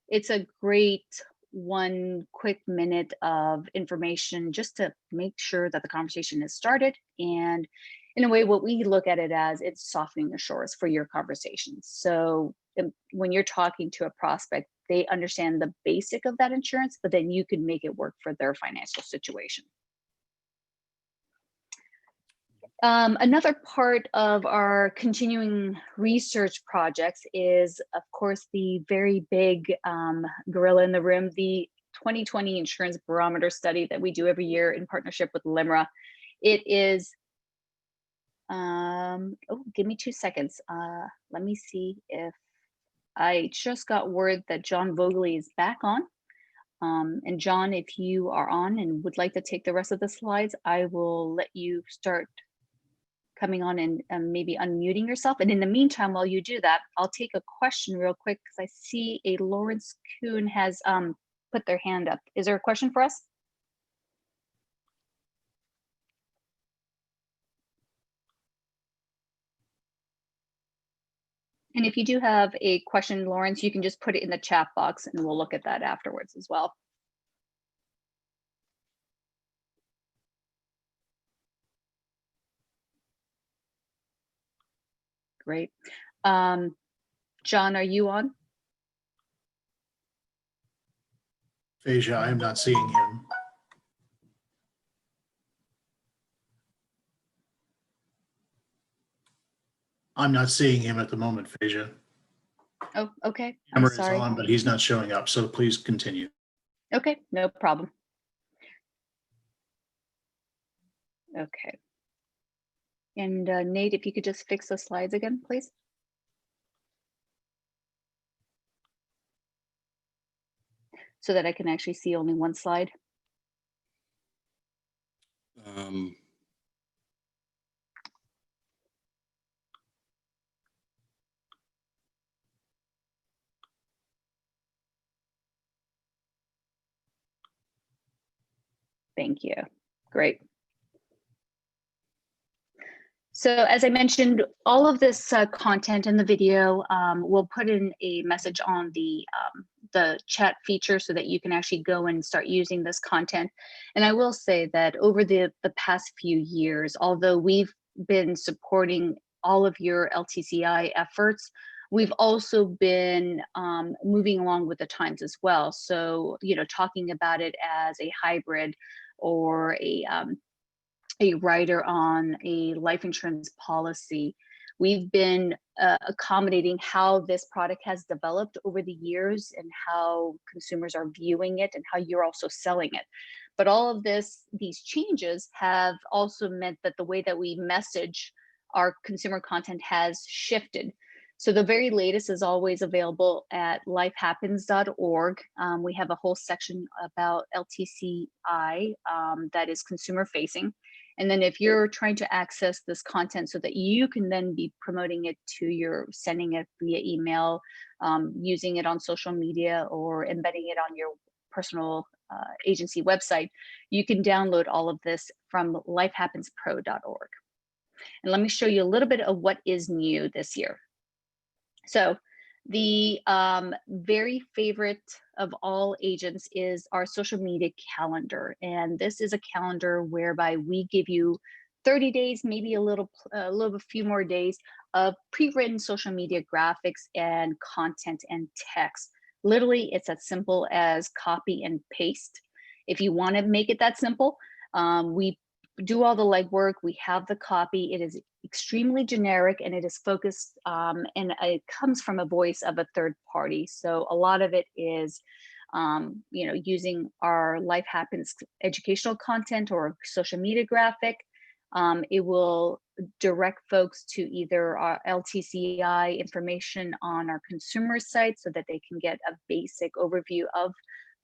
It's a great one quick minute of information just to make sure that the conversation is started. And in a way, what we look at it as, it's softening the shores for your conversations. So when you're talking to a prospect, they understand the basic of that insurance, but then you can make it work for their financial situation. Another part of our continuing research projects is, of course, the very big gorilla in the room, the 2020 Insurance Barometer study that we do every year in partnership with LIMRA. It is, oh, give me 2 seconds. Let me see if I just got word that John Vogley is back on. And John, if you are on and would like to take the rest of the slides, I will let you start coming on and maybe unmuting yourself. And in the meantime, while you do that, I'll take a question real quick because I see a Lawrence Kuhn has put their hand up. Is there a question for us? And if you do have a question, Lawrence, you can just put it in the chat box and we'll look at that afterwards as well. Great. John, are you on? Phasia, I am not seeing him. I'm not seeing him at the moment, Phasia. Oh, okay. I'm Camera is sorry. on, but he's not showing up, so please continue. Okay, no problem. Okay. And Nate, if you could just fix the slides again, please. So that I can actually see only one slide. Thank you. Great. So as I mentioned, all of this content in the video, we'll put in a message on the chat feature so that you can actually go and start using this content. And I will say that over the past few years, although we've been supporting all of your LTCI efforts, we've also been moving along with the times as well. So, you know, talking about it as a hybrid or a rider on a life insurance policy. We've been accommodating how this product has developed over the years and how consumers are viewing it and how you're also selling it. But all of these changes have also meant that the way that we message our consumer content has shifted. So the very latest is always available at lifehappens.org. We have a whole section about LTCI that is consumer facing. And then if you're trying to access this content so that you can then be promoting it to sending it via email, using it on social media or embedding it on your personal agency website, you can download all of this from lifehappenspro.org. And let me show you a little bit of what is new this year. So the very favorite of all agents is our social media calendar. And this is a calendar whereby we give you 30 days, maybe a few more days of pre-written social media graphics and content and text. Literally, it's as simple as copy and paste. If you want to make it that simple, we do all the legwork. We have the copy. It is extremely generic and it is focused and it comes from a voice of a third party. So a lot of it is using our Life Happens educational content or social media graphic. It will direct folks to either our LTCI information on our consumer site so that they can get a basic overview of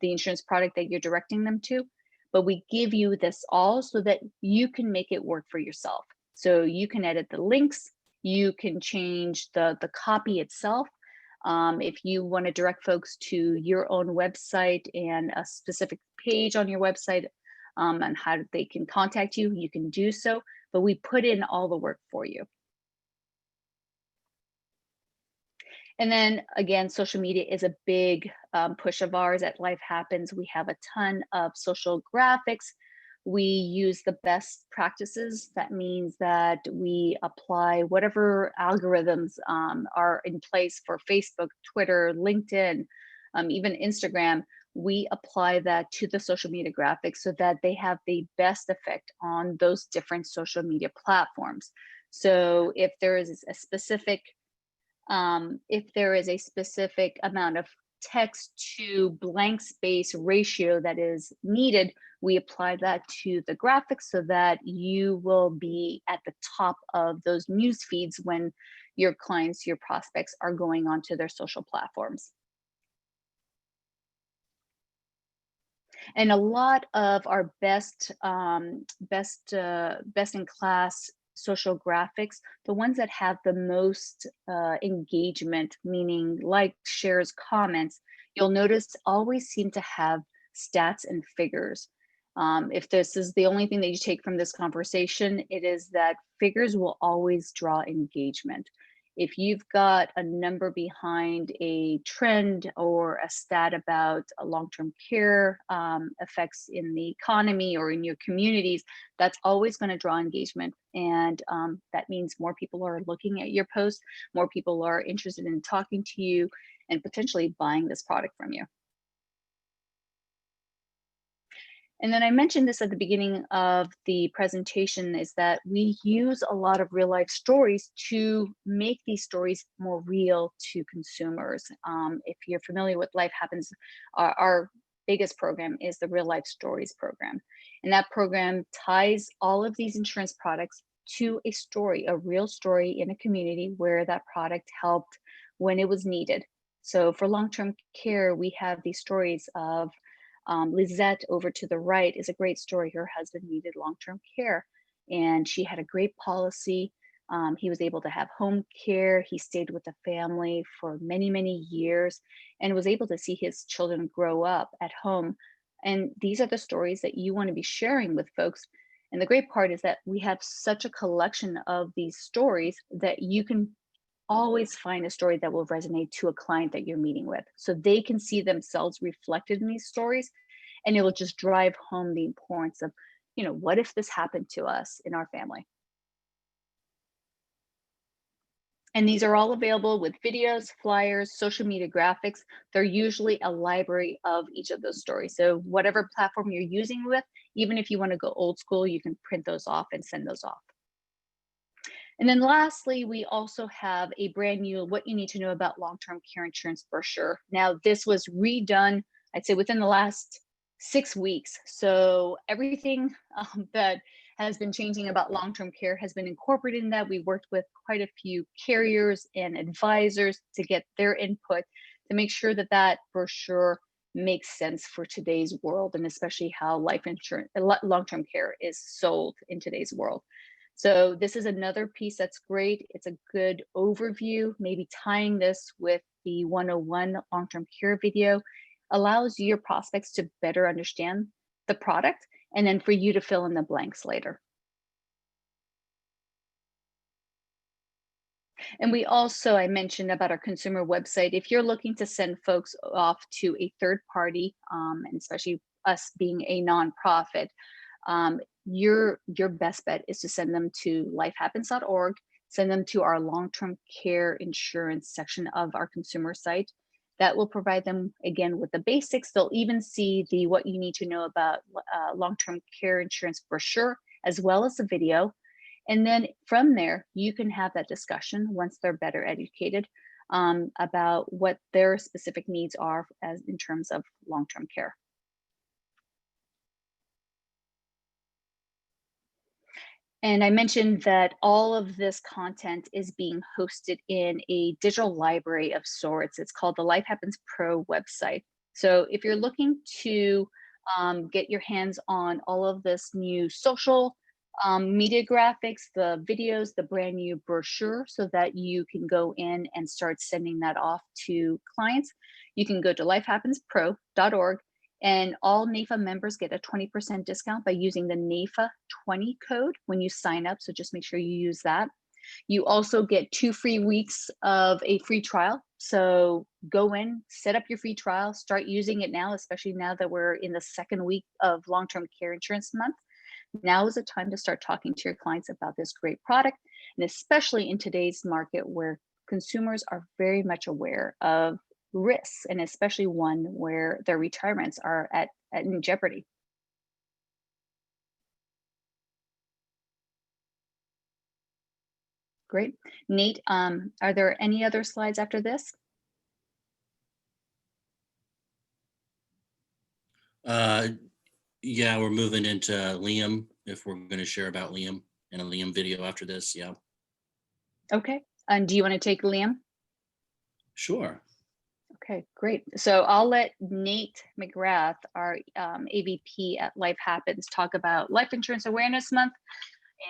the insurance product that you're directing them to. But we give you this all so that you can make it work for yourself. So you can edit the links, you can change the copy itself. If you want to direct folks to your own website and a specific page on your website and how they can contact you, you can do so, but we put in all the work for you. And then again, social media is a big push of ours at Life Happens. We have a ton of social graphics. We use the best practices. That means that we apply whatever algorithms are in place for Facebook, Twitter, LinkedIn, even Instagram. We apply that to the social media graphics so that they have the best effect on those different social media platforms. So if there is a specific amount of text to blank space ratio that is needed, we apply that to the graphics so that you will be at the top of those news feeds when your clients, your prospects are going onto their social platforms. And a lot of our best in class social graphics, the ones that have the most engagement, meaning likes, shares, comments, you'll notice always seem to have stats and figures. If this is the only thing that you take from this conversation, it is that figures will always draw engagement. If you've got a number behind a trend or a stat about long-term care effects in the economy or in your communities, that's always going to draw engagement. And that means more people are looking at your posts, more people are interested in talking to you and potentially buying this product from you. And then I mentioned this at the beginning of the presentation, is that we use a lot of real life stories to make these stories more real to consumers. If you're familiar with Life Happens, our biggest program is the Real Life Stories program. And that program ties all of these insurance products to a story, a real story in a community where that product helped when it was needed. So for long-term care, we have these stories of Lizette over to the right is a great story. Her husband needed long-term care and she had a great policy. He was able to have home care. He stayed with the family for many, many years and was able to see his children grow up at home. And these are the stories that you want to be sharing with folks. And the great part is that we have such a collection of these stories that you can always find a story that will resonate to a client that you're meeting with. So they can see themselves reflected in these stories, and it will just drive home the importance of, what if this happened to us in our family? And these are all available with videos, flyers, social media graphics. They're usually a library of each of those stories. So whatever platform you're using with, even if you want to go old school, you can print those off and send those off. And then lastly, we also have a brand new What You Need to Know About Long-Term Care Insurance brochure. Now, this was redone, I'd say within the last 6 weeks. So everything that has been changing about long-term care has been incorporated in that. We worked with quite a few carriers and advisors to get their input to make sure that that brochure makes sense for today's world, and especially how life insurance, long-term care is sold in today's world. So this is another piece that's great. It's a good overview, maybe tying this with the 101 long-term care video allows your prospects to better understand the product and then for you to fill in the blanks later. And we also, I mentioned about our consumer website. If you're looking to send folks off to a third party, and especially us being a nonprofit, your best bet is to send them to lifehappens.org, send them to our long-term care insurance section of our consumer site. That will provide them, again, with the basics. They'll even see the What You Need to Know About Long-Term Care Insurance brochure, as well as the video. And then from there, you can have that discussion once they're better educated about what their specific needs are as in terms of long-term care. And I mentioned that all of this content is being hosted in a digital library of sorts. It's called the Life Happens Pro website. So if you're looking to get your hands on all of this new social media graphics, the videos, the brand new brochure, so that you can go in and start sending that off to clients, you can go to lifehappenspro.org. And all NAIFA members get a 20% discount by using the NAIFA 20 code when you sign up. So just make sure you use that. You also get 2 free weeks of a free trial. So go in, set up your free trial, start using it now, especially now that we're in the 2nd week of long-term care insurance month. Now is the time to start talking to your clients about this great product. And especially in today's market where consumers are very much aware of risks, and especially one where their retirements are in jeopardy. Great. Nate, are there any other slides after this? Yeah, we're moving into Liam, if we're going to share about Liam and a Liam video after this. Yeah. Okay. And do you want to take Liam? Sure. Okay, great. So I'll let Nate McGrath, our AVP at Life Happens, talk about Life Insurance Awareness Month.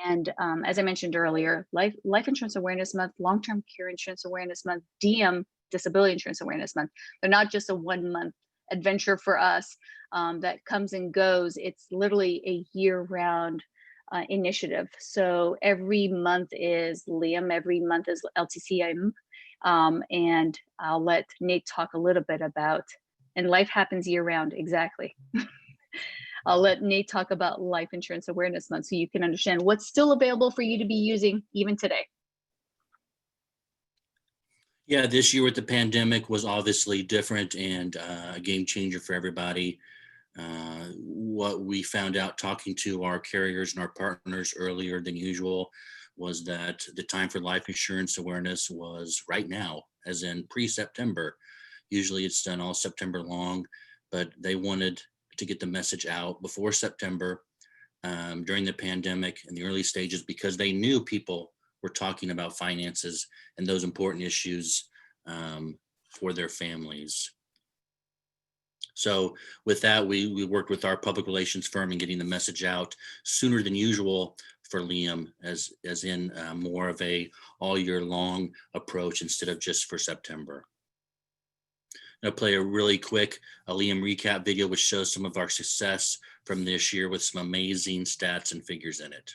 And as I mentioned earlier, Life Insurance Awareness Month, Long-Term Care Insurance Awareness Month, DM, Disability Insurance Awareness Month. They're not just a 1-month adventure for us that comes and goes. It's literally a year-round initiative. So every month is Liam, every month is LTCM. And I'll let Nate talk a little bit about, and life happens year round, exactly. I'll let Nate talk about Life Insurance Awareness Month so you can understand what's still available for you to be using even today. Yeah, this year with the pandemic was obviously different and a game changer for everybody. What we found out talking to our carriers and our partners earlier than usual was that the time for life insurance awareness was right now, as in pre-September. Usually it's done all September long, but they wanted to get the message out before September during the pandemic in the early stages, because they knew people were talking about finances and those important issues for their families. So with that, we worked with our public relations firm in getting the message out sooner than usual for Liam, as in more of a all year long approach instead of just for September. I'll play a really quick Liam recap video, which shows some of our success from this year with some amazing stats and figures in it.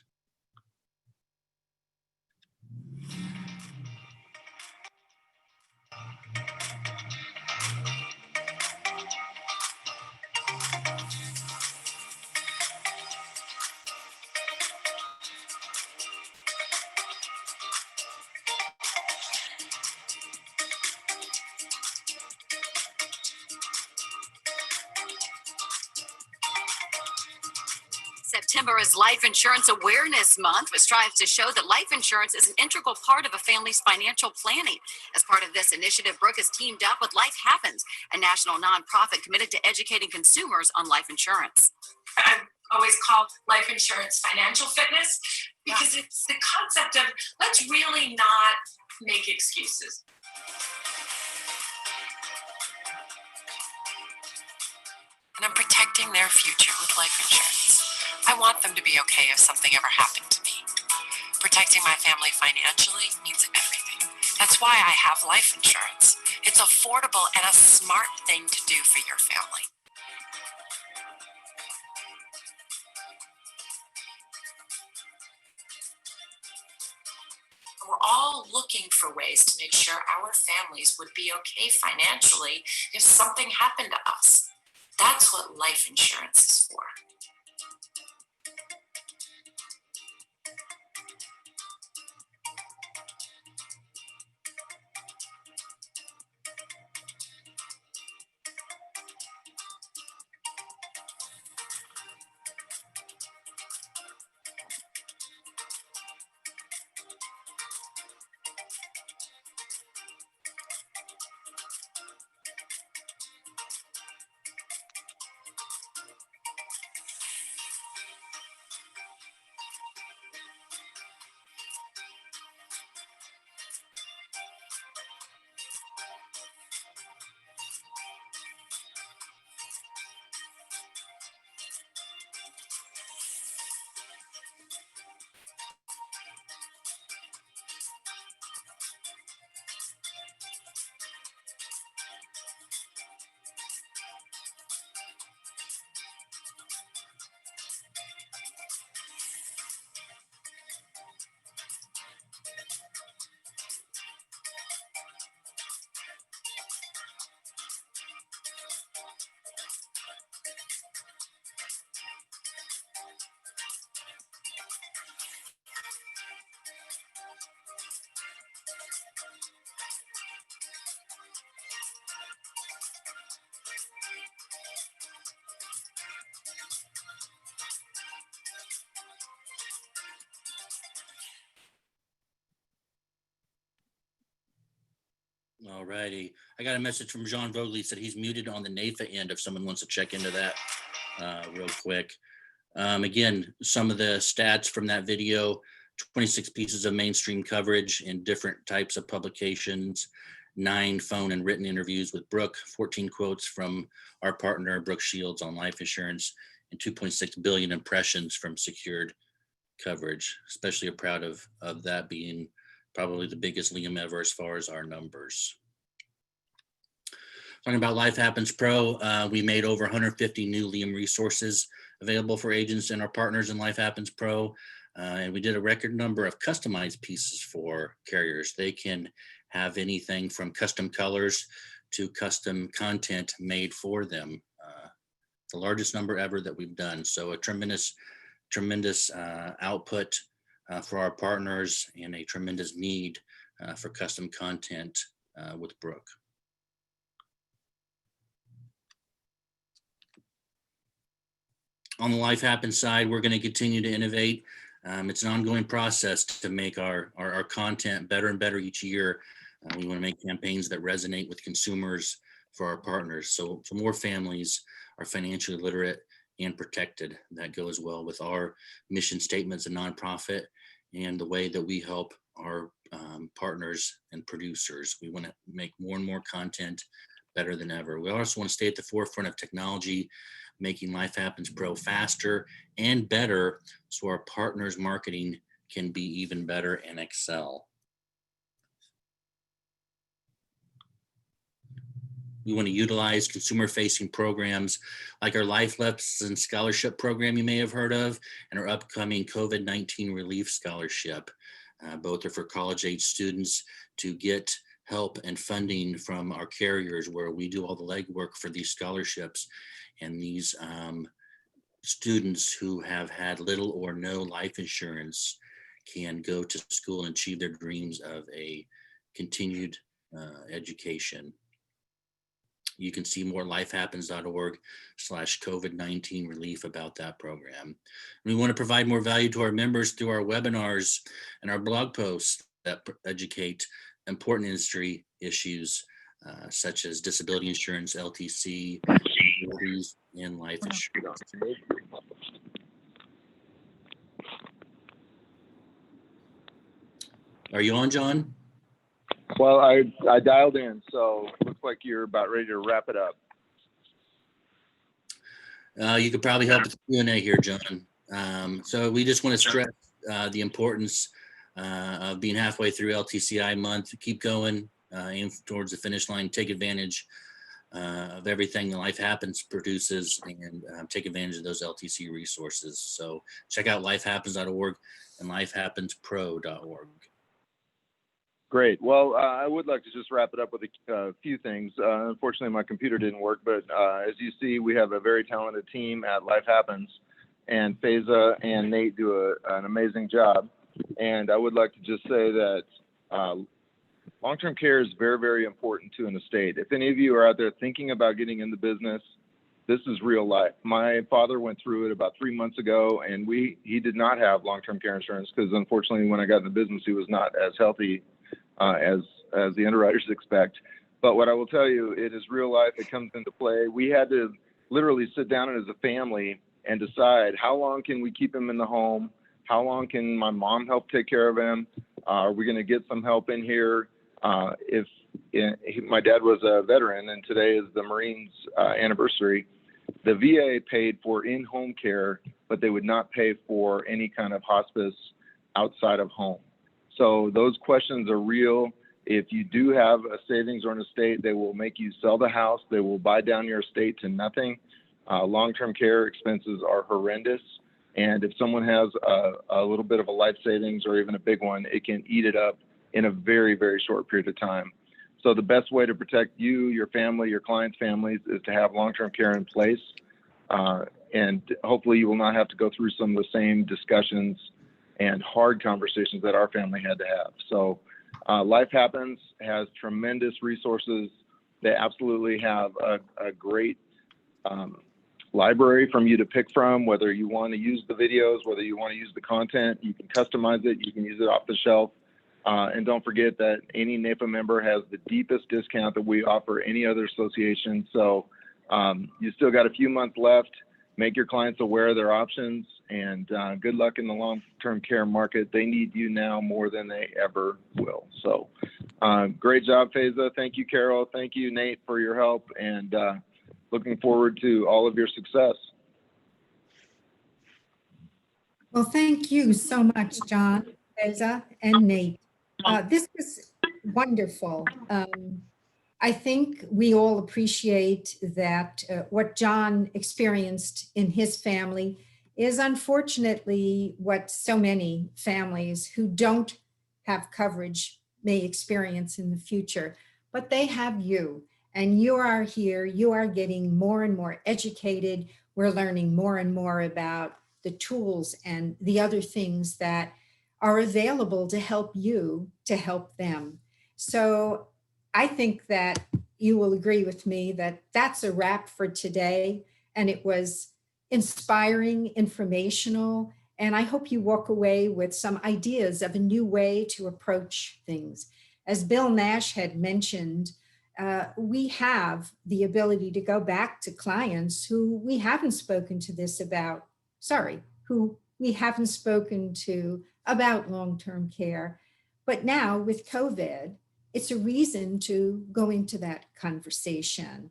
September is Life Insurance Awareness Month, which strives to show that life insurance is an integral part of a family's financial planning. As part of this initiative, Brooke has teamed up with Life Happens, a national nonprofit committed to educating consumers on life insurance. I've always called life insurance financial fitness because it's the concept of let's really not make excuses. And I'm protecting their future with life insurance. I want them to be okay if something ever happened to me. Protecting my family financially means everything. That's why I have life insurance. It's affordable and a smart thing to do for your family. We're all looking for ways to make sure our families would be okay financially if something happened to us. That's what life insurance is for. All righty. I got a message from John Vogel. Said he's muted on the NAFA end if someone wants to check into that real quick. Again, some of the stats from that video: 26 pieces of mainstream coverage in different types of publications, 9 phone and written interviews with Brooke, 14 quotes from our partner Brooke Shields on life insurance, and 2.6 billion impressions from secured coverage. Especially proud of that being probably the biggest Liam ever as far as our numbers. Talking about Life Happens Pro, we made over 150 new Liam resources available for agents and our partners in Life Happens Pro. And we did a record number of customized pieces for carriers. They can have anything from custom colors to custom content made for them. The largest number ever that we've done. So a tremendous output for our partners and a tremendous need for custom content with Brooke. On the Life Happens side, we're going to continue to innovate. It's an ongoing process to make our content better and better each year. We want to make campaigns that resonate with consumers for our partners. So more families are financially literate and protected. That goes well with our mission statements as a nonprofit and the way that we help our partners and producers. We want to make more and more content better than ever. We also want to stay at the forefront of technology, making Life Happens Pro faster and better so our partners' marketing can be even better and excel. We want to utilize consumer-facing programs like our Life Lessons Scholarship program you may have heard of, and our upcoming COVID-19 Relief Scholarship. Both are for college-age students to get help and funding from our carriers, where we do all the legwork for these scholarships. And these students who have had little or no life insurance can go to school and achieve their dreams of a continued education. You can see more lifehappens.org/COVID-19 relief about that program. We want to provide more value to our members through our webinars and our blog posts that educate important industry issues such as disability insurance, LTC, and life insurance. Are you on, John? Well, I dialed in, so looks like you're about ready to wrap it up. You could probably help with the Q&A here, John. So we just want to stress the importance of being halfway through LTCI month. Keep going, aim towards the finish line, take advantage of everything that Life Happens produces, and take advantage of those LTC resources. So check out lifehappens.org and lifehappenspro.org. Great. Well, I would like to just wrap it up with a few things. Unfortunately, my computer didn't work, but as you see, we have a very talented team at Life Happens, and Faiza and Nate do an amazing job. And I would like to just say that long-term care is very, very important to an estate. If any of you are out there thinking about getting in the business, this is real life. My father went through it about 3 months ago, and he did not have long-term care insurance because, unfortunately, when I got in the business, he was not as healthy as the underwriters expect. But what I will tell you, it is real life. It comes into play. We had to literally sit down as a family and decide, how long can we keep him in the home? How long can my mom help take care of him? Are we going to get some help in here? My dad was a veteran, and today is the Marines anniversary. The VA paid for in-home care, but they would not pay for any kind of hospice outside of home. So those questions are real. If you do have a savings or an estate, they will make you sell the house. They will buy down your estate to nothing. Long-term care expenses are horrendous. And if someone has a little bit of a life savings or even a big one, it can eat it up in a very, very short period of time. So the best way to protect you, your family, your clients' families is to have long-term care in place. And hopefully you will not have to go through some of the same discussions and hard conversations that our family had to have. So Life Happens has tremendous resources. They absolutely have a great library from you to pick from, whether you want to use the videos, whether you want to use the content, you can customize it, you can use it off the shelf. And don't forget that any NAPA member has the deepest discount that we offer any other association. So you still got a few months left. Make your clients aware of their options, and good luck in the long-term care market. They need you now more than they ever will. So great job, Faiza. Thank you, Carol. Thank you, Nate, for your help, and looking forward to all of your success. Well, thank you so much, John, Faiza, and Nate. This was wonderful. I think we all appreciate that what John experienced in his family is unfortunately what so many families who don't have coverage may experience in the future. But they have you, and you are here. You are getting more and more educated. We're learning more and more about the tools and the other things that are available to help you to help them. So I think that you will agree with me that that's a wrap for today. And it was inspiring, informational, and I hope you walk away with some ideas of a new way to approach things. As Bill Nash had mentioned, we have the ability to go back to clients who we haven't spoken to this about, who we haven't spoken to about long-term care. But now with COVID, it's a reason to go into that conversation.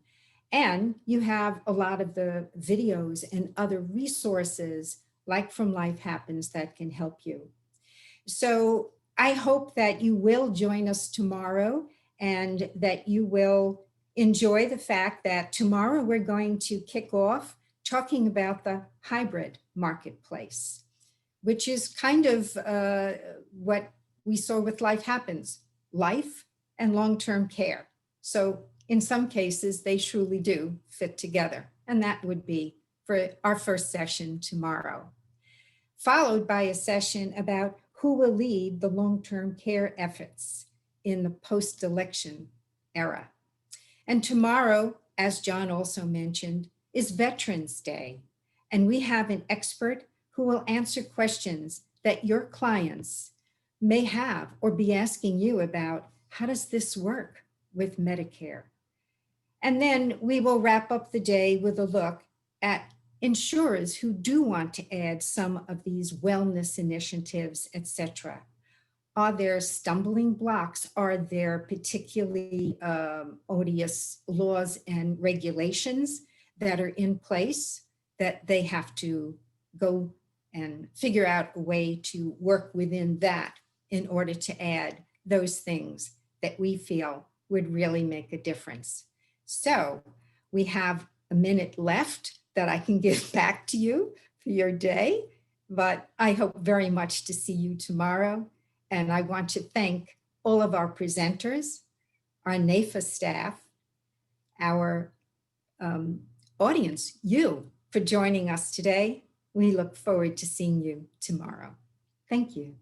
And you have a lot of the videos and other resources like From Life Happens that can help you. So I hope that you will join us tomorrow and that you will enjoy the fact that tomorrow we're going to kick off talking about the hybrid marketplace, which is kind of what we saw with Life Happens, life and long-term care. So in some cases, they truly do fit together. And that would be for our first session tomorrow, followed by a session about who will lead the long-term care efforts in the post-election era. And tomorrow, as John also mentioned, is Veterans Day. And we have an expert who will answer questions that your clients may have or be asking you about. How does this work with Medicare? And then we will wrap up the day with a look at insurers who do want to add some of these wellness initiatives, etc. Are there stumbling blocks? Are there particularly odious laws and regulations that are in place that they have to go and figure out a way to work within that in order to add those things that we feel would really make a difference? So we have a minute left that I can give back to you for your day, but I hope very much to see you tomorrow. And I want to thank all of our presenters, our NAPA staff, our audience, you, for joining us today. We look forward to seeing you tomorrow. Thank you.